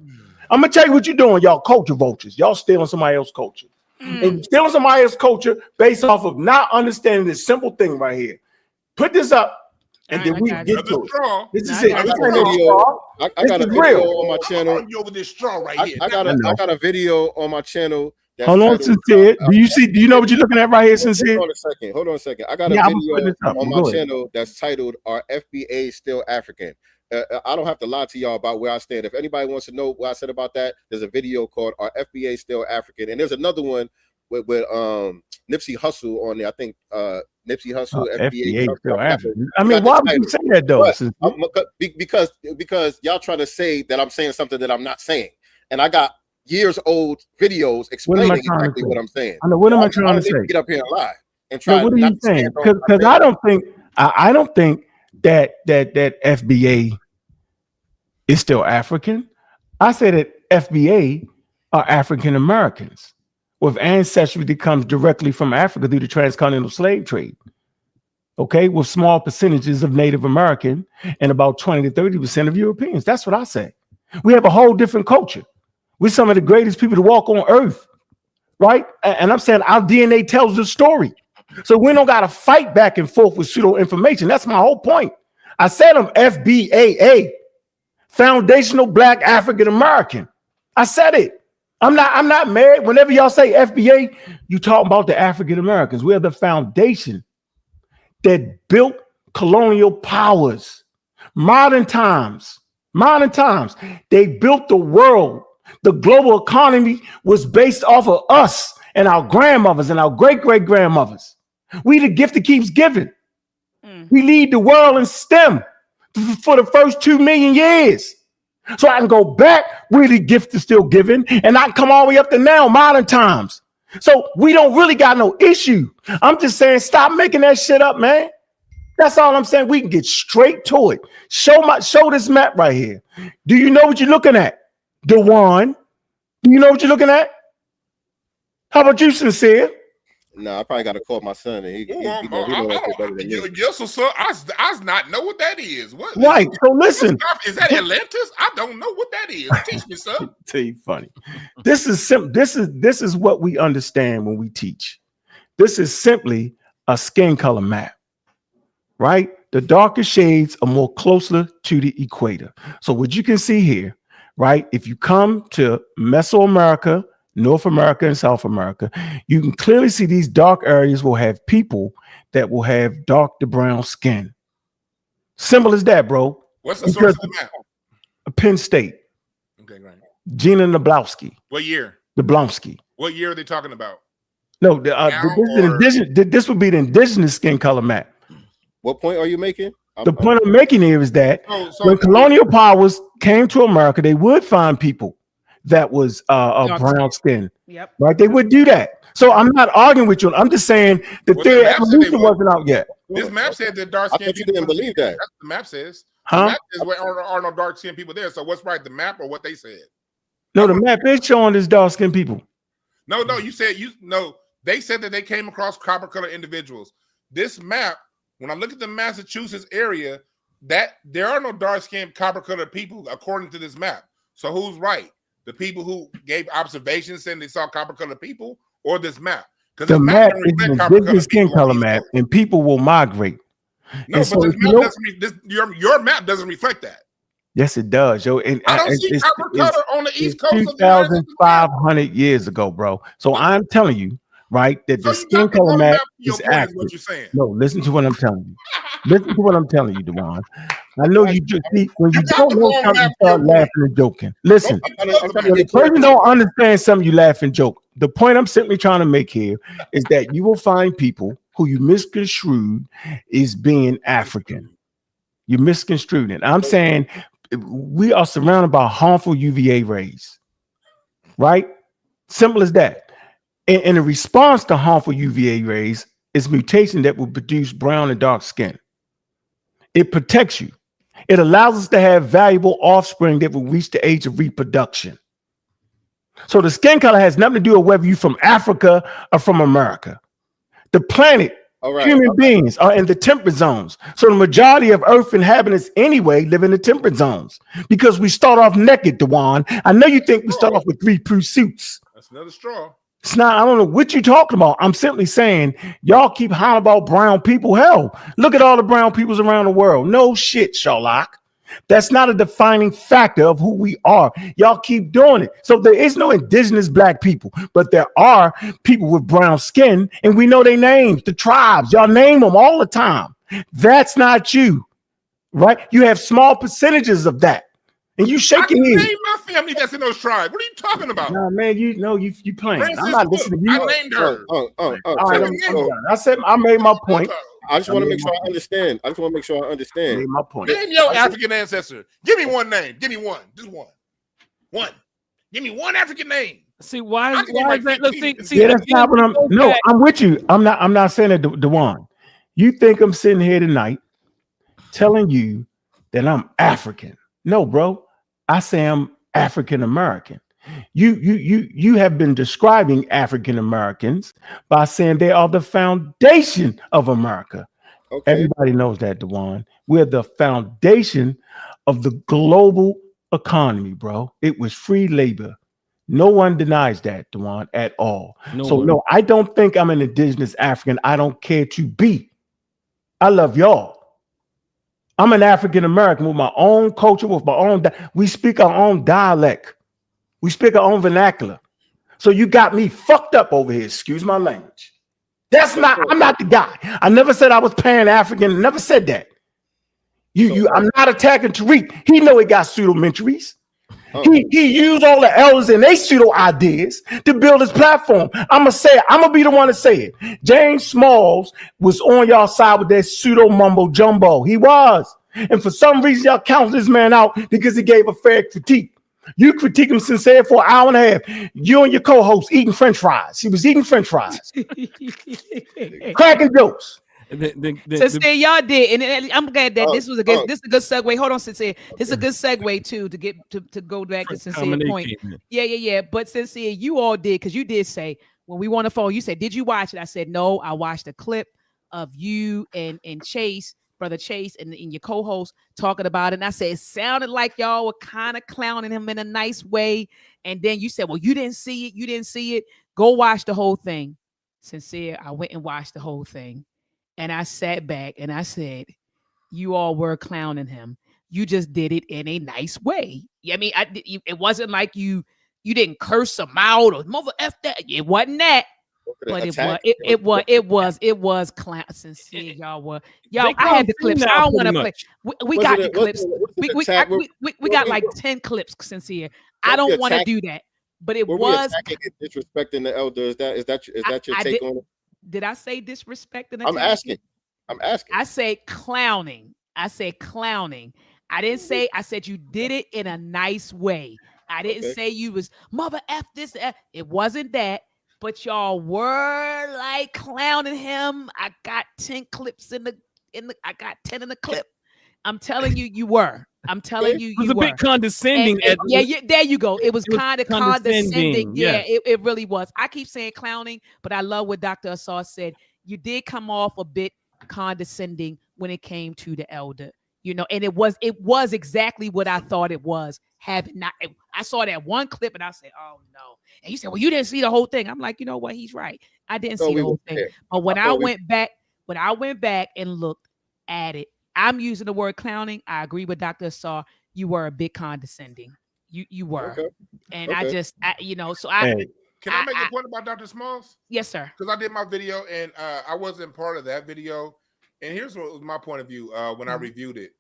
Speaker 2: I'm gonna tell you what you're doing, y'all culture vultures. Y'all stealing somebody else's culture. And stealing somebody else's culture based off of not understanding this simple thing right here. Put this up. And then we get to it. This is it.
Speaker 3: I got a video on my channel.
Speaker 5: Over this straw right here.
Speaker 3: I got a video on my channel.
Speaker 2: Hold on, Sincere. Do you know what you're looking at right here, Sincere?
Speaker 3: Hold on a second. I got a video on my channel that's titled "Are FBA Still African?" I don't have to lie to y'all about where I stand. If anybody wants to know what I said about that, there's a video called "Are FBA Still African?" And there's another one with Nipsey Hussle on there. I think Nipsey Hussle, FBA
Speaker 2: still African. I mean, why would you say that though?
Speaker 3: Because y'all trying to say that I'm saying something that I'm not saying, and I got years old videos explaining exactly what I'm saying.
Speaker 2: I know. What am I trying to say?
Speaker 3: Get up here and lie and try.
Speaker 2: What are you saying? Because I don't think that FBA is still African. I say that FBA are African Americans with ancestry that comes directly from Africa through the transcontinental slave trade. Okay, with small percentages of Native American and about 20 to 30% of Europeans. That's what I say. We have a whole different culture. We're some of the greatest people to walk on earth, right? And I'm saying our DNA tells the story. So we don't got to fight back and forth with pseudo information. That's my whole point. I said I'm FBAA, Foundational Black African American. I said it. I'm not married. Whenever y'all say FBA, you talking about the African Americans. We are the foundation that built colonial powers. Modern times, they built the world. The global economy was based off of us and our grandmothers and our great-great-grandmothers. We the gift that keeps giving. We lead the world in STEM for the first 2 million years. So I can go back where the gift is still given, and I can come all the way up to now, modern times. So we don't really got no issue. I'm just saying, stop making that shit up, man. That's all I'm saying. We can get straight to it. Show this map right here. Do you know what you're looking at? Dewan, do you know what you're looking at? How about you, Sincere?
Speaker 3: No, I probably got to call my son, and he know that shit better than me.
Speaker 5: Yes, so I not know what that is. What?
Speaker 2: Right. So listen,
Speaker 5: is that Atlantis? I don't know what that is. Teach me, sir.
Speaker 2: Tell you funny. This is simple. This is what we understand when we teach. This is simply a skin color map, right? The darker shades are more closer to the equator. So what you can see here, right? If you come to Mesoamerica, North America, and South America, you can clearly see these dark areas will have people that will have dark to brown skin. Simple as that, bro.
Speaker 5: What's the source of the map?
Speaker 2: Penn State.
Speaker 5: Okay, right.
Speaker 2: Gina Nablowski.
Speaker 5: What year?
Speaker 2: Nablowski.
Speaker 5: What year are they talking about?
Speaker 2: No, this would be the indigenous skin color map.
Speaker 3: What point are you making?
Speaker 2: The point I'm making here is that when colonial powers came to America, they would find people that was brown skin.
Speaker 1: Yep.
Speaker 2: Right? They would do that. So I'm not arguing with you. I'm just saying the theory of evolution wasn't out yet.
Speaker 5: This map said that dark skin
Speaker 3: people didn't believe that.
Speaker 5: That's what the map says.
Speaker 2: Huh?
Speaker 5: The map says there are no dark skinned people there. So what's right, the map or what they said?
Speaker 2: No, the map is showing this dark skinned people.
Speaker 5: No, you said they said that they came across copper colored individuals. This map, when I look at the Massachusetts area, that there are no dark skinned copper colored people according to this map. So who's right? The people who gave observations saying they saw copper colored people, or this map? Because
Speaker 2: the map is an indigenous skin color map, and people will migrate.
Speaker 5: No, but
Speaker 2: so
Speaker 5: this map doesn't your map doesn't reflect that.
Speaker 2: Yes, it does, yo. And
Speaker 5: I don't see copper color on the East Coast.
Speaker 2: 2,500 years ago, bro. So I'm telling you, right, that the skin color map is accurate. What you're saying. No, listen to what I'm telling you. Listen to what I'm telling you, Dewan. I know you just see when you don't know something, you start laughing and joking. Listen, when the person don't understand something, you laugh and joke. The point I'm simply trying to make here is that you will find people who you misconstrued is being African. You misconstrued it. I'm saying we are surrounded by harmful UVA rays, right? Simple as that. And in response to harmful UVA rays is mutation that will produce brown and dark skin. It protects you. It allows us to have valuable offspring that will reach the age of reproduction. So the skin color has nothing to do with whether you're from Africa or from America. The planet, human beings are in the temperate zones. So the majority of Earth inhabitants anyway live in the temperate zones because we start off naked, Dewan. I know you think we start off with 3-piece suits.
Speaker 5: That's another straw.
Speaker 2: It's not, I don't know what you're talking about. I'm simply saying y'all keep hollering about brown people. Hell, look at all the brown peoples around the world. No shit, Sherlock. That's not a defining factor of who we are. Y'all keep doing it. So there is no indigenous black people, but there are people with brown skin, and we know their names, the tribes. Y'all name them all the time. That's not you, right? You have small percentages of that. And you shaking your head.
Speaker 5: Name my family that's in those tribes. What are you talking about?
Speaker 2: Nah, man, you playing.
Speaker 5: Francis
Speaker 2: I'm not listening to you.
Speaker 5: I named her.
Speaker 2: All right, I said I made my point.
Speaker 3: I just want to make sure I understand. I made
Speaker 2: my point.
Speaker 5: Name your African ancestor. Give me one name. Give me one. Just one. One. Give me one African name.
Speaker 4: See why is that? Look, see,
Speaker 2: yeah, that's not what I'm. No, I'm with you. I'm not saying that, Dewan. You think I'm sitting here tonight telling you that I'm African? No, bro. I say I'm African American. You have been describing African Americans by saying they are the foundation of America. Okay. Everybody knows that, Dewan. We're the foundation of the global economy, bro. It was free labor. No one denies that, Dewan, at all. No, I don't think I'm an indigenous African. I don't care to be. I love y'all. I'm an African American with my own culture, with my own. We speak our own dialect. We speak our own vernacular. So you got me fucked up over here. Excuse my language. I'm not the guy. I never said I was Pan-African. Never said that. I'm not attacking Tariq. He know he got pseudo-mentries. He used all the elders and they pseudo ideas to build his platform. I'm gonna be the one to say it. James Smalls was on y'all side with that pseudo mumbo jumbo. He was. And for some reason, y'all counted this man out because he gave a fair critique. You critique him sincere for an hour and a half. You and your co-host eating French fries. He was eating French fries. Cracking jokes.
Speaker 1: Sincere, y'all did, and I'm glad that this is a good segue. Hold on, Sincere. This is a good segue too to get to go back to Sincere point. Yeah. But Sincere, you all did because you did say when we were on the phone, you said, "Did you watch it?" I said, "No, I watched a clip of you and Chase, brother Chase, and your co-host talking about it." And I said, "It sounded like y'all were kind of clowning him in a nice way." And then you said, "Well, you didn't see it. You didn't see it. Go watch the whole thing." Sincere, I went and watched the whole thing, and I sat back and I said, "You all were clowning him. You just did it in a nice way." I mean, it wasn't like you didn't curse him out or mother F that. It wasn't that. But it was clown. Sincere, y'all. I had the clips. I don't want to play. We got the clips. We got like 10 clips. Sincere. I don't want to do that. But it was
Speaker 3: disrespecting the elder. Is that your take on it?
Speaker 1: Did I say disrespecting?
Speaker 3: I'm asking.
Speaker 1: I say clowning. I didn't say. I said you did it in a nice way. I didn't say you was mother F this. It wasn't that. But y'all were like clowning him. I got 10 clips in the I got 10 in the clip. I'm telling you, you were. I'm telling you,
Speaker 4: it was a bit condescending.
Speaker 1: Yeah, there you go. It was kind of condescending. Yeah, it really was. I keep saying clowning, but I love what Dr. Asar said. You did come off a bit condescending when it came to the elder. You know, and it was exactly what I thought it was. I saw that one clip and I said, "Oh no!" And he said, "Well, you didn't see the whole thing." I'm like, you know what? He's right. I didn't see the whole thing. But when I went back and looked at it, I'm using the word clowning. I agree with Dr. Asar. You were a bit condescending. You were, and I so I.
Speaker 5: Can I make a point about Dr. Smalls?
Speaker 1: Yes, sir.
Speaker 5: Because I did my video and I wasn't part of that video. And here's what was my point of view when I reviewed it.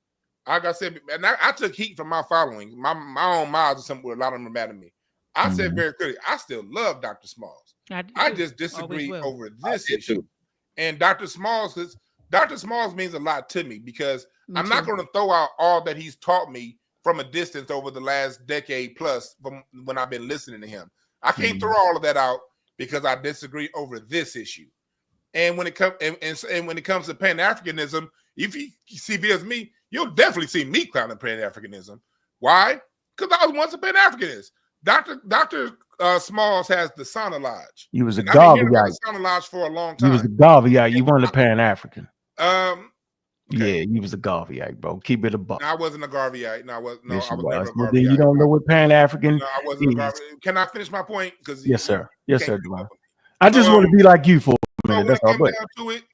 Speaker 5: Like I said, and I took heat from my following. My own mouths or something where a lot of them are mad at me. I said very clearly, I still love Dr. Smalls. I just disagree over this issue. And Dr. Smalls means a lot to me because I'm not going to throw out all that he's taught me from a distance over the last decade plus from when I've been listening to him. I can't throw all of that out because I disagree over this issue. And when it comes and when it comes to Pan-Africanism, if you see it as me, you'll definitely see me clowning Pan-Africanism. Why? Because I was once a Pan-Africanist. Dr. Smalls has the Sauna Lodge.
Speaker 2: You was a Garveyite.
Speaker 5: Sauna Lodge for a long time.
Speaker 2: You was a Garveyite. You weren't a Pan-African.
Speaker 5: Okay.
Speaker 2: Yeah, you was a Garveyite, bro. Keep it a buck.
Speaker 5: No, I wasn't a Garveyite. No, I was never a Garveyite.
Speaker 2: Well, then you don't know what Pan-African.
Speaker 5: No, I wasn't a Garveyite. Can I finish my point? Because
Speaker 2: yes, sir. Yes, sir. I just want to be like you for a minute. That's all.
Speaker 5: Down to it,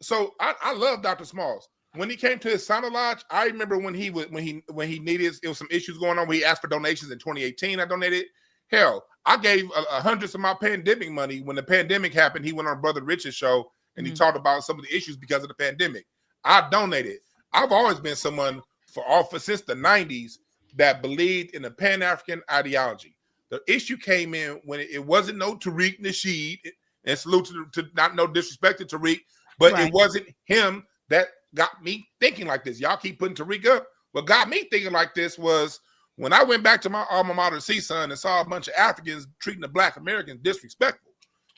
Speaker 5: so I love Dr. Smalls. When he came to his Sauna Lodge, I remember when he needed, it was some issues going on. Where he asked for donations in 2018. I donated. Hell, I gave hundreds of my pandemic money when the pandemic happened. He went on Brother Rich's show and he talked about some of the issues because of the pandemic. I donated. I've always been someone since the 90s that believed in the Pan-African ideology. The issue came in when it wasn't no Tariq Nasheed, and salute to not no disrespect to Tariq, but it wasn't him that got me thinking like this. Y'all keep putting Tariq up. What got me thinking like this was when I went back to my alma mater, CSUN, and saw a bunch of Africans treating the Black Americans disrespectful.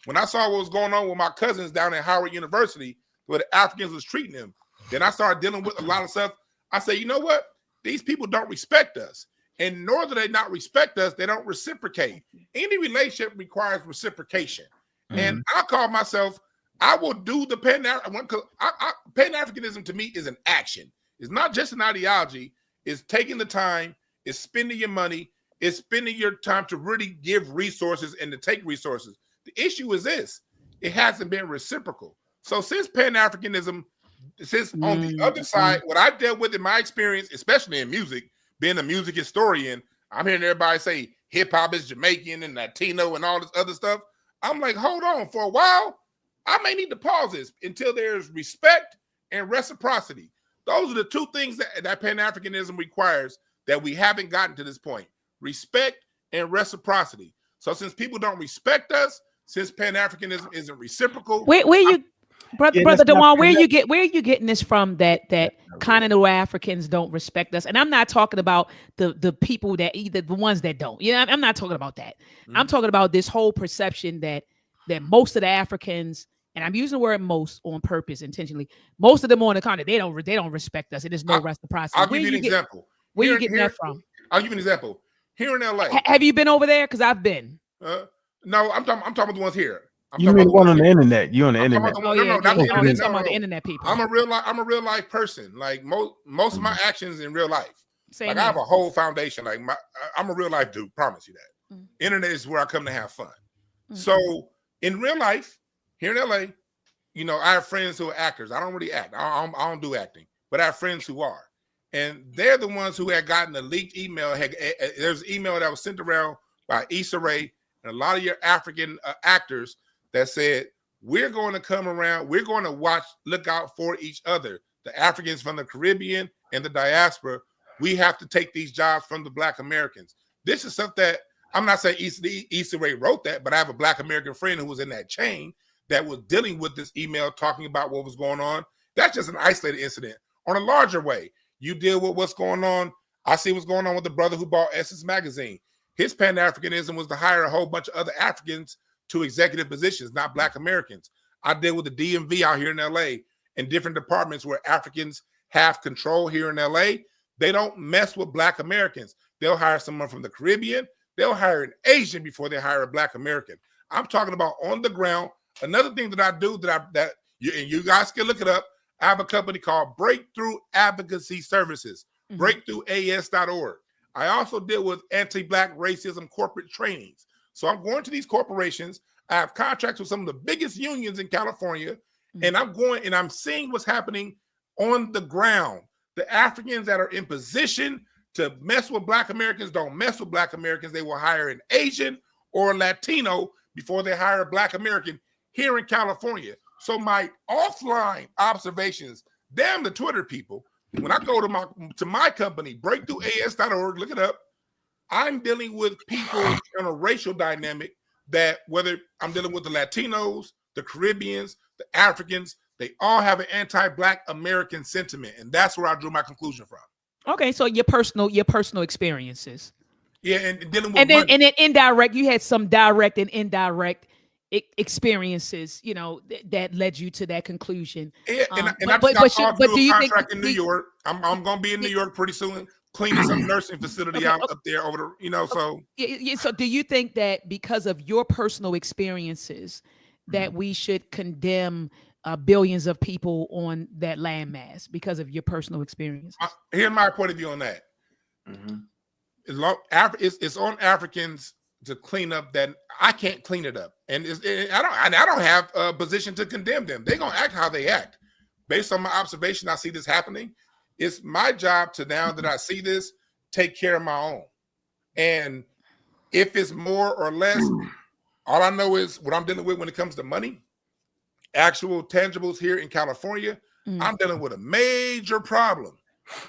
Speaker 5: When I saw what was going on with my cousins down at Howard University, where the Africans was treating them, then I started dealing with a lot of stuff. I say, you know what? These people don't respect us. And nor do they not respect us, they don't reciprocate. Any relationship requires reciprocation. And I call myself, I will do the Pan-Africanism to me is an action. It's not just an ideology. It's taking the time. It's spending your money. It's spending your time to really give resources and to take resources. The issue is this. It hasn't been reciprocal. So since Pan-Africanism, since on the other side, what I dealt with in my experience, especially in music, being a music historian, I'm hearing everybody say hip-hop is Jamaican and Latino and all this other stuff. I'm like, hold on, for a while, I may need to pause this until there's respect and reciprocity. Those are the two things that Pan-Africanism requires that we haven't gotten to this point. Respect and reciprocity. So since people don't respect us, since Pan-Africanism isn't reciprocal.
Speaker 1: Brother Dewan, where are you getting this from that continental Africans don't respect us? And I'm not talking about the people that either the ones that don't. I'm not talking about that. I'm talking about this whole perception that most of the Africans, and I'm using the word most on purpose intentionally, most of them on the continent, they don't respect us. It is no reciprocity.
Speaker 5: I'll give you an example.
Speaker 1: Where are you getting that from?
Speaker 5: I'll give you an example. Here in LA.
Speaker 1: Have you been over there? Because I've been.
Speaker 5: No, I'm talking about the ones here.
Speaker 2: You mean the one on the internet? You on the
Speaker 5: I'm talking
Speaker 2: internet?
Speaker 5: about the,
Speaker 1: Oh yeah,
Speaker 5: not the
Speaker 1: yeah. Oh,
Speaker 5: internet.
Speaker 1: he's talking
Speaker 5: No,
Speaker 1: about the
Speaker 5: no.
Speaker 1: internet people.
Speaker 5: I'm a real life person. Like most of my actions in real life.
Speaker 1: Same
Speaker 5: Like
Speaker 1: here.
Speaker 5: I have a whole foundation. Like I'm a real life dude. Promise you that.
Speaker 1: Mm.
Speaker 5: Internet is where I come to have fun.
Speaker 1: Mm.
Speaker 5: So in real life, here in LA, you know, I have friends who are actors. I don't really act. I don't do acting, but I have friends who are, and they're the ones who had gotten a leaked email. There's an email that was sent around by Issa Rae and a lot of your African actors that said, we're going to come around. We're going to look out for each other. The Africans from the Caribbean and the diaspora. We have to take these jobs from the Black Americans. This is stuff that I'm not saying Issa Rae wrote that, but I have a Black American friend who was in that chain that was dealing with this email talking about what was going on. That's just an isolated incident. On a larger way, you deal with what's going on. I see what's going on with the brother who bought Essence Magazine. His Pan-Africanism was to hire a whole bunch of other Africans to executive positions, not Black Americans. I deal with the DMV out here in LA and different departments where Africans have control here in LA. They don't mess with Black Americans. They'll hire someone from the Caribbean. They'll hire an Asian before they hire a Black American. I'm talking about on the ground. Another thing that I do that you guys can look it up. I have a company called Breakthrough Advocacy Services, breakthroughas.org. I also deal with anti-Black racism corporate trainings. So I'm going to these corporations. I have contracts with some of the biggest unions in California, and I'm going and I'm seeing what's happening on the ground. The Africans that are in position to mess with Black Americans don't mess with Black Americans. They will hire an Asian or a Latino before they hire a Black American here in California. So my offline observations, damn the Twitter people, when I go to my company, breakthroughas.org, look it up, I'm dealing with people in a racial dynamic that whether I'm dealing with the Latinos, the Caribbeans, the Africans, they all have an anti-Black American sentiment. And that's where I drew my conclusion from.
Speaker 1: Okay, so your personal experiences.
Speaker 5: Yeah, and dealing with
Speaker 1: and then
Speaker 5: money.
Speaker 1: and then indirect, you had some direct and indirect experiences, you know, that led you to that conclusion.
Speaker 5: Yeah, and I
Speaker 1: but
Speaker 5: just got
Speaker 1: do
Speaker 5: a
Speaker 1: you
Speaker 5: contract
Speaker 1: think
Speaker 5: in New York. I'm going to be in New York pretty soon, cleaning some nursing facility out up there over the, you know, so.
Speaker 1: So do you think that because of your personal experiences that we should condemn billions of people on that landmass because of your personal experiences?
Speaker 5: Here's my point of view on that. It's on Africans to clean up that. I can't clean it up, and I don't have a position to condemn them. They're gonna act how they act. Based on my observation, I see this happening. It's my job to, now that I see this, take care of my own. And if it's more or less, all I know is what I'm dealing with when it comes to money, actual tangibles here in California. I'm dealing with a major problem.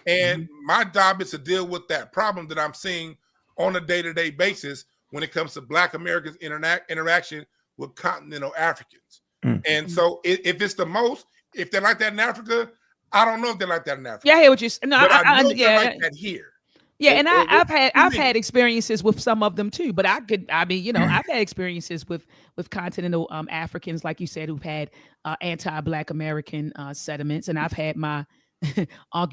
Speaker 5: And my job is to deal with that problem that I'm seeing on a day-to-day basis when it comes to Black Americans' interaction with continental Africans. And so if it's the most, if they're like that in Africa, I don't know if they're like that in Africa.
Speaker 1: Yeah, I hear what you're saying. No,
Speaker 5: but I know
Speaker 1: yeah,
Speaker 5: they're like that here.
Speaker 1: Yeah, and I've had experiences with some of them too. But I've had experiences with continental Africans, like you said, who've had anti-Black American sentiments, and I've had my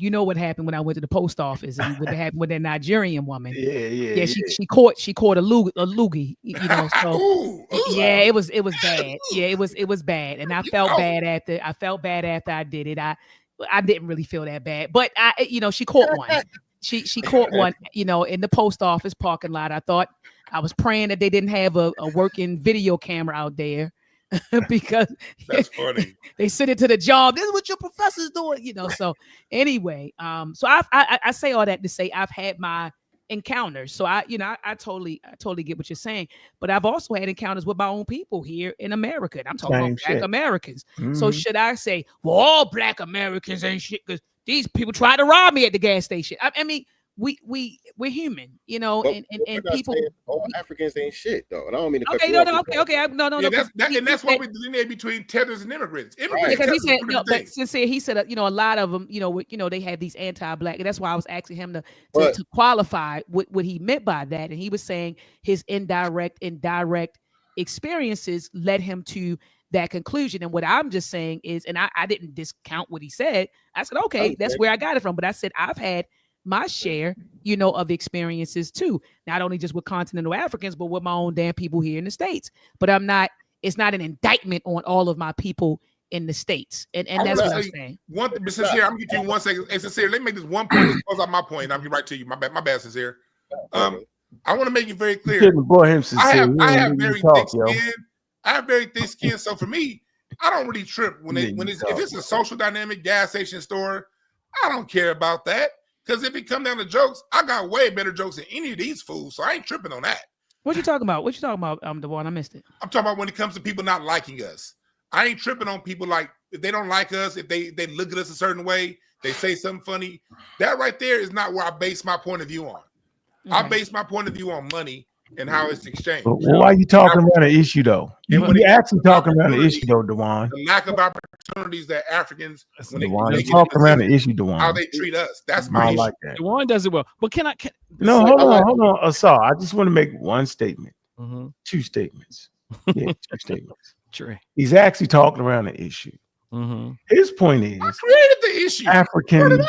Speaker 1: you know what happened when I went to the post office and what happened with that Nigerian woman. Yeah. She caught a loogie, you know. So yeah, it was bad. Yeah, it was bad, and I felt bad after I did it. I didn't really feel that bad, but she caught one. She caught one, you know, in the post office parking lot. I was praying that they didn't have a working video camera out there. Because
Speaker 5: that's funny.
Speaker 1: They sent it to the job. This is what your professor's doing, you know. So anyway, so I say all that to say I've had my encounters. So I totally get what you're saying. But I've also had encounters with my own people here in America. And I'm talking about Black Americans. So should I say, well, all Black Americans ain't shit because these people tried to rob me at the gas station? I mean, we're human, you know, and people.
Speaker 3: All Africans ain't shit, though. And I don't mean to cut
Speaker 1: okay,
Speaker 3: you
Speaker 1: no,
Speaker 3: off.
Speaker 1: Okay, no.
Speaker 5: That's why we delineate between tethers and immigrants.
Speaker 1: Because he said, but sincere, he said, a lot of them, they have these anti-Black, and that's why I was asking him to qualify what he meant by that, and he was saying his indirect experiences led him to that conclusion. And what I'm just saying is, and I didn't discount what he said. I said, okay, that's where I got it from. But I said I've had my share, you know, of experiences too. Not only just with continental Africans, but with my own damn people here in the States. But it's not an indictment on all of my people in the States. And that's what I'm saying.
Speaker 5: One thing, but Sincere, I'm gonna give you 1 second. Hey, Sincere, let me make this one point to close out my point. I'll get right to you. My bad, Sincere. I want to make it very clear. I have very thick skin. I have very thick skin. So for me, I don't really trip if it's a social dynamic gas station store. I don't care about that. Because if it come down to jokes, I got way better jokes than any of these fools. So I ain't tripping on that.
Speaker 1: What you talking about? Devon? I missed it.
Speaker 5: I'm talking about when it comes to people not liking us. I ain't tripping on people like if they don't like us, if they look at us a certain way, they say something funny. That right there is not where I base my point of view on. Okay. I base my point of view on money and how it's exchanged.
Speaker 2: Well, why are you talking around the issue though? You're actually talking around the issue though, Dewan.
Speaker 5: The lack of opportunities that Africans
Speaker 2: when they talk around the issue, Dewan.
Speaker 5: How they treat us. That's my issue.
Speaker 4: Like that. Dewan does it well. But
Speaker 2: hold on, Asar. I just want to make one statement.
Speaker 4: Mm-hmm.
Speaker 2: 2 statements. Yeah, 2 statements.
Speaker 4: True.
Speaker 2: He's actually talking around the issue.
Speaker 4: Mm-hmm.
Speaker 2: His point is,
Speaker 5: I created the issue.
Speaker 2: Africans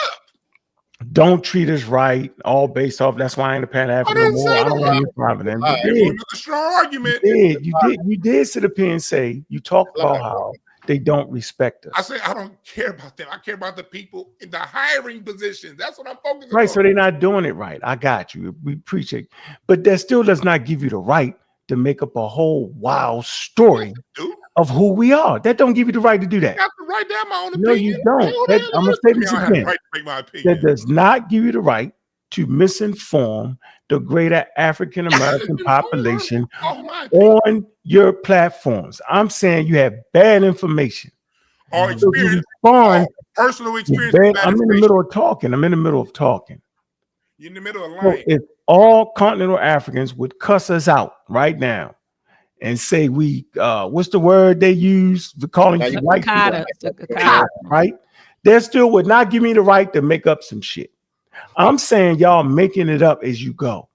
Speaker 2: don't treat us right, all based off. That's why I ain't a Pan-African no more. I don't want to hear from them.
Speaker 5: Another strong argument.
Speaker 2: You did sit up here and say you talked about how they don't respect us.
Speaker 5: I say I don't care about them. I care about the people in the hiring positions. That's what I'm focusing on.
Speaker 2: Right, so they're not doing it right. I got you. We appreciate it. But that still does not give you the right to make up a whole wild story of who we are. That don't give you the right to do that.
Speaker 5: I have to write down my own opinion.
Speaker 2: No, you don't. I'm going to say this again. That does not give you the right to misinform the greater African American population on your platforms. I'm saying you have bad information.
Speaker 5: Or experience, personal experience.
Speaker 2: I'm in the middle of talking. You're in the middle of lying. So if all continental Africans would cuss us out right now and say what's the word they use for calling you white people, right? They still would not give me the right to make up some shit. I'm saying y'all making it up as you go.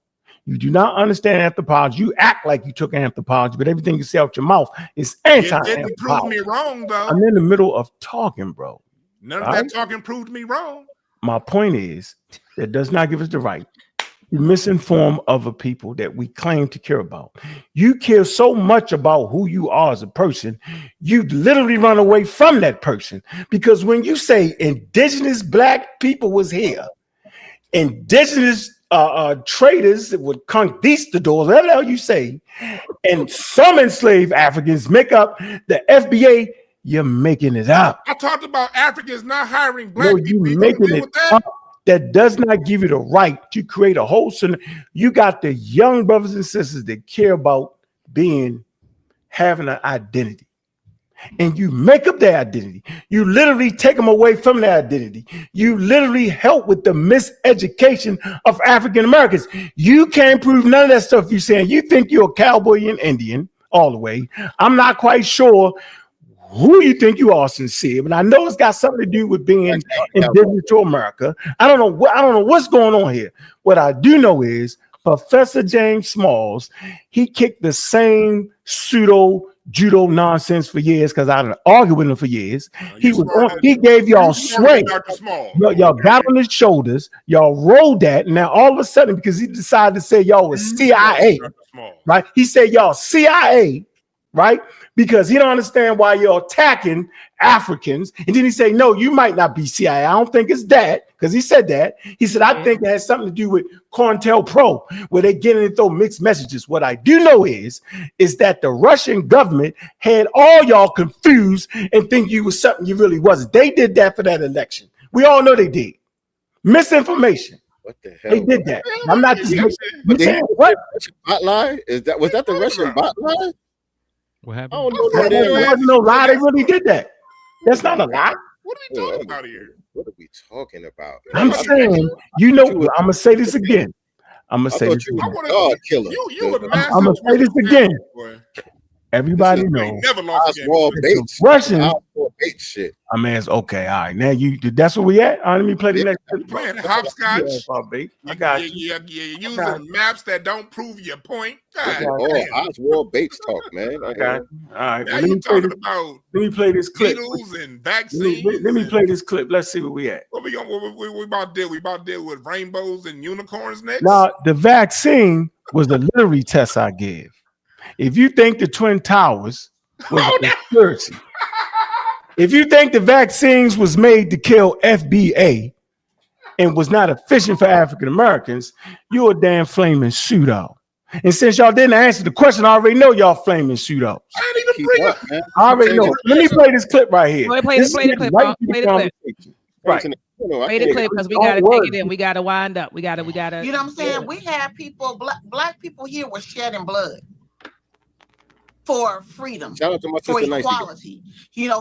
Speaker 2: You do not understand anthropology. You act like you took anthropology, but everything you say out your mouth is anti-anthropology.
Speaker 5: It didn't prove me wrong, though.
Speaker 2: I'm in the middle of talking, bro.
Speaker 5: None of that talking proved me wrong.
Speaker 2: My point is that does not give us the right to misinform other people that we claim to care about. You care so much about who you are as a person, you literally run away from that person. Because when you say indigenous black people was here, indigenous traders that would conquistadors, whatever the hell you say, and some enslaved Africans make up the FBA, you're making it up.
Speaker 5: I talked about Africans not hiring black people.
Speaker 2: You're making it up. That does not give you the right to create a whole scenario. You got the young brothers and sisters that care about having an identity. And you make up their identity. You literally take them away from their identity. You literally help with the miseducation of African Americans. You can't prove none of that stuff you're saying. You think you're a cowboy and Indian all the way. I'm not quite sure who you think you are, Sincere, but I know it's got something to do with being indigenous to America. I don't know what's going on here. What I do know is Professor James Smalls, he kicked the same pseudo judo nonsense for years because I didn't argue with him for years. He gave y'all sway. Y'all got on his shoulders, y'all rolled that, and now all of a sudden, because he decided to say y'all was CIA, right? He said y'all CIA, right? Because he don't understand why you're attacking Africans. And then he say, no, you might not be CIA. I don't think it's that, because he said that. He said, I think it has something to do with COINTELPRO, where they get in and throw mixed messages. What I do know is that the Russian government had all y'all confused and think you was something you really wasn't. They did that for that election. We all know they did. Misinformation.
Speaker 3: What the hell?
Speaker 2: They did that. I'm not just
Speaker 3: what? Bot lie? Was that the Russian bot lie?
Speaker 4: What happened?
Speaker 3: Oh,
Speaker 2: there wasn't no lie. They really did that. That's not a lie.
Speaker 5: What are we talking about here?
Speaker 3: What are we talking about?
Speaker 2: I'm saying, I'm gonna say this again. I'm gonna say this again.
Speaker 3: God killer.
Speaker 5: You
Speaker 2: I'm gonna say this again. Everybody
Speaker 5: You
Speaker 2: knows.
Speaker 5: ain't never lost a game.
Speaker 3: Oswald Bates.
Speaker 2: Russian.
Speaker 3: Oswald Bates shit.
Speaker 2: I mean, it's okay. All right. Now that's what we at. All right, let me play the next.
Speaker 5: Playing hopscotch.
Speaker 2: I got you.
Speaker 5: You're using maps that don't prove your point. God,
Speaker 3: Oswald Bates talk, man.
Speaker 2: I got you. All right.
Speaker 5: now
Speaker 2: Well,
Speaker 5: you talking about
Speaker 2: let me play this clip.
Speaker 5: needles and vaccines.
Speaker 2: Let me play this clip. Let's see where we at.
Speaker 5: What we about to deal? We about to deal with rainbows and unicorns next.
Speaker 2: Now, the vaccine was the literary test I gave. If you think the Twin Towers was a conspiracy, if you think the vaccines was made to kill FBA and was not efficient for African Americans, you're a damn flaming pseudo. And since y'all didn't answer the question, I already know y'all flaming pseudos.
Speaker 5: I need to bring up, man.
Speaker 2: I already know. Let me play this clip right here.
Speaker 1: Play the clip.
Speaker 2: Right.
Speaker 1: Play the clip because we gotta take it in. We gotta wind up. We gotta.
Speaker 6: You know what I'm saying? We have people, black people here were shedding blood for freedom, for equality,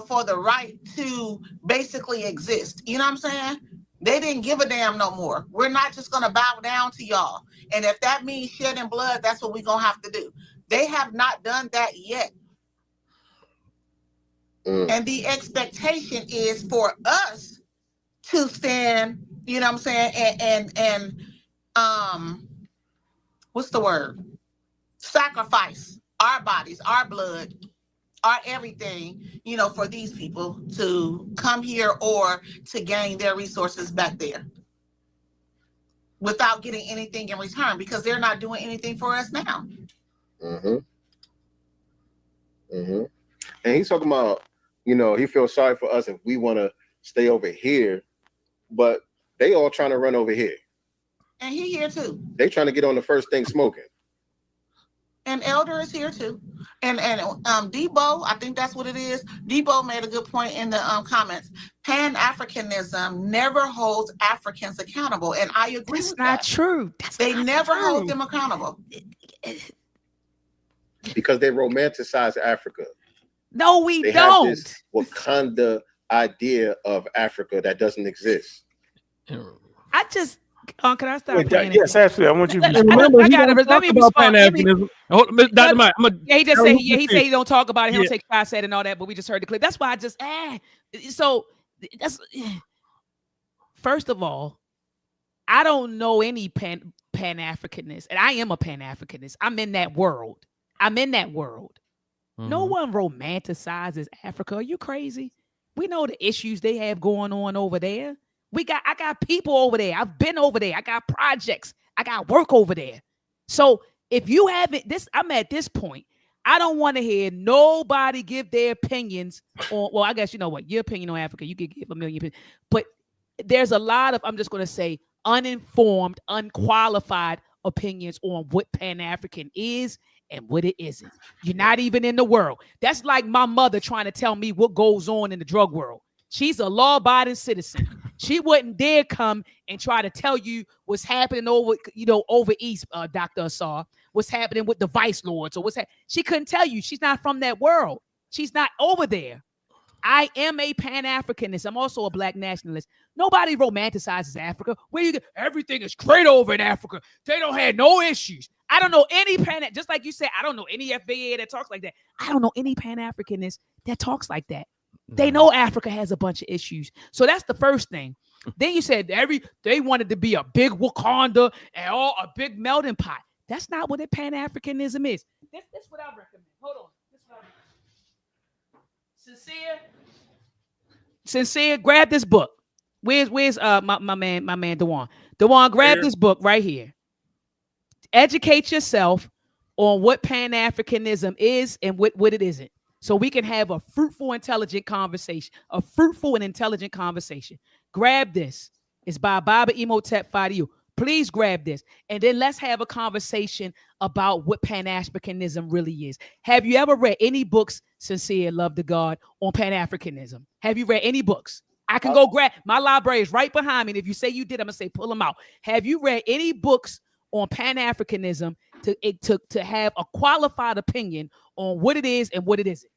Speaker 6: for the right to basically exist. You know what I'm saying? They didn't give a damn no more. We're not just gonna bow down to y'all. And if that means shedding blood, that's what we're gonna have to do. They have not done that yet. And the expectation is for us to stand, you know what I'm saying, and what's the word? Sacrifice our bodies, our blood, our everything, for these people to come here or to gain their resources back there without getting anything in return, because they're not doing anything for us now.
Speaker 3: And he's talking about, he feels sorry for us if we want to stay over here, but they all trying to run over here.
Speaker 6: And he here too.
Speaker 3: They trying to get on the first thing smoking.
Speaker 6: And Elder is here too. And Debo, I think that's what it is. Debo made a good point in the comments. Pan-Africanism never holds Africans accountable. And I agree with that.
Speaker 1: That's not true.
Speaker 6: They never hold them accountable.
Speaker 3: Because they romanticize Africa.
Speaker 1: No, we
Speaker 3: they
Speaker 1: don't.
Speaker 3: Have this Wakanda idea of Africa that doesn't exist.
Speaker 1: I just can I stop?
Speaker 2: Yes, absolutely. I want you to
Speaker 4: remember.
Speaker 1: I got to let me respond.
Speaker 4: Dr. Mike,
Speaker 1: he just said he said he don't talk about it. He don't take shots at it and all that. But we just heard the clip. That's why I just So that's first of all, I don't know any Pan-Africanist, and I am a Pan-Africanist. I'm in that world. No one romanticizes Africa. Are you crazy? We know the issues they have going on over there. I got people over there. I've been over there. I got projects. I got work over there. So if you haven't I'm at this point. I don't want to hear nobody give their opinions on, well, I guess you know what, your opinion on Africa, you could give a million opinions. But there's a lot of, I'm just going to say, uninformed, unqualified opinions on what Pan-African is and what it isn't. You're not even in the world. That's like my mother trying to tell me what goes on in the drug world. She's a law-abiding citizen. She wouldn't dare come and try to tell you what's happening over east, Dr. Asar, what's happening with the vice lords or she couldn't tell you. She's not from that world. She's not over there. I am a Pan-Africanist. I'm also a Black nationalist. Nobody romanticizes Africa. Everything is great over in Africa. They don't have no issues. I don't know any just like you said, I don't know any FBA that talks like that. I don't know any Pan-Africanist that talks like that. They know Africa has a bunch of issues. So that's the first thing. Then you said they wanted to be a big Wakanda and a big melting pot. That's not what a Pan-Africanism is. That's what I recommend. Hold on. This is what I recommend. Sincere, grab this book. Where's my man Dewan? Dewan, grab this book right here. Educate yourself on what Pan-Africanism is and what it isn't. So we can have a fruitful, intelligent conversation. Grab this. It's by Baba Imhotep Fadiu. Please grab this. And then let's have a conversation about what Pan-Africanism really is. Have you ever read any books, Sincere, Love to God, on Pan-Africanism? Have you read any books? I can go grab. My library is right behind me. And if you say you did, I'm going to say pull them out. Have you read any books on Pan-Africanism to have a qualified opinion on what it is and what it isn't?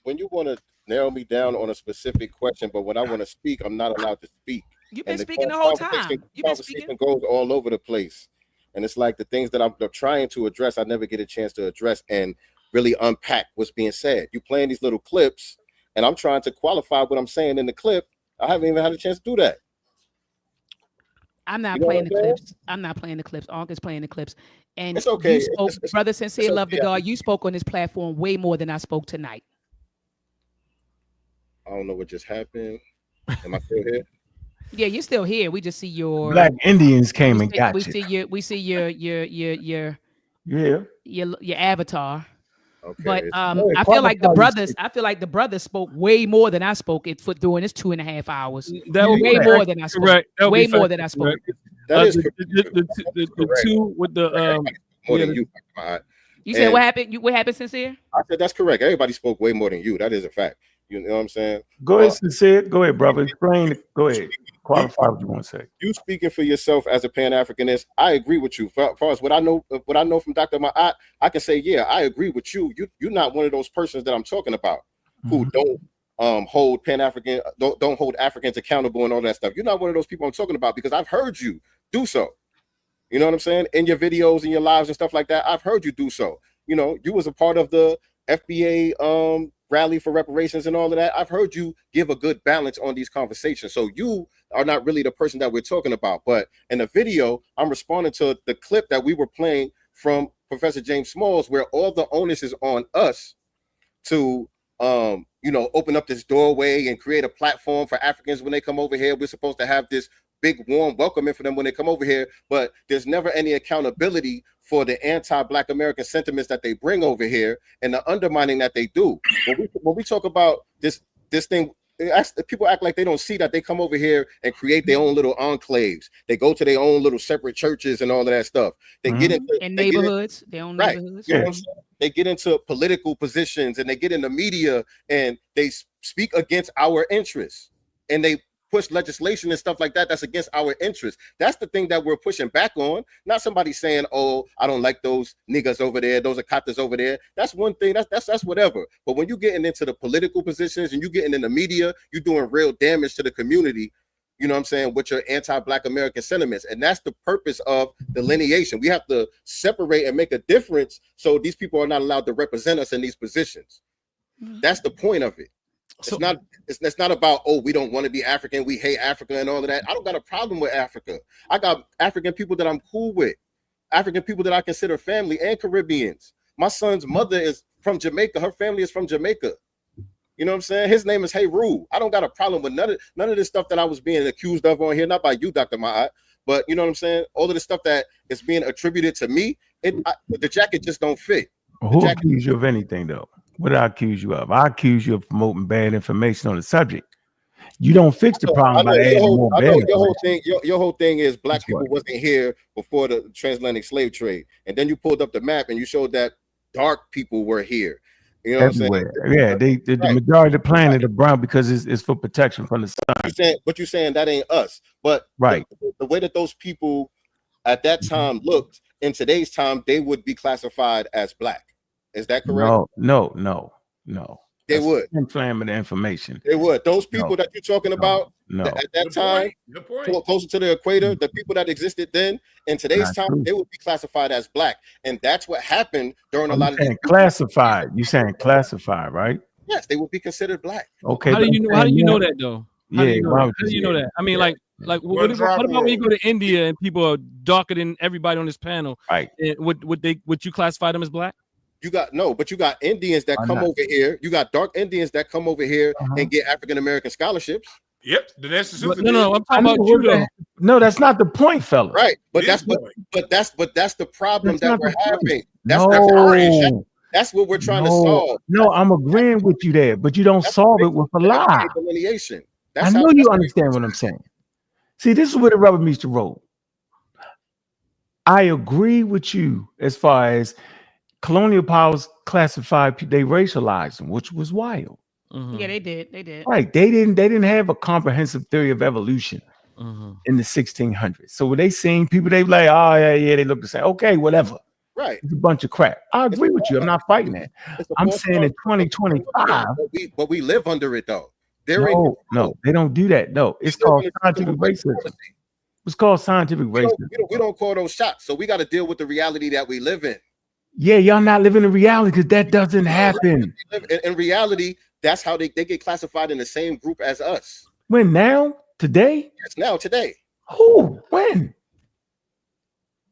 Speaker 3: When you want to narrow me down on a specific question, but when I want to speak, I'm not allowed to speak.
Speaker 1: You've been speaking the whole time.
Speaker 3: You've been speaking. Goes all over the place, and it's like the things that I'm trying to address, I never get a chance to address. And really unpack what's being said. You playing these little clips, and I'm trying to qualify what I'm saying in the clip. I haven't even had a chance to do that.
Speaker 1: I'm not playing the clips. I'm not playing the clips. Ankh is playing the clips. And
Speaker 3: it's okay.
Speaker 1: You spoke, brother Sincere, love the God. You spoke on this platform way more than I spoke tonight.
Speaker 3: I don't know what just happened. Am I still here?
Speaker 1: Yeah, you're still here. We just see your
Speaker 2: Black Indians came and got
Speaker 1: you. We see your avatar.
Speaker 3: Okay.
Speaker 1: But I feel like the brothers spoke way more than I spoke it for doing this 2.5 hours.
Speaker 4: That would
Speaker 1: way more than I spoke.
Speaker 4: Correct.
Speaker 1: Way more than I spoke.
Speaker 3: That is
Speaker 4: the two with the
Speaker 3: more than you.
Speaker 1: You said what happened? What happened, Sincere?
Speaker 3: I said that's correct. Everybody spoke way more than you. That is a fact. You know what I'm saying?
Speaker 2: Go ahead, Sincere. Go ahead, brother. Explain. Go ahead. Qualify what you want to say.
Speaker 3: You speaking for yourself as a Pan-Africanist, I agree with you. As far as what I know from Dr. Ma'at, I can say, yeah, I agree with you. You're not one of those persons that I'm talking about who don't hold Pan-African, don't hold Africans accountable and all that stuff. You're not one of those people I'm talking about because I've heard you do so. You know what I'm saying? In your videos, in your lives and stuff like that, I've heard you do so. You know, you was a part of the FBA rally for reparations and all of that. I've heard you give a good balance on these conversations. So you are not really the person that we're talking about. But in the video, I'm responding to the clip that we were playing from Professor James Smalls, where all the onus is on us to, open up this doorway and create a platform for Africans when they come over here. We're supposed to have this big warm welcoming for them when they come over here, but there's never any accountability for the anti-Black American sentiments that they bring over here and the undermining that they do. When we talk about this thing, people act like they don't see that they come over here and create their own little enclaves. They go to their own little separate churches and all of that stuff. They get into
Speaker 1: neighborhoods, their own neighborhoods.
Speaker 3: Yeah. They get into political positions and they get in the media and they speak against our interests and they push legislation and stuff like that that's against our interests. That's the thing that we're pushing back on. Not somebody saying, oh, I don't like those niggas over there, those are katas over there. That's one thing, that's whatever. But when you're getting into the political positions and you're getting in the media, you're doing real damage to the community, you know what I'm saying, with your anti-Black American sentiments. And that's the purpose of the lineation. We have to separate and make a difference so these people are not allowed to represent us in these positions. That's the point of it. So, it's not about, oh, we don't want to be African, we hate Africa and all of that. I don't got a problem with Africa. I got African people that I'm cool with, African people that I consider family, and Caribbeans. My son's mother is from Jamaica. Her family is from Jamaica. You know what I'm saying? His name is Heru. I don't got a problem with none of this stuff that I was being accused of on here, not by you, Dr. Ma'at, but you know what I'm saying? All of the stuff that is being attributed to me, the jacket just don't fit.
Speaker 2: Who accused you of anything, though? What did I accuse you of? I accuse you of promoting bad information on the subject. You don't fix the problem by adding more bad information.
Speaker 3: Your whole thing is Black people wasn't here before the transatlantic slave trade, and then you pulled up the map and you showed that dark people were here. You know
Speaker 2: everywhere. What I'm saying? Yeah, the majority of the planet are brown because it's for protection from the sun.
Speaker 3: But you're saying that ain't us. But the way that those people at that time looked, in today's time, they would be classified as Black. Is that correct?
Speaker 2: No.
Speaker 3: They would
Speaker 2: inflame the information.
Speaker 3: They would. Those people that you're talking about at that time, closer to the equator, the people that existed then, in today's time, they would be classified as Black, and that's what happened during a lot of
Speaker 2: classified. You saying classified, right?
Speaker 3: Yes, they would be considered Black.
Speaker 4: Okay. How do you know that though? How do you know that? I mean, like what about when you go to India and people are darker than everybody on this panel?
Speaker 2: Right.
Speaker 4: Would you classify them as Black?
Speaker 3: You got Indians that come over here. You got dark Indians that come over here and get African American scholarships.
Speaker 5: Yep, the necessary.
Speaker 4: No, I'm talking about you though.
Speaker 2: No, that's not the point, fella.
Speaker 3: Right, but that's the problem that we're having. That's what we're trying to solve.
Speaker 2: No, I'm agreeing with you there, but you don't solve it with a lie.
Speaker 3: Delineation.
Speaker 2: I know you understand what I'm saying. See, this is where the rubber meets the road. I agree with you as far as colonial powers classified, they racialized them, which was wild.
Speaker 1: Yeah, they did.
Speaker 2: Right. They didn't have a comprehensive theory of evolution in the 1600s. So when they seen people, they like, oh yeah, they look the same. Okay, whatever.
Speaker 3: Right.
Speaker 2: It's a bunch of crap. I agree with you. I'm not fighting that. I'm saying in 2025.
Speaker 3: But we live under it though.
Speaker 2: No, they don't do that. No, it's called scientific racism. It's called scientific racism.
Speaker 3: We don't call those shots. So we got to deal with the reality that we live in.
Speaker 2: Yeah, y'all not living in reality because that doesn't happen.
Speaker 3: In reality, that's how they get classified in the same group as us.
Speaker 2: When now? Today?
Speaker 3: Yes, now, today.
Speaker 2: Who? When?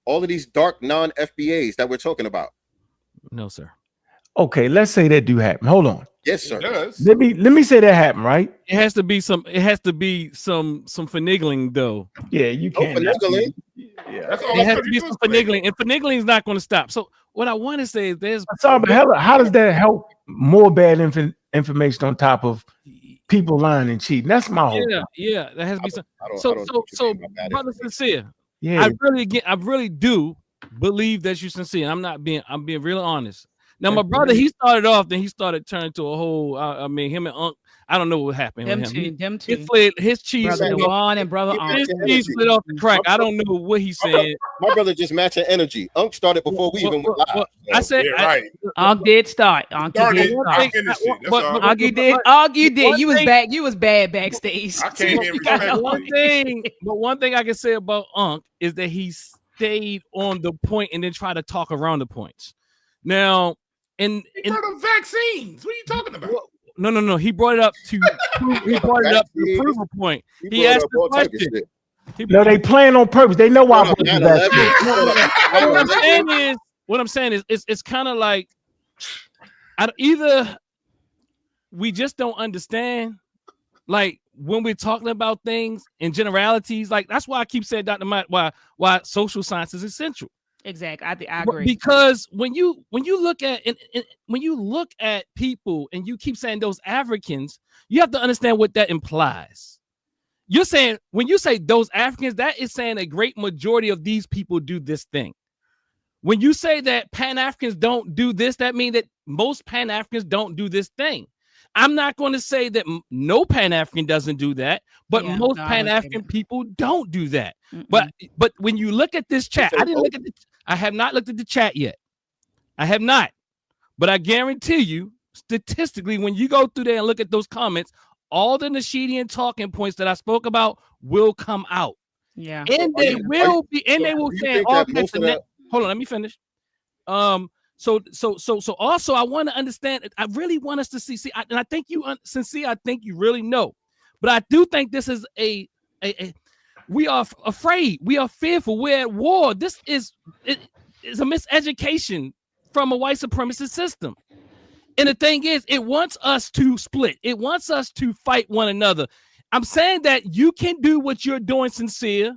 Speaker 3: All of these dark non-FBAs that we're talking about.
Speaker 4: No, sir.
Speaker 2: Okay, let's say that do happen. Hold on.
Speaker 3: Yes, sir.
Speaker 2: Let me say that happened, right?
Speaker 4: It has to be some finagling, though.
Speaker 2: Yeah, you can't.
Speaker 3: Yeah.
Speaker 4: It has to be some finagling, and finagling is not going to stop. So what I want to say is there's
Speaker 2: sorry, but how does that help more bad information on top of people lying and cheating? That's my whole point.
Speaker 4: Yeah, that has to be some. So brother Sincere,
Speaker 2: yeah,
Speaker 4: I really do believe that you're sincere. I'm being really honest. Now, my brother, he started off, then he started turning to a whole. I mean, him and Unc. I don't know what happened with him.
Speaker 1: Them two.
Speaker 4: His cheese.
Speaker 1: Brother Devon and brother Unc.
Speaker 4: His cheese slid off the crack. I don't know what he's saying.
Speaker 3: My brother just matching energy. Unc started before we even went live.
Speaker 4: I said,
Speaker 5: right.
Speaker 1: Unc did start. Unc did. You did. You was bad backstage.
Speaker 5: I came in respectfully.
Speaker 4: One thing I can say about Unc is that he stayed on the point and then tried to talk around the points. Now,
Speaker 5: he brought up vaccines. What are you talking about?
Speaker 4: No. He brought it up to prove a point. He asked the question.
Speaker 2: No, they playing on purpose. They know why.
Speaker 4: What I'm saying is, it's kind of like either we just don't understand, like when we're talking about things in generalities. Like that's why I keep saying, Dr. Matt, why social science is essential.
Speaker 1: Exactly, I agree.
Speaker 4: Because when you look at people and you keep saying those Africans, you have to understand what that implies. You're saying when you say those Africans, that is saying a great majority of these people do this thing. When you say that Pan-Africans don't do this, that means that most Pan-Africans don't do this thing. I'm not going to say that no Pan-African doesn't do that, but most Pan-African people don't do that. But when you look at this chat, I have not looked at the chat yet. I have not. But I guarantee you, statistically, when you go through there and look at those comments, all the Nashidian talking points that I spoke about will come out.
Speaker 1: Yeah.
Speaker 4: And they will say all kinds of hold on, let me finish. So also I want to understand. I really want us to see. And I think you, Sincere, I think you really know. But I do think this is a we are afraid. We are fearful. We're at war. This is a miseducation from a white supremacist system. And the thing is, it wants us to split. It wants us to fight one another. I'm saying that you can do what you're doing, Sincere,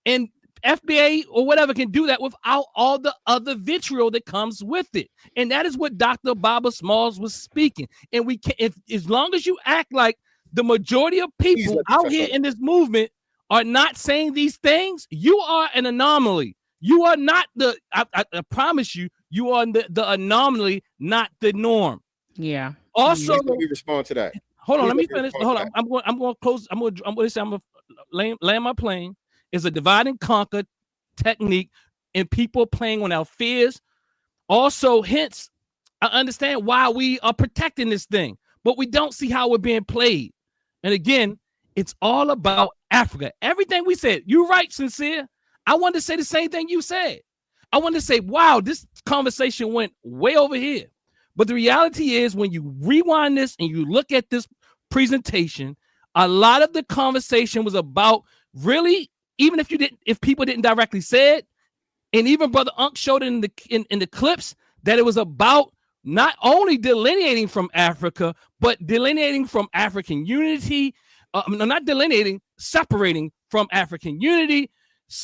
Speaker 4: and FBA or whatever can do that without all the other vitriol that comes with it. And that is what Dr. Baba Smalls was speaking. And we can, as long as you act like the majority of people out here in this movement are not saying these things, you are an anomaly. You are not I promise you, you are the anomaly, not the norm.
Speaker 1: Yeah.
Speaker 4: Also,
Speaker 3: let me respond to that.
Speaker 4: Hold on, let me finish. Hold on. I'm going to close. I'm going to say I'm going to land my plane. Is a divide and conquer technique and people playing on our fears. Also, hence, I understand why we are protecting this thing, but we don't see how we're being played. And again, it's all about Africa. Everything we said, you're right, Sincere. I wanted to say the same thing you said. I wanted to say, wow, this conversation went way over here. But the reality is, when you rewind this and you look at this presentation, a lot of the conversation was about really, even if people didn't directly say it, and even Brother Unc showed it in the clips, that it was about not only delineating from Africa, but delineating from African unity, not delineating, separating from African unity,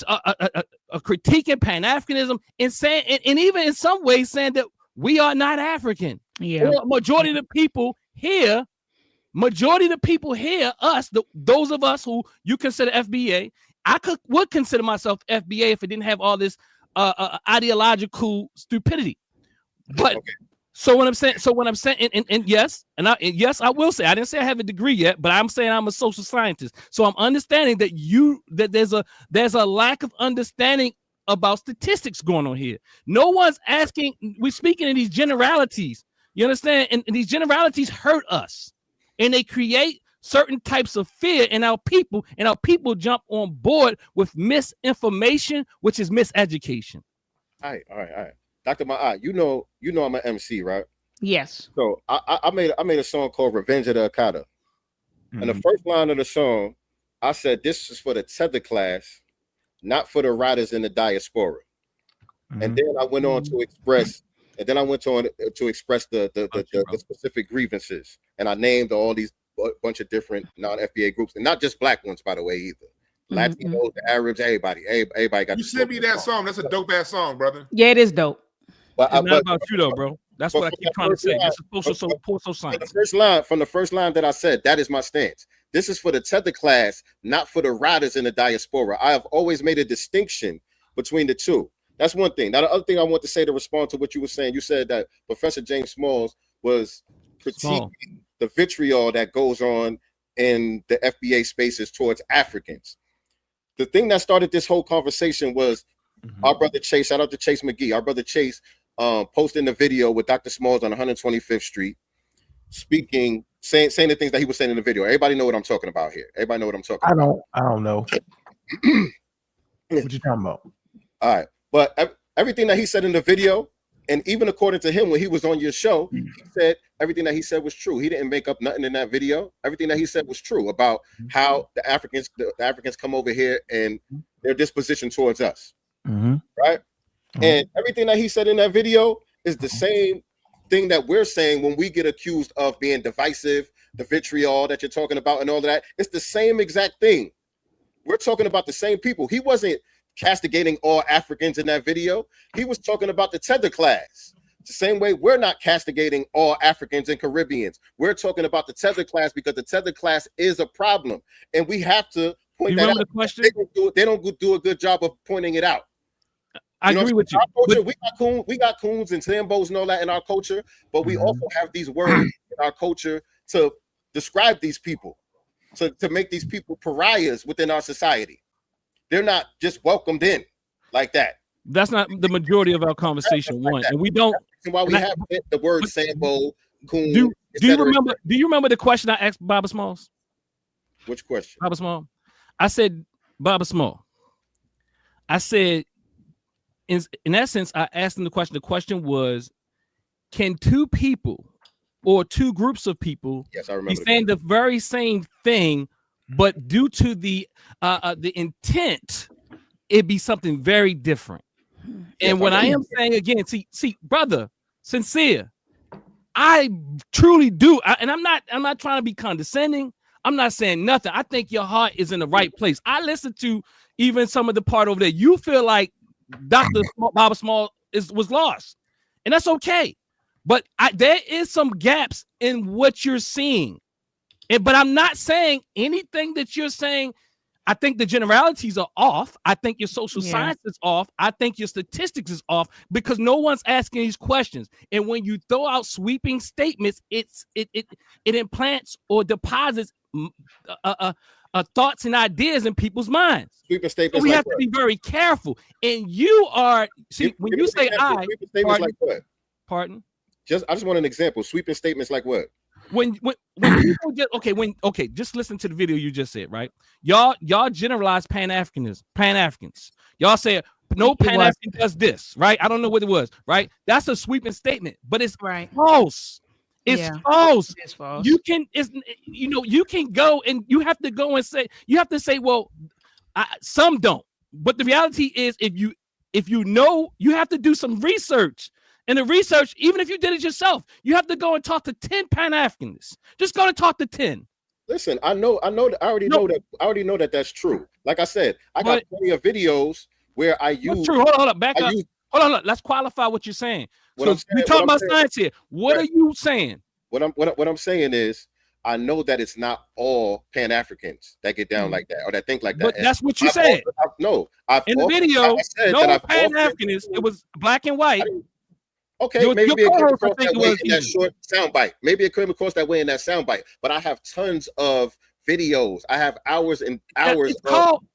Speaker 4: a critiquing Pan-Africanism, and saying, and even in some ways saying that we are not African.
Speaker 1: Yeah.
Speaker 4: Or majority of the people here, us, those of us who you consider FBA, would consider myself FBA if it didn't have all this ideological stupidity. But okay. So what I'm saying, and yes, I will say, I didn't say I have a degree yet, but I'm saying I'm a social scientist. So I'm understanding that there's a lack of understanding about statistics going on here. No one's asking. We're speaking in these generalities. You understand? And these generalities hurt us, and they create certain types of fear in our people, and our people jump on board with misinformation, which is miseducation.
Speaker 3: All right. Dr. Ma'at, you know I'm an MC, right?
Speaker 1: Yes.
Speaker 3: So I made a song called Revenge of the Akata. And the first line of the song, I said, this is for the tether class, not for the riders in the diaspora. And then I went on to express, the specific grievances. And I named all these bunch of different non-FBA groups, and not just black ones, by the way, either. Latinos, the Arabs, everybody got.
Speaker 5: You sent me that song. That's a dope ass song, brother.
Speaker 1: Yeah, it is dope.
Speaker 4: But it's not about you though, bro. That's what I keep trying to say. This is social science.
Speaker 3: From the first line that I said, that is my stance. This is for the tether class, not for the riders in the diaspora. I have always made a distinction between the two. That's one thing. Now, the other thing I want to say to respond to what you were saying, you said that Professor James Smalls was critiquing the vitriol that goes on in the FBA spaces towards Africans. The thing that started this whole conversation was our brother Chase. Shout out to Chase McGee. Our brother Chase posting the video with Dr. Smalls on 125th Street, speaking, saying the things that he was saying in the video. Everybody know what I'm talking about here. Everybody know what I'm talking about.
Speaker 2: I don't know. What you talking about?
Speaker 3: All right. But everything that he said in the video, and even according to him, when he was on your show, he said everything that he said was true. He didn't make up nothing in that video. Everything that he said was true about how the Africans come over here and their disposition towards us. Right? And everything that he said in that video is the same thing that we're saying when we get accused of being divisive, the vitriol that you're talking about and all of that. It's the same exact thing. We're talking about the same people. He wasn't castigating all Africans in that video. He was talking about the tether class. The same way we're not castigating all Africans and Caribbeans. We're talking about the tether class because the tether class is a problem. And we have to point that out.
Speaker 4: The question?
Speaker 3: They don't do a good job of pointing it out.
Speaker 4: I agree with you.
Speaker 3: Culture, we got coons and Sambos and all that in our culture, but we also have these words in our culture to describe these people, to make these people pariahs within our society. They're not just welcomed in like that.
Speaker 4: That's not the majority of our conversation. One, and we don't.
Speaker 3: That's why we have the word Sambo, coon.
Speaker 4: Do you remember? Do you remember the question I asked Baba Smalls?
Speaker 3: Which question?
Speaker 4: Baba Small. I said, Baba Small. I said, in essence, I asked him the question. The question was, can two people or two groups of people be saying the very same thing, but due to the intent, it'd be something very different? And what I am saying again, see, brother, sincere, I truly do. And I'm not trying to be condescending. I'm not saying nothing. I think your heart is in the right place. I listened to even some of the part over there. You feel like Dr. Baba Small was lost, and that's okay. But there is some gaps in what you're seeing. But I'm not saying anything that you're saying. I think the generalities are off. I think your social science is off. I think your statistics is off because no one's asking these questions. And when you throw out sweeping statements, it implants or deposits thoughts and ideas in people's minds.
Speaker 3: Sweeping statements.
Speaker 4: So we have to be very careful. And you are when you say pardon.
Speaker 3: I just want an example. Sweeping statements like what?
Speaker 4: When people just listen to the video you just said, right? Y'all generalize Pan-Africans. Y'all say no Pan-African does this, right? I don't know what it was, right? That's a sweeping statement, but it's false. It's false. It's false. You can go and you have to go and say, well, some don't. But the reality is, if you know, you have to do some research. And the research, even if you did it yourself, you have to go and talk to 10 Pan-Africans. Just go and talk to 10.
Speaker 3: Listen, I already know that that's true. Like I said, I got plenty of videos where I use.
Speaker 4: True. Hold on, back up. Hold on. Let's qualify what you're saying. So we talking about science here. What are you saying?
Speaker 3: What I'm saying is, I know that it's not all Pan-Africans that get down like that or that think like that.
Speaker 4: But that's what you said.
Speaker 3: In
Speaker 4: the video, no Pan-Africans. It was black and white.
Speaker 3: Okay, maybe it came across that way in that short soundbite. Maybe it came across that way in that soundbite. But I have tons of videos. I have hours and hours.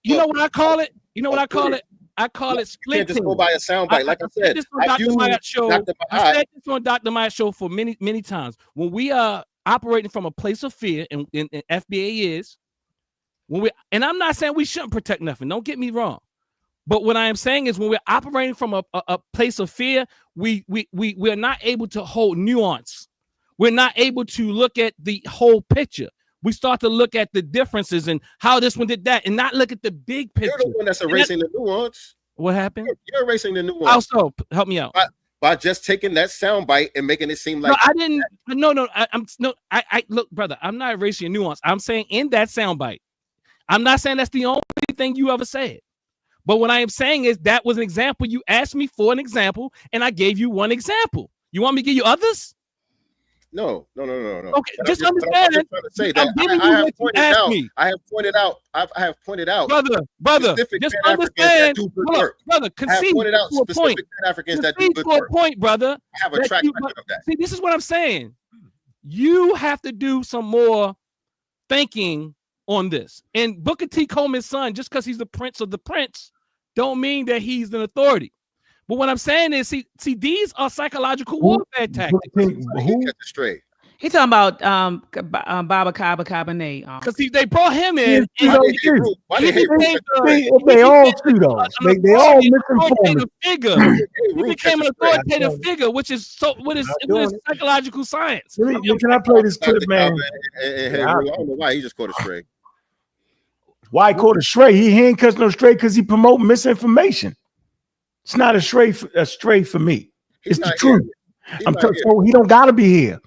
Speaker 4: You know what I call it? I call it split.
Speaker 3: You can't just go by a soundbite. Like I said,
Speaker 4: I said this on Dr. Myatt's show for many, many times. When we are operating from a place of fear, and FBA is, and I'm not saying we shouldn't protect nothing. Don't get me wrong. But what I am saying is when we're operating from a place of fear, we're not able to hold nuance. We're not able to look at the whole picture. We start to look at the differences and how this one did that and not look at the big picture.
Speaker 3: You're the one that's erasing the nuance.
Speaker 4: What happened?
Speaker 3: You're erasing the nuance.
Speaker 4: Also, help me out.
Speaker 3: By just taking that soundbite and making it seem like
Speaker 4: no, I didn't. No, I look, brother. I'm not erasing your nuance. I'm saying in that soundbite. I'm not saying that's the only thing you ever said. But what I am saying is that was an example. You asked me for an example, and I gave you one example. You want me to give you others?
Speaker 3: No.
Speaker 4: Okay, just understand.
Speaker 3: I have pointed out,
Speaker 4: brother. Just understand, brother. Concede
Speaker 3: pointed out
Speaker 4: to a point.
Speaker 3: Africans that do good work.
Speaker 4: Point, brother.
Speaker 3: I have a track record of that.
Speaker 4: See, this is what I'm saying. You have to do some more thinking on this. And Booker T. Coleman's son, just because he's the prince of the prince, don't mean that he's an authority. But what I'm saying is, see, these are psychological warfare tactics.
Speaker 1: He's talking about Baba Kaba Cabernet.
Speaker 4: Because they brought him in.
Speaker 2: They all true though. They all misinformed.
Speaker 4: He became an authoritative figure, which is psychological science.
Speaker 2: Can I play this clip, man?
Speaker 3: I don't know why he just caught a stray.
Speaker 2: Why he caught a stray? He ain't catch no stray because he promote misinformation. It's not a stray for me. It's the truth. So he don't gotta be here.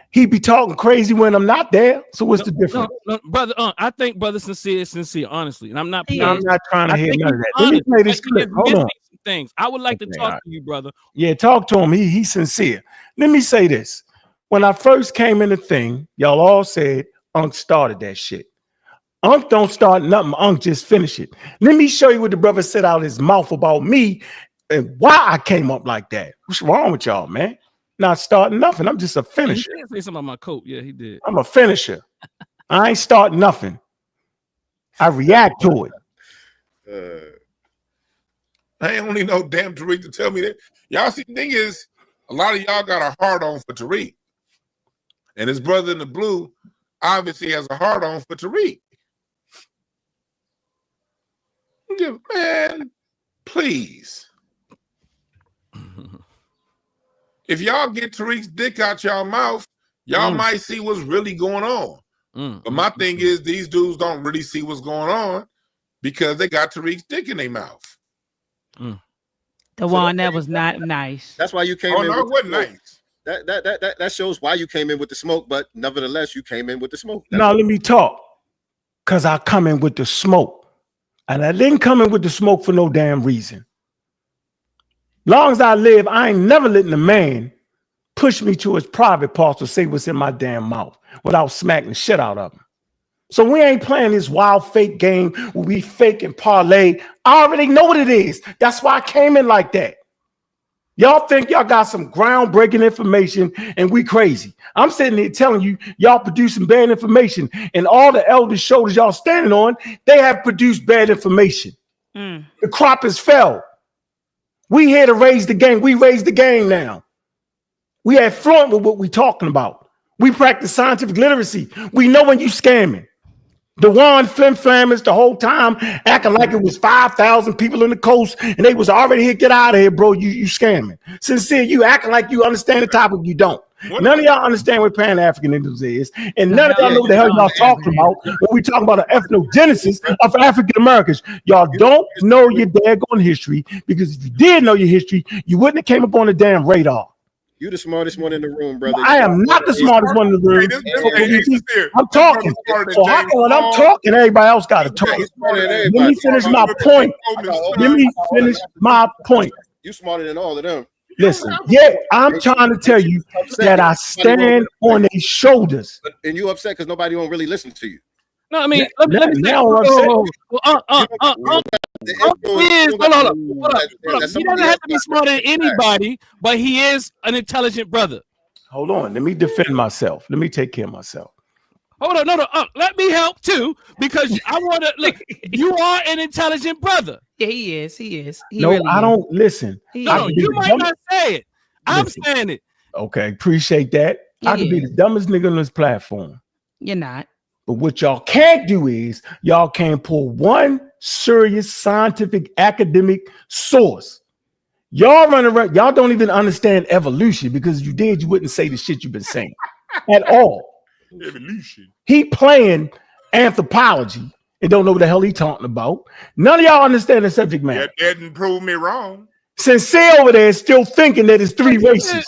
Speaker 2: He be talking crazy when I'm not there. So what's the difference?
Speaker 4: No, brother, I think brother sincere is sincere, honestly. And I'm not
Speaker 2: trying to hear none of that. Let me play this clip. Hold on.
Speaker 4: Things. I would like to talk to you, brother.
Speaker 2: Yeah, talk to him. He's sincere. Let me say this. When I first came in the thing, y'all all said Unc started that shit. Unc don't start nothing. Unc just finish it. Let me show you what the brother said out his mouth about me and why I came up like that. What's wrong with y'all, man? Not starting nothing. I'm just a finisher.
Speaker 4: He did say something about my coat. Yeah, he did.
Speaker 2: I'm a finisher. I ain't starting nothing. I react to it.
Speaker 5: I ain't only no damn Tariq to tell me that. Y'all see, the thing is, a lot of y'all got a hard on for Tariq. And his brother in the blue obviously has a hard on for Tariq. Man, please. If y'all get Tariq's dick out y'all mouth, y'all might see what's really going on. But my thing is, these dudes don't really see what's going on because they got Tariq's dick in their mouth.
Speaker 1: The one that was not nice.
Speaker 3: That's why you came in.
Speaker 5: Oh, no, it wasn't nice.
Speaker 3: That shows why you came in with the smoke, but nevertheless, you came in with the smoke.
Speaker 2: Now let me talk. Because I come in with the smoke. And I didn't come in with the smoke for no damn reason. Long as I live, I ain't never letting a man push me to his private parts or say what's in my damn mouth without smacking the shit out of him. So we ain't playing this wild fake game where we fake and parlay. I already know what it is. That's why I came in like that. Y'all think y'all got some groundbreaking information and we crazy. I'm sitting here telling you, y'all producing bad information, and all the elders' shoulders y'all standing on, they have produced bad information. The crop is fell. We here to raise the game. We raise the game now. We have fluent with what we talking about. We practice scientific literacy. We know when you scamming. The one flim flammers the whole time acting like it was 5,000 people in the coast and they was already here. Get out of here, bro. You scamming. Sincere, you acting like you understand the topic. You don't. None of y'all understand what Pan-Africanism is, and none of y'all know what the hell y'all talking about when we talking about an ethnogenesis of African Americans. Y'all don't know your daggone history, because if you did know your history, you wouldn't have came up on the damn radar.
Speaker 3: You the smartest one in the room, brother.
Speaker 2: I am not the smartest one in the room. I'm talking. So when I'm talking, everybody else got to talk. Let me finish my point. Let me finish my point.
Speaker 3: You smarter than all of them.
Speaker 2: Listen, yeah, I'm trying to tell you that I stand on their shoulders.
Speaker 3: And you upset because nobody won't really listen to you.
Speaker 4: No, I mean, let me say,
Speaker 1: hold on.
Speaker 4: He doesn't have to be smarter than anybody, but he is an intelligent brother.
Speaker 2: Hold on, let me defend myself. Let me take care of myself.
Speaker 4: Hold on, no, let me help too, because I want to look. You are an intelligent brother.
Speaker 1: Yeah, he is. He
Speaker 2: no, really I don't listen.
Speaker 4: No, you might not say it. I'm saying it.
Speaker 2: Okay, appreciate that. I could be the dumbest nigga on this platform.
Speaker 1: You're not.
Speaker 2: But what y'all can't do is y'all can't pull one serious scientific academic source. Y'all run around, y'all don't even understand evolution, because if you did, you wouldn't say the shit you've been saying at all.
Speaker 5: Evolution.
Speaker 2: He playing anthropology and don't know what the hell he talking about. None of y'all understand the subject matter.
Speaker 5: That didn't prove me wrong.
Speaker 2: Sincere over there is still thinking that it's 3 races.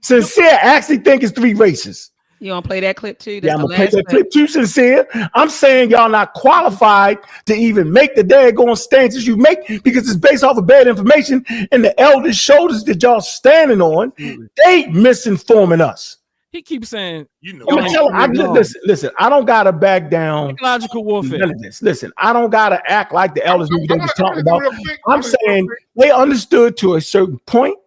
Speaker 2: Sincere actually think it's 3 races.
Speaker 1: You want to play that clip too?
Speaker 2: Yeah, I'm gonna play that clip too, Sincere. I'm saying y'all not qualified to even make the daggone stances you make, because it's based off of bad information, and the elders' shoulders that y'all standing on, they misinforming us.
Speaker 4: He keeps saying,
Speaker 5: you know,
Speaker 2: listen, I don't gotta back down.
Speaker 4: Psychological warfare.
Speaker 2: None of this. Listen, I don't gotta act like the elders knew what they was talking about. I'm saying they understood to a certain point,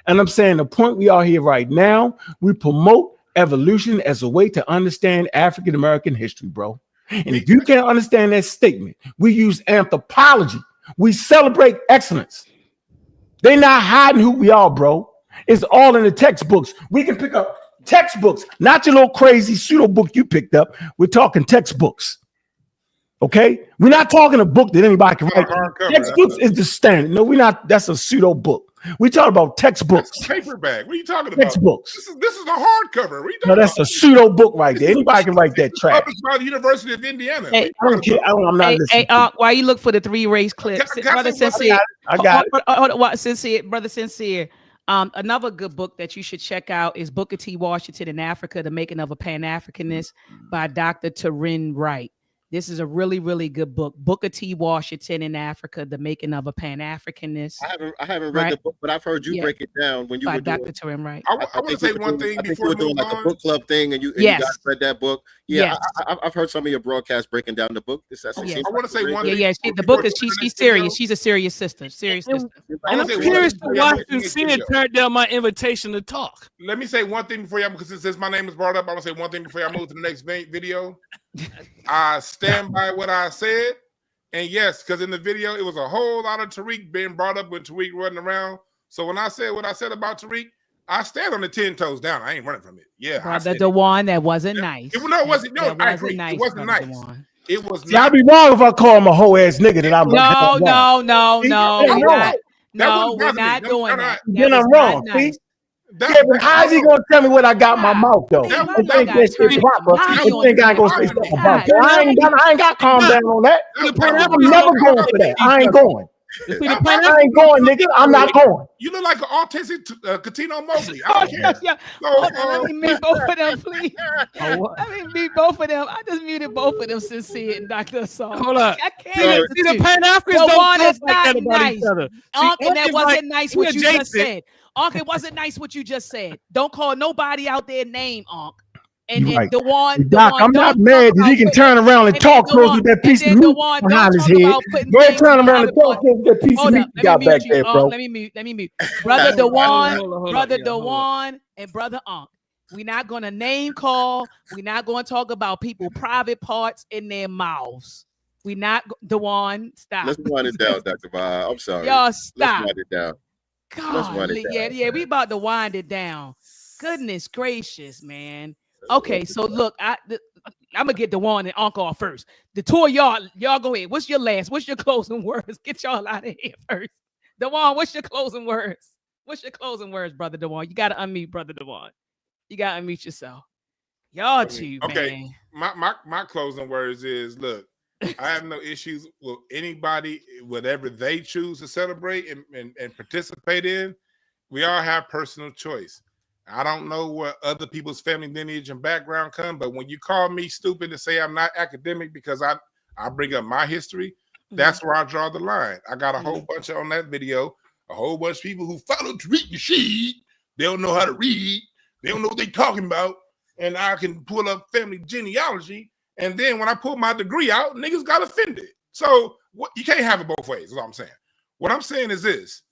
Speaker 2: and I'm saying the point we are here right now, we promote evolution as a way to understand African American history, bro. And if you can't understand that statement, we use anthropology. We celebrate excellence. They're not hiding who we are, bro. It's all in the textbooks. We can pick up textbooks, not your little crazy pseudo book you picked up. We're talking textbooks. Okay? We're not talking a book that anybody can write. Textbooks is the standard. No, we're not. That's a pseudo book. We talk about textbooks.
Speaker 5: That's a paperback. What are you talking about?
Speaker 2: Textbooks.
Speaker 5: This is a hardcover. What are you talking
Speaker 2: no, that's
Speaker 5: about?
Speaker 2: A pseudo book right there. Anybody can write that trash.
Speaker 5: Published by the University of Indiana.
Speaker 1: Hey,
Speaker 2: I don't care. I'm not listening.
Speaker 1: While you look for the 3 race clips, brother Sincere,
Speaker 2: I got it.
Speaker 1: Sincere, brother Sincere. Another good book that you should check out is Booker T. Washington in Africa: The Making of a Pan-Africanist by Dr. Taryn Wright. This is a really, really good book. Booker T. Washington in Africa: The Making of a Pan-Africanist.
Speaker 3: I haven't read the book, but I've heard you break it down when you
Speaker 1: by
Speaker 3: were
Speaker 1: Dr. Taryn Wright.
Speaker 5: I want to say one thing before
Speaker 3: you were doing like a book club thing, and you guys read that book. Yeah, I've heard some of your broadcasts breaking down the book. I
Speaker 5: want to say one thing.
Speaker 1: Yeah, the book is she's serious. She's a serious sister. Serious sister.
Speaker 4: And I'm curious to why Sincere turned down my invitation to talk.
Speaker 5: Let me say one thing before y'all, because since my name is brought up, I want to say one thing before y'all move to the next video. I stand by what I said, and yes, because in the video it was a whole lot of Tariq being brought up when Tariq running around. So when I said what I said about Tariq, I stand on the 10 toes down. I ain't running from it. Yeah,
Speaker 1: brother, the one that wasn't nice.
Speaker 5: It wasn't. No, I agree. Nice, it wasn't nice. It was.
Speaker 2: See, I'd be wrong if I call him a whole ass nigga that I'm.
Speaker 1: No, we're not doing that.
Speaker 2: Then I'm wrong. See? But how is he gonna tell me what I got in my mouth though? I think that shit proper. I think I ain't gonna say something about that. I ain't got calm down on that. I'm never going for that. I ain't going. I ain't going, nigga. I'm not going.
Speaker 5: You look like an autistic Katino Mobley.
Speaker 1: Let me meet both of them, please. Let me meet both of them. I just muted both of them, Sincere and Dr. Assault.
Speaker 4: Hold up.
Speaker 1: I can't.
Speaker 4: See, the Pan-Africans don't talk like that about each other.
Speaker 1: Uncle, that wasn't nice what you just said. Uncle, it wasn't nice what you just said. Don't call nobody out there name, Uncle. And
Speaker 2: right.
Speaker 1: the one,
Speaker 2: Doc, I'm not mad that he can turn around and talk close with that piece of meat behind his head. Go ahead, turn around and talk close with that piece of meat you got back there, bro.
Speaker 1: Let me mute. Brother Dewan, and Brother Unc. We're not going to name call. We're not going to talk about people's private parts in their mouths. We're not, Dewan, stop.
Speaker 3: Let's wind it down, Dr. Bob. I'm sorry.
Speaker 1: Y'all stop.
Speaker 3: Let's wind it down.
Speaker 1: God, yeah, we about to wind it down. Goodness gracious, man. Okay, so look, I'm gonna get Dewan and Uncle off first. The two of y'all go ahead. What's your closing words? Get y'all out of here first. Dewan, what's your closing words? Brother Dewan? You gotta unmute, Brother Dewan. You gotta unmute yourself. Y'all two,
Speaker 5: okay.
Speaker 1: Man.
Speaker 5: My closing words is, look, I have no issues with anybody, whatever they choose to celebrate and participate in. We all have personal choice. I don't know where other people's family lineage and background come, but when you call me stupid to say I'm not academic because I bring up my history, that's where I draw the line. I got a whole bunch on that video, a whole bunch of people who follow Tariq Nasheed. They don't know how to read. They don't know what they're talking about. And I can pull up family genealogy. And then when I pull my degree out, niggas got offended. So you can't have it both ways, is what I'm saying. What I'm saying is this.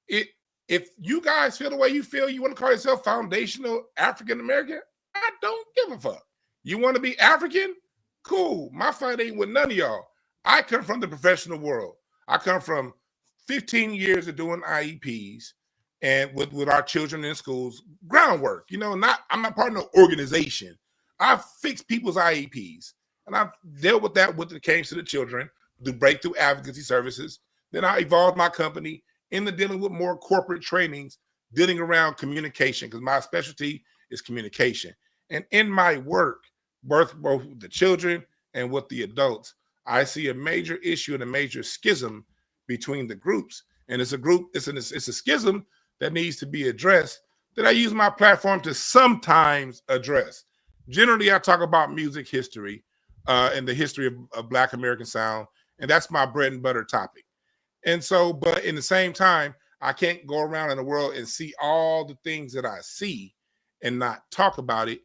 Speaker 5: If you guys feel the way you feel, you want to call yourself foundational African American, I don't give a fuck. You want to be African? Cool. My fight ain't with none of y'all. I come from the professional world. I come from 15 years of doing IEPs and with our children in schools, groundwork. I'm not part of no organization. I fix people's IEPs, and I've dealt with that when it came to the children. do breakthrough advocacy services. Then I evolved my company into dealing with more corporate trainings, dealing around communication, because my specialty is communication. And in my work, both with the children and with the adults, I see a major issue and a major schism between the groups. And it's a schism that needs to be addressed, that I use my platform to sometimes address. Generally, I talk about music history and the history of Black American sound, and that's my bread and butter topic. And so, but in the same time, I can't go around in the world and see all the things that I see and not talk about it.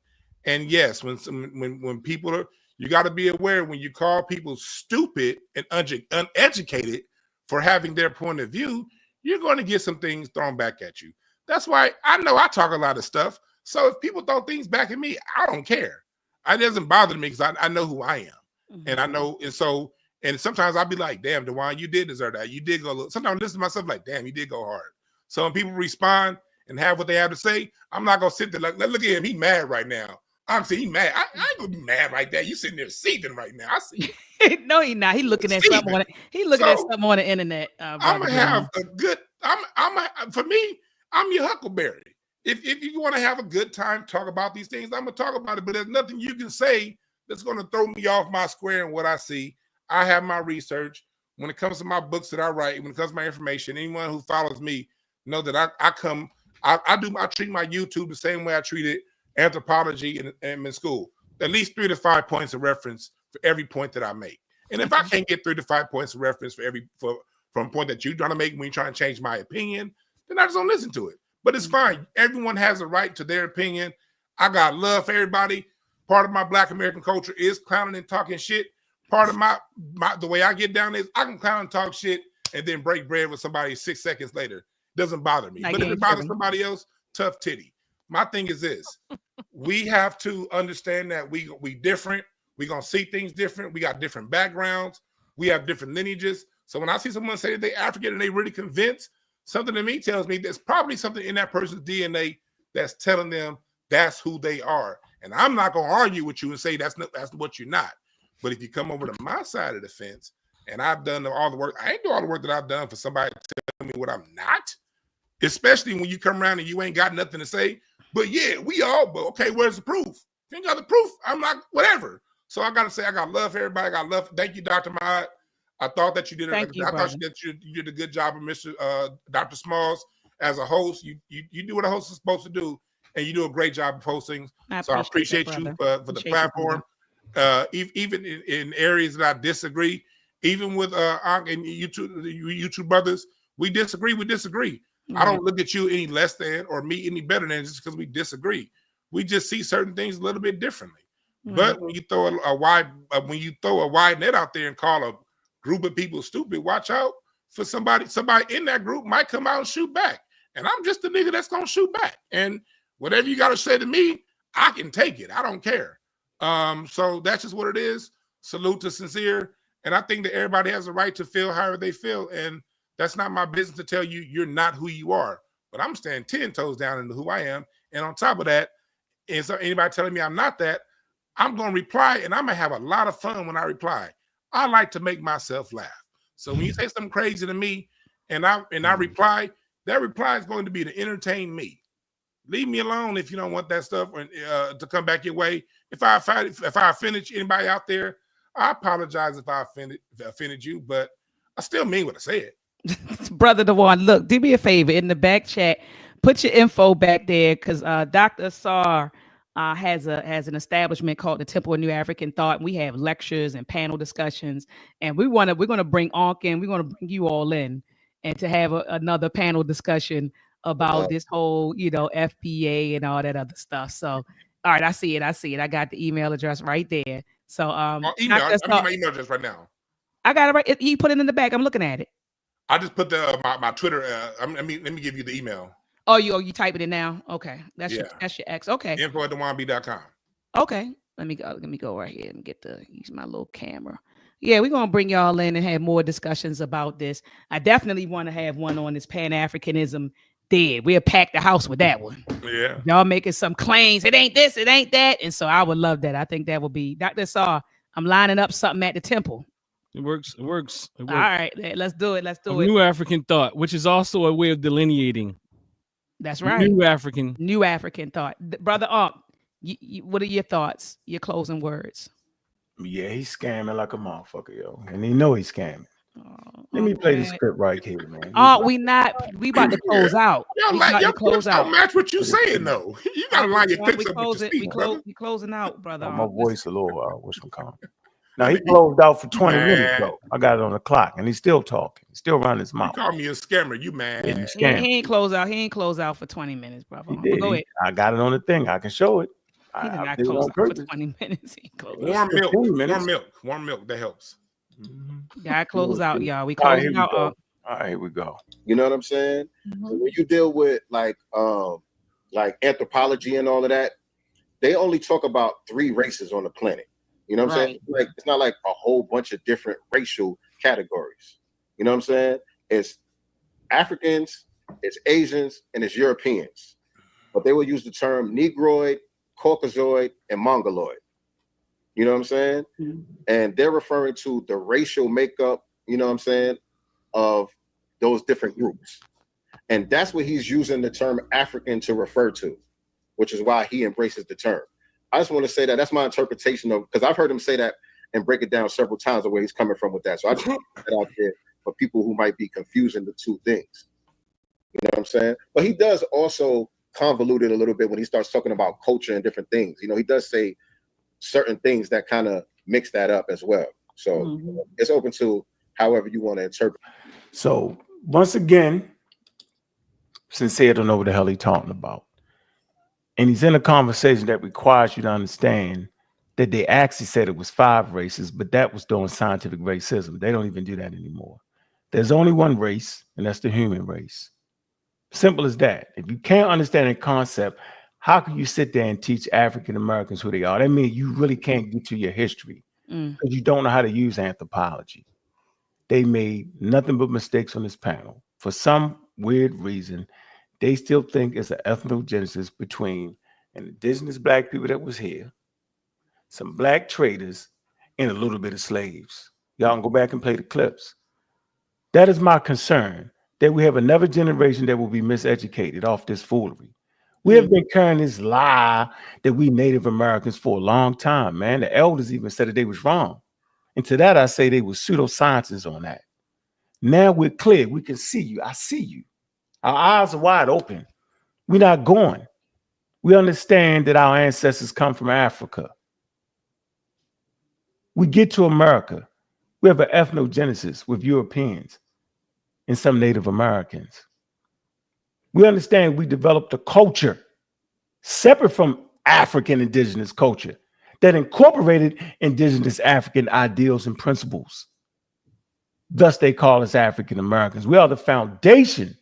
Speaker 5: And yes, when people are, you got to be aware, when you call people stupid and uneducated for having their point of view, you're going to get some things thrown back at you. That's why I know I talk a lot of stuff. So if people throw things back at me, I don't care. It doesn't bother me because I know who I am. Mm-hmm. And I know, and sometimes I'll be like, damn, DeJuan, you did deserve that. You did go a little. Sometimes I listen to myself like, damn, you did go hard. So when people respond and have what they have to say, I'm not going to sit there like, look at him. He mad right now. I'm saying he mad. I ain't going to be mad like that. You sitting there seething right now. I see it.
Speaker 1: No, he not. He looking at something on it. He looking at something on the internet.
Speaker 5: I'm going to have a good, for me, I'm your Huckleberry. If you want to have a good time, talk about these things, I'm going to talk about it. But there's nothing you can say that's going to throw me off my square and what I see. I have my research. When it comes to my books that I write, when it comes to my information, anyone who follows me know that I treat my YouTube the same way I treated anthropology in school. At least 3 to 5 points of reference for every point that I make. And if I can't get 3 to 5 points of reference from a point that you're trying to make when you're trying to change my opinion, then I just don't listen to it. But it's fine. Everyone has a right to their opinion. I got love for everybody. Part of my Black American culture is clowning and talking shit. Part of my the way I get down is I can clown and talk shit and then break bread with somebody 6 seconds later. Doesn't bother me. But if it bothers somebody else, tough titty. My thing is this. We have to understand that we different. We're going to see things different. We got different backgrounds. We have different lineages. So when I see someone say that they're African and they really convinced, something to me tells me there's probably something in that person's DNA that's telling them that's who they are. And I'm not going to argue with you and say that's what you're not. But if you come over to my side of the fence and I've done all the work, I ain't do all the work that I've done for somebody to tell me what I'm not, especially when you come around and you ain't got nothing to say. But yeah, but okay, where's the proof? If you ain't got the proof, I'm not, whatever. So I got to say, I got love for everybody. I got love. Thank you, Dr. Mahad. I thought that you did you did a good job of Mr. Dr. Smalls as a host. You do what a host is supposed to do, and you do a great job of hosting. So I appreciate you for the platform. Even in areas that I disagree, even with and you two brothers, we disagree. Mm-hmm. I don't look at you any less than or me any better than just because we disagree. We just see certain things a little bit differently. Mm-hmm. But when you throw a wide net out there and call a group of people stupid, watch out for somebody in that group might come out and shoot back. And I'm just the nigga that's gonna shoot back. And whatever you gotta say to me, I can take it. I don't care. So that's just what it is. Salute to Sincere. And I think that everybody has a right to feel however they feel. And that's not my business to tell you you're not who you are. But I'm standing 10 toes down into who I am. And on top of that, and so anybody telling me I'm not that, I'm going to reply, and I'm going to have a lot of fun when I reply. I like to make myself laugh. So when you say something crazy to me and I reply, that reply is going to be to entertain me. Leave me alone if you don't want that stuff to come back your way. If I offended anybody out there, I apologize if I offended you, but I still mean what I said.
Speaker 1: Brother DeJuan, look, do me a favor in the back chat, put your info back there, because Dr. Asar has an establishment called the Temple of New African Thought. We have lectures and panel discussions, and we're going to bring Ankh in. We're going to bring you all in and to have another panel discussion about this whole, FBA and all that other stuff. So, all right, I see it. I got the email address right there. So,
Speaker 5: I'm my email address right now.
Speaker 1: I got it right. You put it in the back. I'm looking at it.
Speaker 5: I just put my Twitter. Let me give you the email.
Speaker 1: Oh, you typing it now? Okay, that's your X. Okay.
Speaker 5: info@DeJuanB.com.
Speaker 1: Okay, let me go right here and use my little camera. Yeah, we're gonna bring y'all in and have more discussions about this. I definitely want to have one on this Pan-Africanism. We'll pack the house with that one.
Speaker 5: Yeah,
Speaker 1: y'all making some claims. It ain't this, it ain't that, and so I would love that. I think that would be Dr. Asar. I'm lining up something at the temple.
Speaker 4: It works. It works. It works.
Speaker 1: All right, let's do it. Let's do it.
Speaker 4: New African thought, which is also a way of delineating.
Speaker 1: That's right.
Speaker 4: New African thought. Brother what are your thoughts? Your closing words?
Speaker 2: Yeah, he's scamming like a motherfucker, yo. And he know he's scamming. Let me play the script right here, man.
Speaker 1: We about to close out.
Speaker 5: Y'all like your close out. Match what you saying though. You gotta line your things up with your speech, brother.
Speaker 1: We closing out, brother.
Speaker 2: My voice a little what's calm. Now he closed out for 20 minutes though. I got it on the clock, and he's still talking. He's still running his mouth.
Speaker 5: You call me a scammer, you man.
Speaker 2: Yeah,
Speaker 1: he ain't close out. He ain't close out for 20 minutes, brother.
Speaker 2: Go ahead. I got it on the thing. I can show it.
Speaker 1: He did not close out for 20 minutes.
Speaker 5: Warm milk. That helps.
Speaker 1: Gotta close out, y'all. We closing out.
Speaker 2: All right, here we go.
Speaker 3: You know what I'm saying? When you deal with like anthropology and all of that, they only talk about 3 races on the planet. You know what I'm saying? Like it's not like a whole bunch of different racial categories. You know what I'm saying? It's Africans, it's Asians, and it's Europeans. But they will use the term Negroid, Caucasoid, and Mongoloid. You know what I'm saying? And they're referring to the racial makeup, you know what I'm saying, of those different groups. And that's what he's using the term African to refer to, which is why he embraces the term. I just want to say that that's my interpretation of, because I've heard him say that and break it down several times of where he's coming from with that. So I just want to put that out there for people who might be confusing the two things. You know what I'm saying? But he does also convolute it a little bit when he starts talking about culture and different things. You know, he does say certain things that kind of mix that up as well. So it's open to however you want to interpret.
Speaker 2: So once again, Sincere don't know what the hell he's talking about. And he's in a conversation that requires you to understand that they actually said it was 5 races, but that was doing scientific racism. They don't even do that anymore. There's only one race, and that's the human race. Simple as that. If you can't understand a concept, how can you sit there and teach African Americans who they are? That means you really can't get to your history because you don't know how to use anthropology. They made nothing but mistakes on this panel. For some weird reason, they still think it's an ethnogenesis between an indigenous black people that was here, some black traders, and a little bit of slaves. Y'all can go back and play the clips. That is my concern, that we have another generation that will be miseducated off this foolery. We have been carrying this lie that we Native Americans for a long time, man. The elders even said that they was wrong. And to that, I say they were pseudosciences on that. Now we're clear. We can see you. I see you. Our eyes are wide open. We're not going. We understand that our ancestors come from Africa. We get to America. We have an ethnogenesis with Europeans and some Native Americans. We understand we developed a culture separate from African indigenous culture that incorporated indigenous African ideals and principles. Thus, they call us African Americans. We are the foundation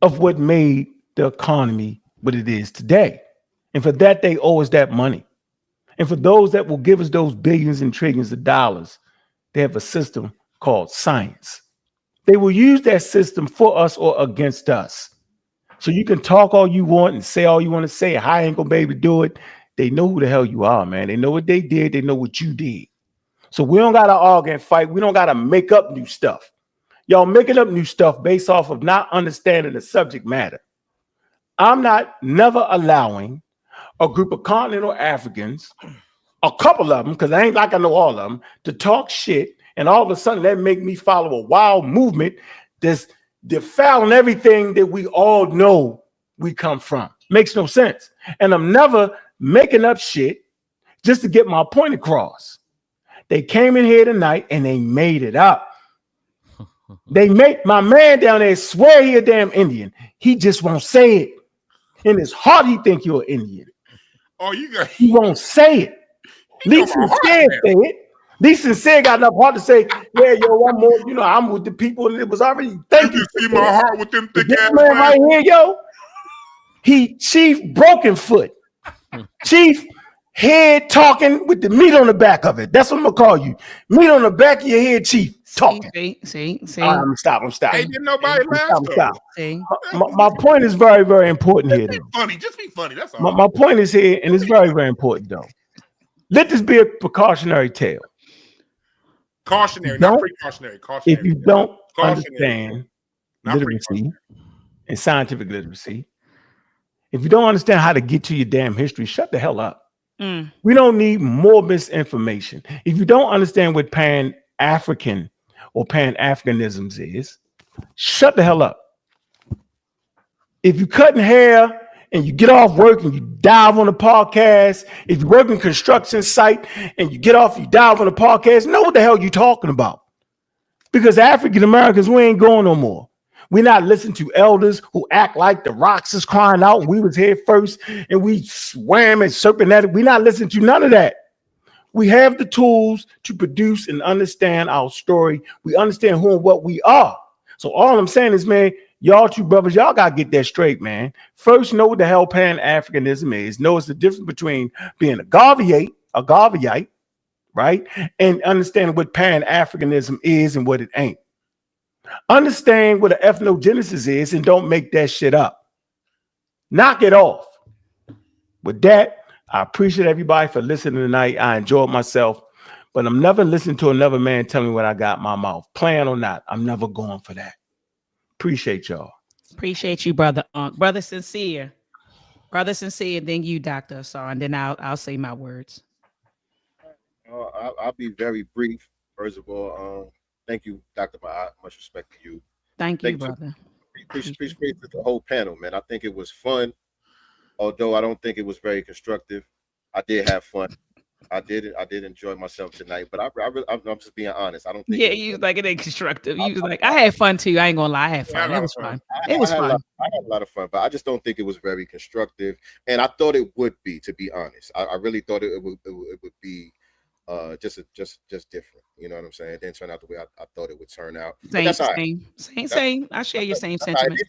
Speaker 2: of what made the economy what it is today. And for that, they owe us that money. And for those that will give us those billions and trillions of dollars, they have a system called science. They will use that system for us or against us. So you can talk all you want and say all you want to say. I ain't gonna be able to do it. They know who the hell you are, man. They know what they did. They know what you did. So we don't got to argue and fight. We don't got to make up new stuff. Y'all making up new stuff based off of not understanding the subject matter. I'm never allowing a group of continental Africans, a couple of them, because I ain't like I know all of them, to talk shit, and all of a sudden that make me follow a wild movement that's defiling everything that we all know we come from. Makes no sense. And I'm never making up shit just to get my point across. They came in here tonight and they made it up. They make my man down there swear he a damn Indian. He just won't say it. In his heart, he think you're an Indian.
Speaker 5: Oh, you got.
Speaker 2: He won't say it. Lee Sincere say it. Lee Sincere got enough heart to say, "Yeah, yo, I'm more. You know, I'm with the people." And it was already thinking.
Speaker 5: You see my heart with them thick ass
Speaker 2: man right here, yo. He Chief Broken Foot, Chief Head talking with the meat on the back of it. That's what I'm gonna call you. Meat on the back of your head, Chief. Talking.
Speaker 1: See.
Speaker 2: I'm stopping.
Speaker 5: Hey, didn't nobody laugh?
Speaker 2: My point is very, very important here.
Speaker 5: Just be funny. That's all.
Speaker 2: My point is here, and it's very, very important though. Let this be a precautionary tale.
Speaker 5: Cautionary, not precautionary. Cautionary.
Speaker 2: If you don't
Speaker 5: Cautionary.
Speaker 2: understand literacy and scientific literacy, if you don't understand how to get to your damn history, shut the hell up. We don't need more misinformation. If you don't understand what Pan-African or Pan-Africanisms is, shut the hell up. If you're cutting hair and you get off work and you dive on a podcast, if you work in construction site and you get off, you dive on a podcast, know what the hell you're talking about. Because African Americans, we ain't going no more. We're not listening to elders who act like the rocks is crying out and we was here first and we swam and serpent at it. We're not listening to none of that. We have the tools to produce and understand our story. We understand who and what we are. So all I'm saying is, man, y'all two brothers, y'all got to get that straight, man. First, know what the hell Pan-Africanism is. Know it's the difference between being a Garveyite, right? And understanding what Pan-Africanism is and what it ain't. Understand what an ethnogenesis is and don't make that shit up. Knock it off. With that, I appreciate everybody for listening tonight. I enjoyed myself, but I'm never listening to another man tell me what I got in my mouth. Plan or not, I'm never going for that. Appreciate y'all.
Speaker 1: Appreciate you, brother. Brother Sincere. Brother Sincere, then you, Dr. Asar, and then I'll say my words.
Speaker 3: I'll be very brief. First of all, thank you, Dr. Ma'at. Much respect to you.
Speaker 1: Thank you, brother.
Speaker 3: Appreciate the whole panel, man. I think it was fun, although I don't think it was very constructive. I did have fun. I did enjoy myself tonight, but I'm just being honest. I don't think.
Speaker 1: Yeah, you was like, it ain't constructive. You was like, I had fun too. I ain't gonna lie, I had fun. That was fun. It was fun.
Speaker 3: I had a lot of fun, but I just don't think it was very constructive, and I thought it would be. To be honest, I really thought it would be. Just different, you know what I'm saying? It didn't turn out the way I thought it would turn out.
Speaker 1: Same. I share your same sentiment.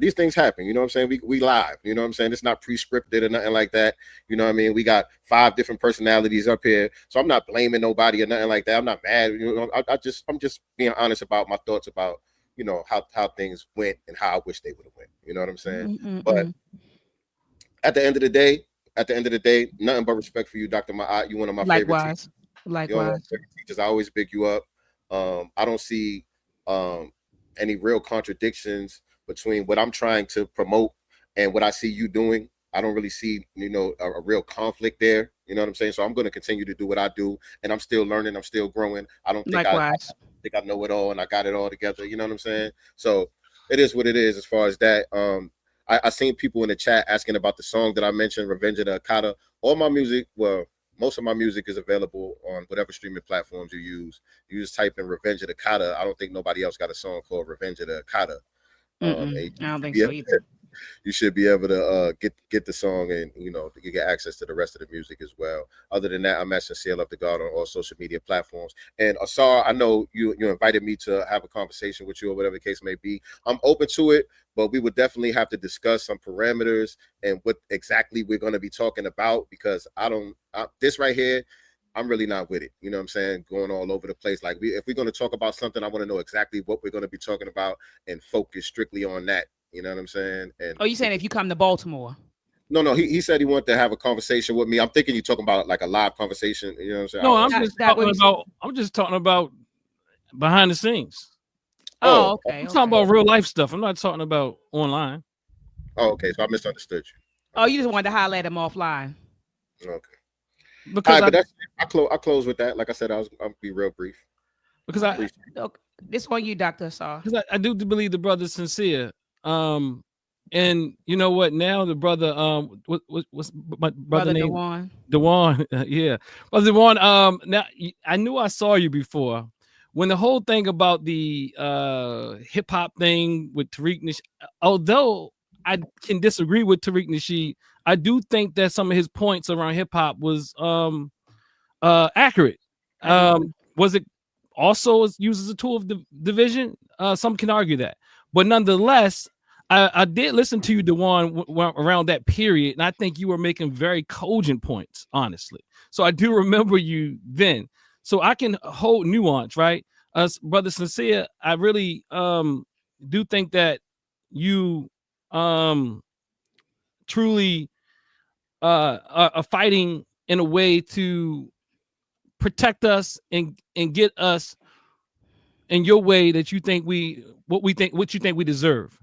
Speaker 3: These things happen. You know what I'm saying? We live. You know what I'm saying? It's not pre-scripted or nothing like that. You know what I mean? We got 5 different personalities up here, so I'm not blaming nobody or nothing like that. I'm not mad. You know, I'm just being honest about my thoughts about, you know, how things went and how I wish they would have went. You know what I'm saying? But at the end of the day, nothing but respect for you, Dr. Ma'at. You're one of my favorite teachers.
Speaker 1: Likewise.
Speaker 3: Teachers, I always big you up. I don't see any real contradictions between what I'm trying to promote and what I see you doing. I don't really see, you know, a real conflict there. You know what I'm saying? So I'm going to continue to do what I do, and I'm still learning. I'm still growing. I don't think I know it all and I got it all together. You know what I'm saying? So it is what it is as far as that. I seen people in the chat asking about the song that I mentioned, Revenge of the Akata. All my music, well, most of my music is available on whatever streaming platforms you use. You just type in Revenge of the Akata. I don't think nobody else got a song called Revenge of the Akata.
Speaker 1: I don't think so either.
Speaker 3: You should be able to get the song, and you know, you get access to the rest of the music as well. Other than that, I'm at Sincere Love the God on all social media platforms. And Asar, I know you invited me to have a conversation with you or whatever the case may be. I'm open to it, but we would definitely have to discuss some parameters and what exactly we're going to be talking about, because this right here, I'm really not with it. You know what I'm saying? Going all over the place. Like, if we're going to talk about something, I want to know exactly what we're going to be talking about and focus strictly on that. You know what I'm saying? And
Speaker 1: you saying if you come to Baltimore?
Speaker 3: No. He said he wanted to have a conversation with me. I'm thinking you're talking about like a live conversation. You know what I'm saying?
Speaker 4: No, I'm just talking about behind the scenes.
Speaker 1: Oh, okay.
Speaker 4: I'm talking about real life stuff. I'm not talking about online.
Speaker 3: Oh, okay. So I misunderstood you.
Speaker 1: Oh, you just wanted to highlight him offline.
Speaker 3: Okay.
Speaker 4: Because
Speaker 3: I close with that. Like I said, I'll be real brief.
Speaker 4: Because
Speaker 1: this on you, Dr. Asar.
Speaker 4: Because I do believe the brother's sincere. And you know what? Now the brother, what's my brother name? Dewan. Yeah, brother Dewan. Now I knew I saw you before when the whole thing about the hip hop thing with Tariq Nasheed. Although I can disagree with Tariq Nasheed, I do think that some of his points around hip hop was accurate. Was it also used as a tool of division? Some can argue that. But nonetheless, I did listen to you, Dewan, around that period, and I think you were making very cogent points, honestly. So I do remember you then. So I can hold nuance, right? Brother Sincere, I really do think that you truly are fighting in a way to protect us and get us in your way that you think what you think we deserve.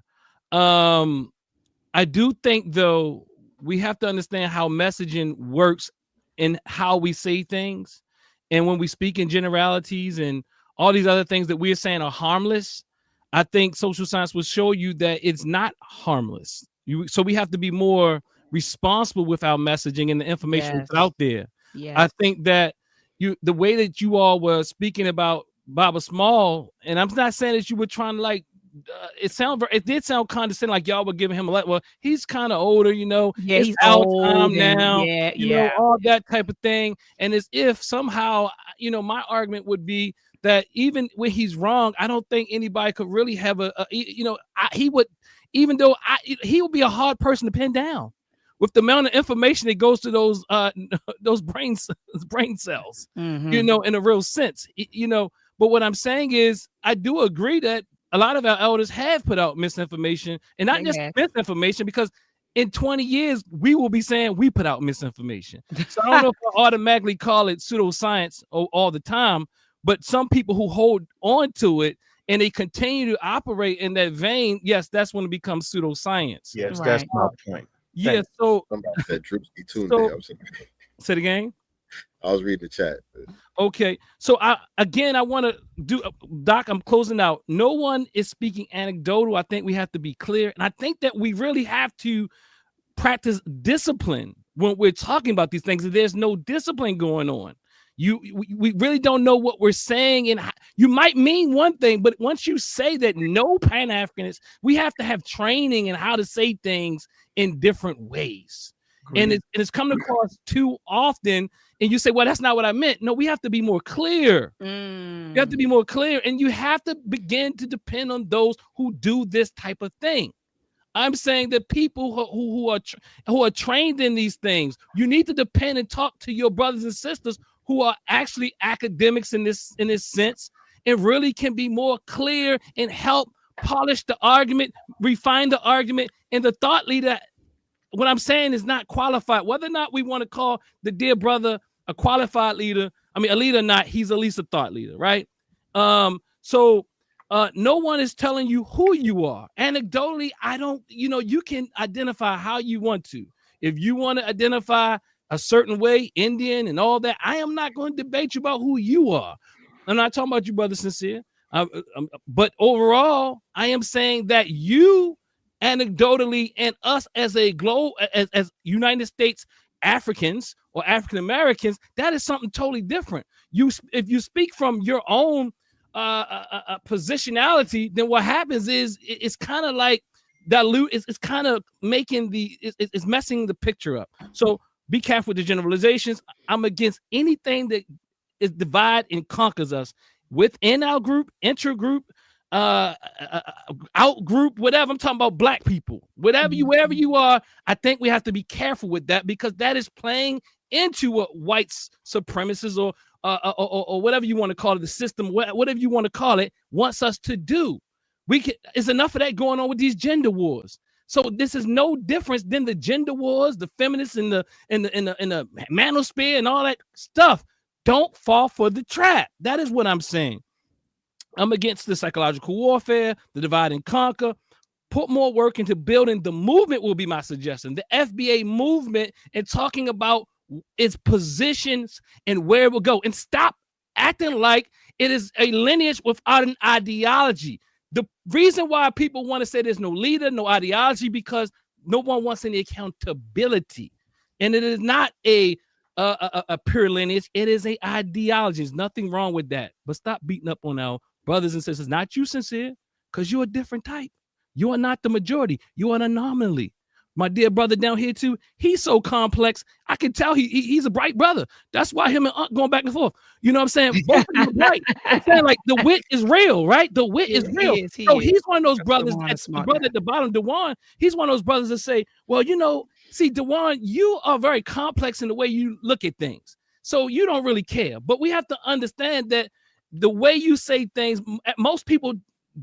Speaker 4: I do think, though, we have to understand how messaging works and how we say things. And when we speak in generalities and all these other things that we're saying are harmless, I think social science will show you that it's not harmless. So we have to be more responsible with our messaging and the information that's out there.
Speaker 1: Yes.
Speaker 4: I think that the way that you all were speaking about Baba Small, and I'm not saying that you were trying to like, it did sound condescending, like y'all were giving him a lot. Well, he's kind of older, you know.
Speaker 1: Yeah,
Speaker 4: it's
Speaker 1: he's
Speaker 4: our
Speaker 1: old
Speaker 4: time now.
Speaker 1: Yeah,
Speaker 4: you know, all that type of thing. And as if somehow, you know, my argument would be that even when he's wrong, I don't think anybody could really have he would be a hard person to pin down with the amount of information that goes to those brain cells, you know, in a real sense, you know. But what I'm saying is, I do agree that a lot of our elders have put out misinformation, and not just misinformation, because in 20 years, we will be saying we put out misinformation. So I don't know if I automatically call it pseudoscience all the time, but some people who hold on to it and they continue to operate in that vein, yes, that's when it becomes pseudoscience.
Speaker 2: Yes, that's my point.
Speaker 4: Yeah, so
Speaker 3: somebody said Drewski too.
Speaker 4: Say it again.
Speaker 3: I was reading the chat.
Speaker 4: Okay, so I want to do, Doc, I'm closing out. No one is speaking anecdotal. I think we have to be clear, and I think that we really have to practice discipline when we're talking about these things. There's no discipline going on. We really don't know what we're saying, and you might mean one thing, but once you say that no Pan-Africanists, we have to have training in how to say things in different ways. And it's coming across too often, and you say, well, that's not what I meant. No, we have to be more clear. You have to be more clear, and you have to begin to depend on those who do this type of thing. I'm saying that people who are trained in these things, you need to depend and talk to your brothers and sisters who are actually academics in this sense, and really can be more clear and help polish the argument, refine the argument, and the thought leader. What I'm saying is not qualified. Whether or not we want to call the dear brother a qualified leader, I mean, a leader or not, he's at least a thought leader, right? So no one is telling you who you are. Anecdotally, you can identify how you want to. If you want to identify a certain way, Indian and all that, I am not going to debate you about who you are. I'm not talking about you, Brother Sincere. But overall, I am saying that you anecdotally, and us as a globe, as United States Africans or African Americans, that is something totally different. If you speak from your own positionality, then what happens is it's kind of like dilute. It's kind of making it's messing the picture up. So be careful with the generalizations. I'm against anything that is divide and conquers us within our group, intergroup, out group, whatever. I'm talking about Black people, wherever you are. I think we have to be careful with that, because that is playing into what white supremacists or whatever you want to call it, the system, whatever you want to call it, wants us to do. It's enough of that going on with these gender wars. So this is no difference than the gender wars, the feminists in the manosphere and all that stuff. Don't fall for the trap. That is what I'm saying. I'm against the psychological warfare, the divide and conquer. Put more work into building the movement will be my suggestion. The FBA movement, and talking about its positions and where it will go. And stop acting like it is a lineage without an ideology. The reason why people want to say there's no leader, no ideology, because no one wants any accountability. And it is not a pure lineage. It is an ideology. There's nothing wrong with that. But stop beating up on our brothers and sisters. Not you, Sincere, because you're a different type. You are not the majority. You are an anomaly. My dear brother down here too, he's so complex. I can tell he's a bright brother. That's why him and Unc going back and forth. You know what I'm saying? Both of them are bright. I'm saying, like, the wit is real, right? The wit is real. He's one of those brothers. The brother at the bottom, Dewan, he's one of those brothers that say, well, see, Dewan, you are very complex in the way you look at things. So you don't really care. But we have to understand that the way you say things, most people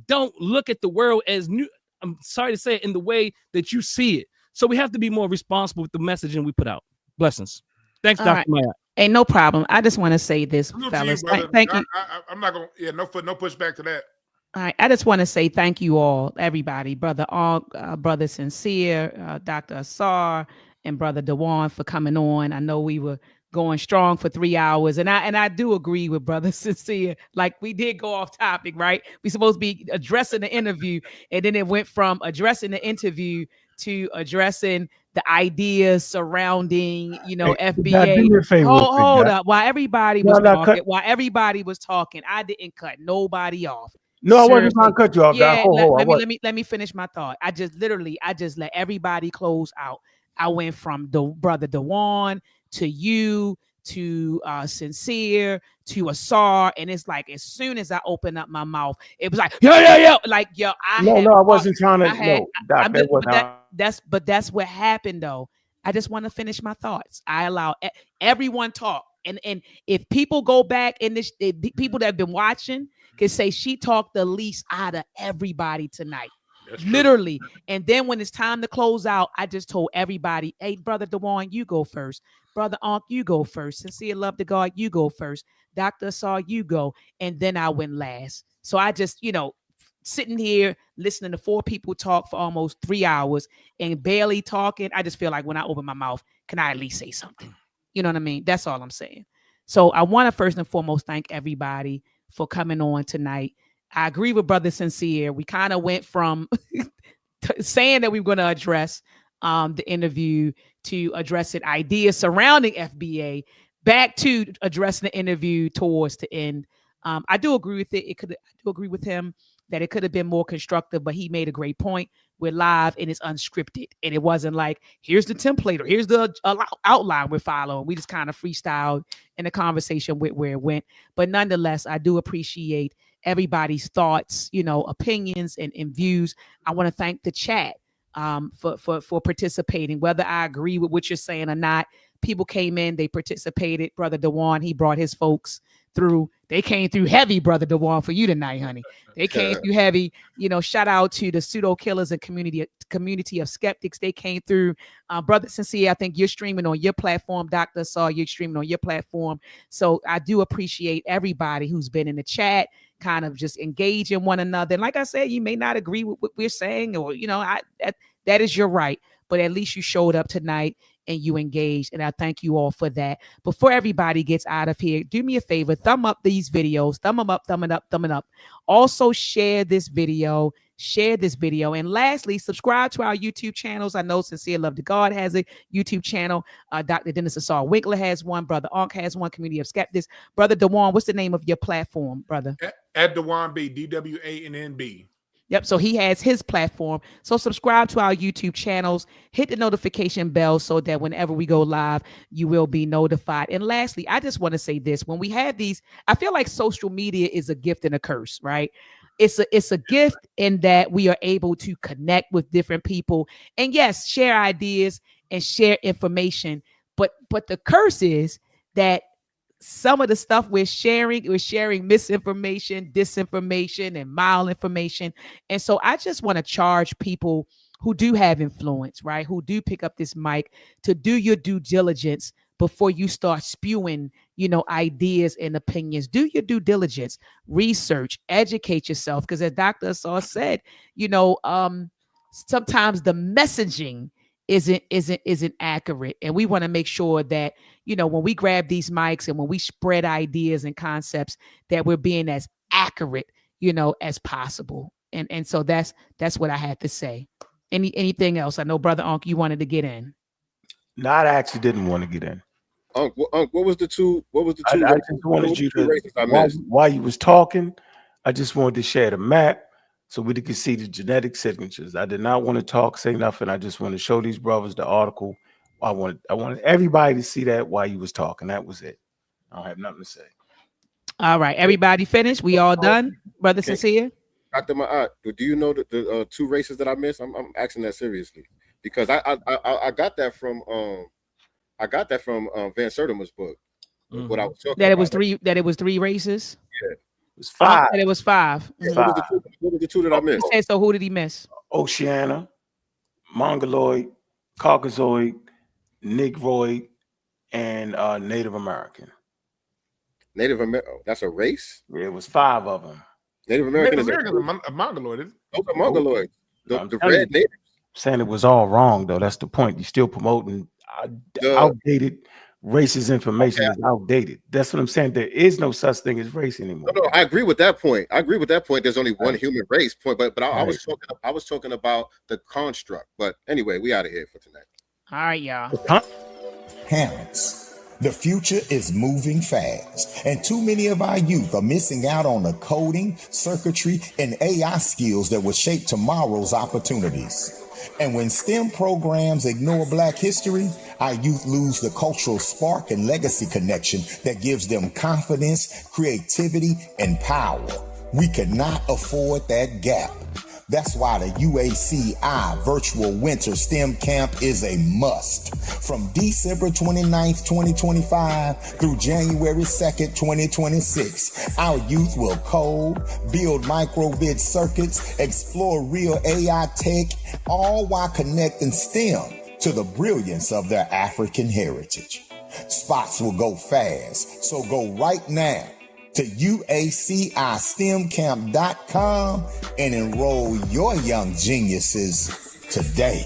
Speaker 4: don't look at the world as new. I'm sorry to say it, in the way that you see it. So we have to be more responsible with the messaging we put out. Blessings. Thanks, Dr. Mayat.
Speaker 1: Ain't no problem. I just want to say this, fellas. Thank you.
Speaker 5: I'm not gonna. Yeah, no pushback to that.
Speaker 1: All right, I just want to say thank you all, everybody, Brother Brother Sincere, Dr. Asar, and Brother Dewan for coming on. I know we were going strong for 3 hours, and I do agree with Brother Sincere. Like, we did go off topic, right? We supposed to be addressing the interview, and then it went from addressing the interview to addressing the ideas surrounding, FBA.
Speaker 2: Do me a favor,
Speaker 1: Hold up, while everybody was talking, I didn't cut nobody off.
Speaker 2: No, I wasn't trying to cut you off.
Speaker 1: Yeah, let me finish my thought. I just let everybody close out. I went from the Brother Dewan to you to Sincere to Asar, and it's like as soon as I opened up my mouth, it was like yeah, like yo.
Speaker 2: I wasn't trying to.
Speaker 1: That's what happened though. I just want to finish my thoughts. I allow everyone talk, and if people go back and people that have been watching can say she talked the least out of everybody tonight. Literally. And then when it's time to close out, I just told everybody, hey, Brother Dewan, you go first. Brother Ankh, you go first. Sincere love to God, you go first. Dr. Asar, you go. And then I went last. So I just, sitting here listening to 4 people talk for almost 3 hours and barely talking. I just feel like when I open my mouth, can I at least say something? You know what I mean? That's all I'm saying. So I want to first and foremost thank everybody for coming on tonight. I agree with Brother Sincere. We kind of went from saying that we were going to address the interview to addressing ideas surrounding FBA back to addressing the interview towards the end. I do agree with it. I do agree with him that it could have been more constructive, but he made a great point. We're live and it's unscripted. And it wasn't like, here's the template or here's the outline we're following. We just kind of freestyled in the conversation with where it went. But nonetheless, I do appreciate everybody's thoughts, opinions and views. I want to thank the chat for participating, whether I agree with what you're saying or not. People came in, they participated. Brother Dewan, he brought his folks through. They came through heavy, Brother Dewan, for you tonight, honey. They came through heavy. Shout out to the pseudo killers and community of skeptics. They came through. Brother Sincere, I think you're streaming on your platform. Dr. Asar, you're streaming on your platform. So I do appreciate everybody who's been in the chat, kind of just engaging one another. And like I said, you may not agree with what we're saying, or that is your right. But at least you showed up tonight and you engaged, and I thank you all for that. Before everybody gets out of here, do me a favor, thumb up these videos, thumb them up, thumb it up. Also share this video, and lastly, subscribe to our YouTube channels. I know Sincere Love to God has a YouTube channel. Dr. Dennis Asar Winkler has one. Brother Ankh has one. Community of Skeptics. Brother Dewan, what's the name of your platform, brother?
Speaker 5: At Dewan B, DWANNB.
Speaker 1: Yep. So he has his platform. So subscribe to our YouTube channels, hit the notification bell so that whenever we go live, you will be notified. And lastly, I just want to say this. When we have these, I feel like social media is a gift and a curse, right? It's a gift in that we are able to connect with different people and yes, share ideas and share information. But the curse is that some of the stuff we're sharing misinformation, disinformation, and malinformation. And so I just want to charge people who do have influence, right? Who do pick up this mic to do your due diligence before you start spewing, ideas and opinions. Do your due diligence, research, educate yourself. Because as Dr. Asar said, sometimes the messaging isn't accurate, and we want to make sure that when we grab these mics and when we spread ideas and concepts, that we're being as accurate as possible. And so that's what I had to say. Anything else? I know Brother Ankh, you wanted to get in.
Speaker 2: No, I actually didn't want to get in.
Speaker 3: Ankh, what was the two? I
Speaker 2: just wanted you to, while you was talking, I just wanted to share the map so we could see the genetic signatures. I did not want to say nothing. I just want to show these brothers the article. I wanted everybody to see that while you was talking. That was it. I don't have nothing to say. All
Speaker 1: right, everybody finished? We all done? Brother Sincere?
Speaker 3: Dr. Ma'at, do you know the 2 races that I missed? I'm asking that seriously because I got that from Van Sertima's book.
Speaker 1: Mm-hmm. What I was talking about. That it was 3 races?
Speaker 3: Yeah.
Speaker 2: It was 5.
Speaker 1: That it was 5.
Speaker 3: Yeah, what was the 2 that I missed?
Speaker 1: So who did he miss?
Speaker 2: Oceania, Mongoloid, Caucasoid, Negroid, and Native American.
Speaker 3: Native American, that's a race?
Speaker 2: Yeah, it was 5 of them.
Speaker 3: Native American
Speaker 5: Native
Speaker 3: is
Speaker 5: American a mongoloid, isn't it?
Speaker 3: Those are mongoloids. The
Speaker 2: I'm
Speaker 3: red
Speaker 2: telling you,
Speaker 3: natives.
Speaker 2: saying it was all wrong, though. That's the point. You're still promoting outdated racist information. Is outdated. That's what I'm saying. There is no such thing as race anymore.
Speaker 3: No, I agree with that point. There's only one human race point, but I was talking about the construct. But anyway, we out of here for tonight.
Speaker 1: All right, y'all.
Speaker 7: Parents, the future is moving fast, and too many of our youth are missing out on the coding, circuitry, and AI skills that will shape tomorrow's opportunities. And when STEM programs ignore Black history, our youth lose the cultural spark and legacy connection that gives them confidence, creativity, and power. We cannot afford that gap. That's why the UACI Virtual Winter STEM Camp is a must. From December 29th, 2025 through January 2nd, 2026, our youth will code, build microbit circuits, explore real AI tech, all while connecting STEM to the brilliance of their African heritage. Spots will go fast, so go right now to UACISTEMcamp.com and enroll your young geniuses today.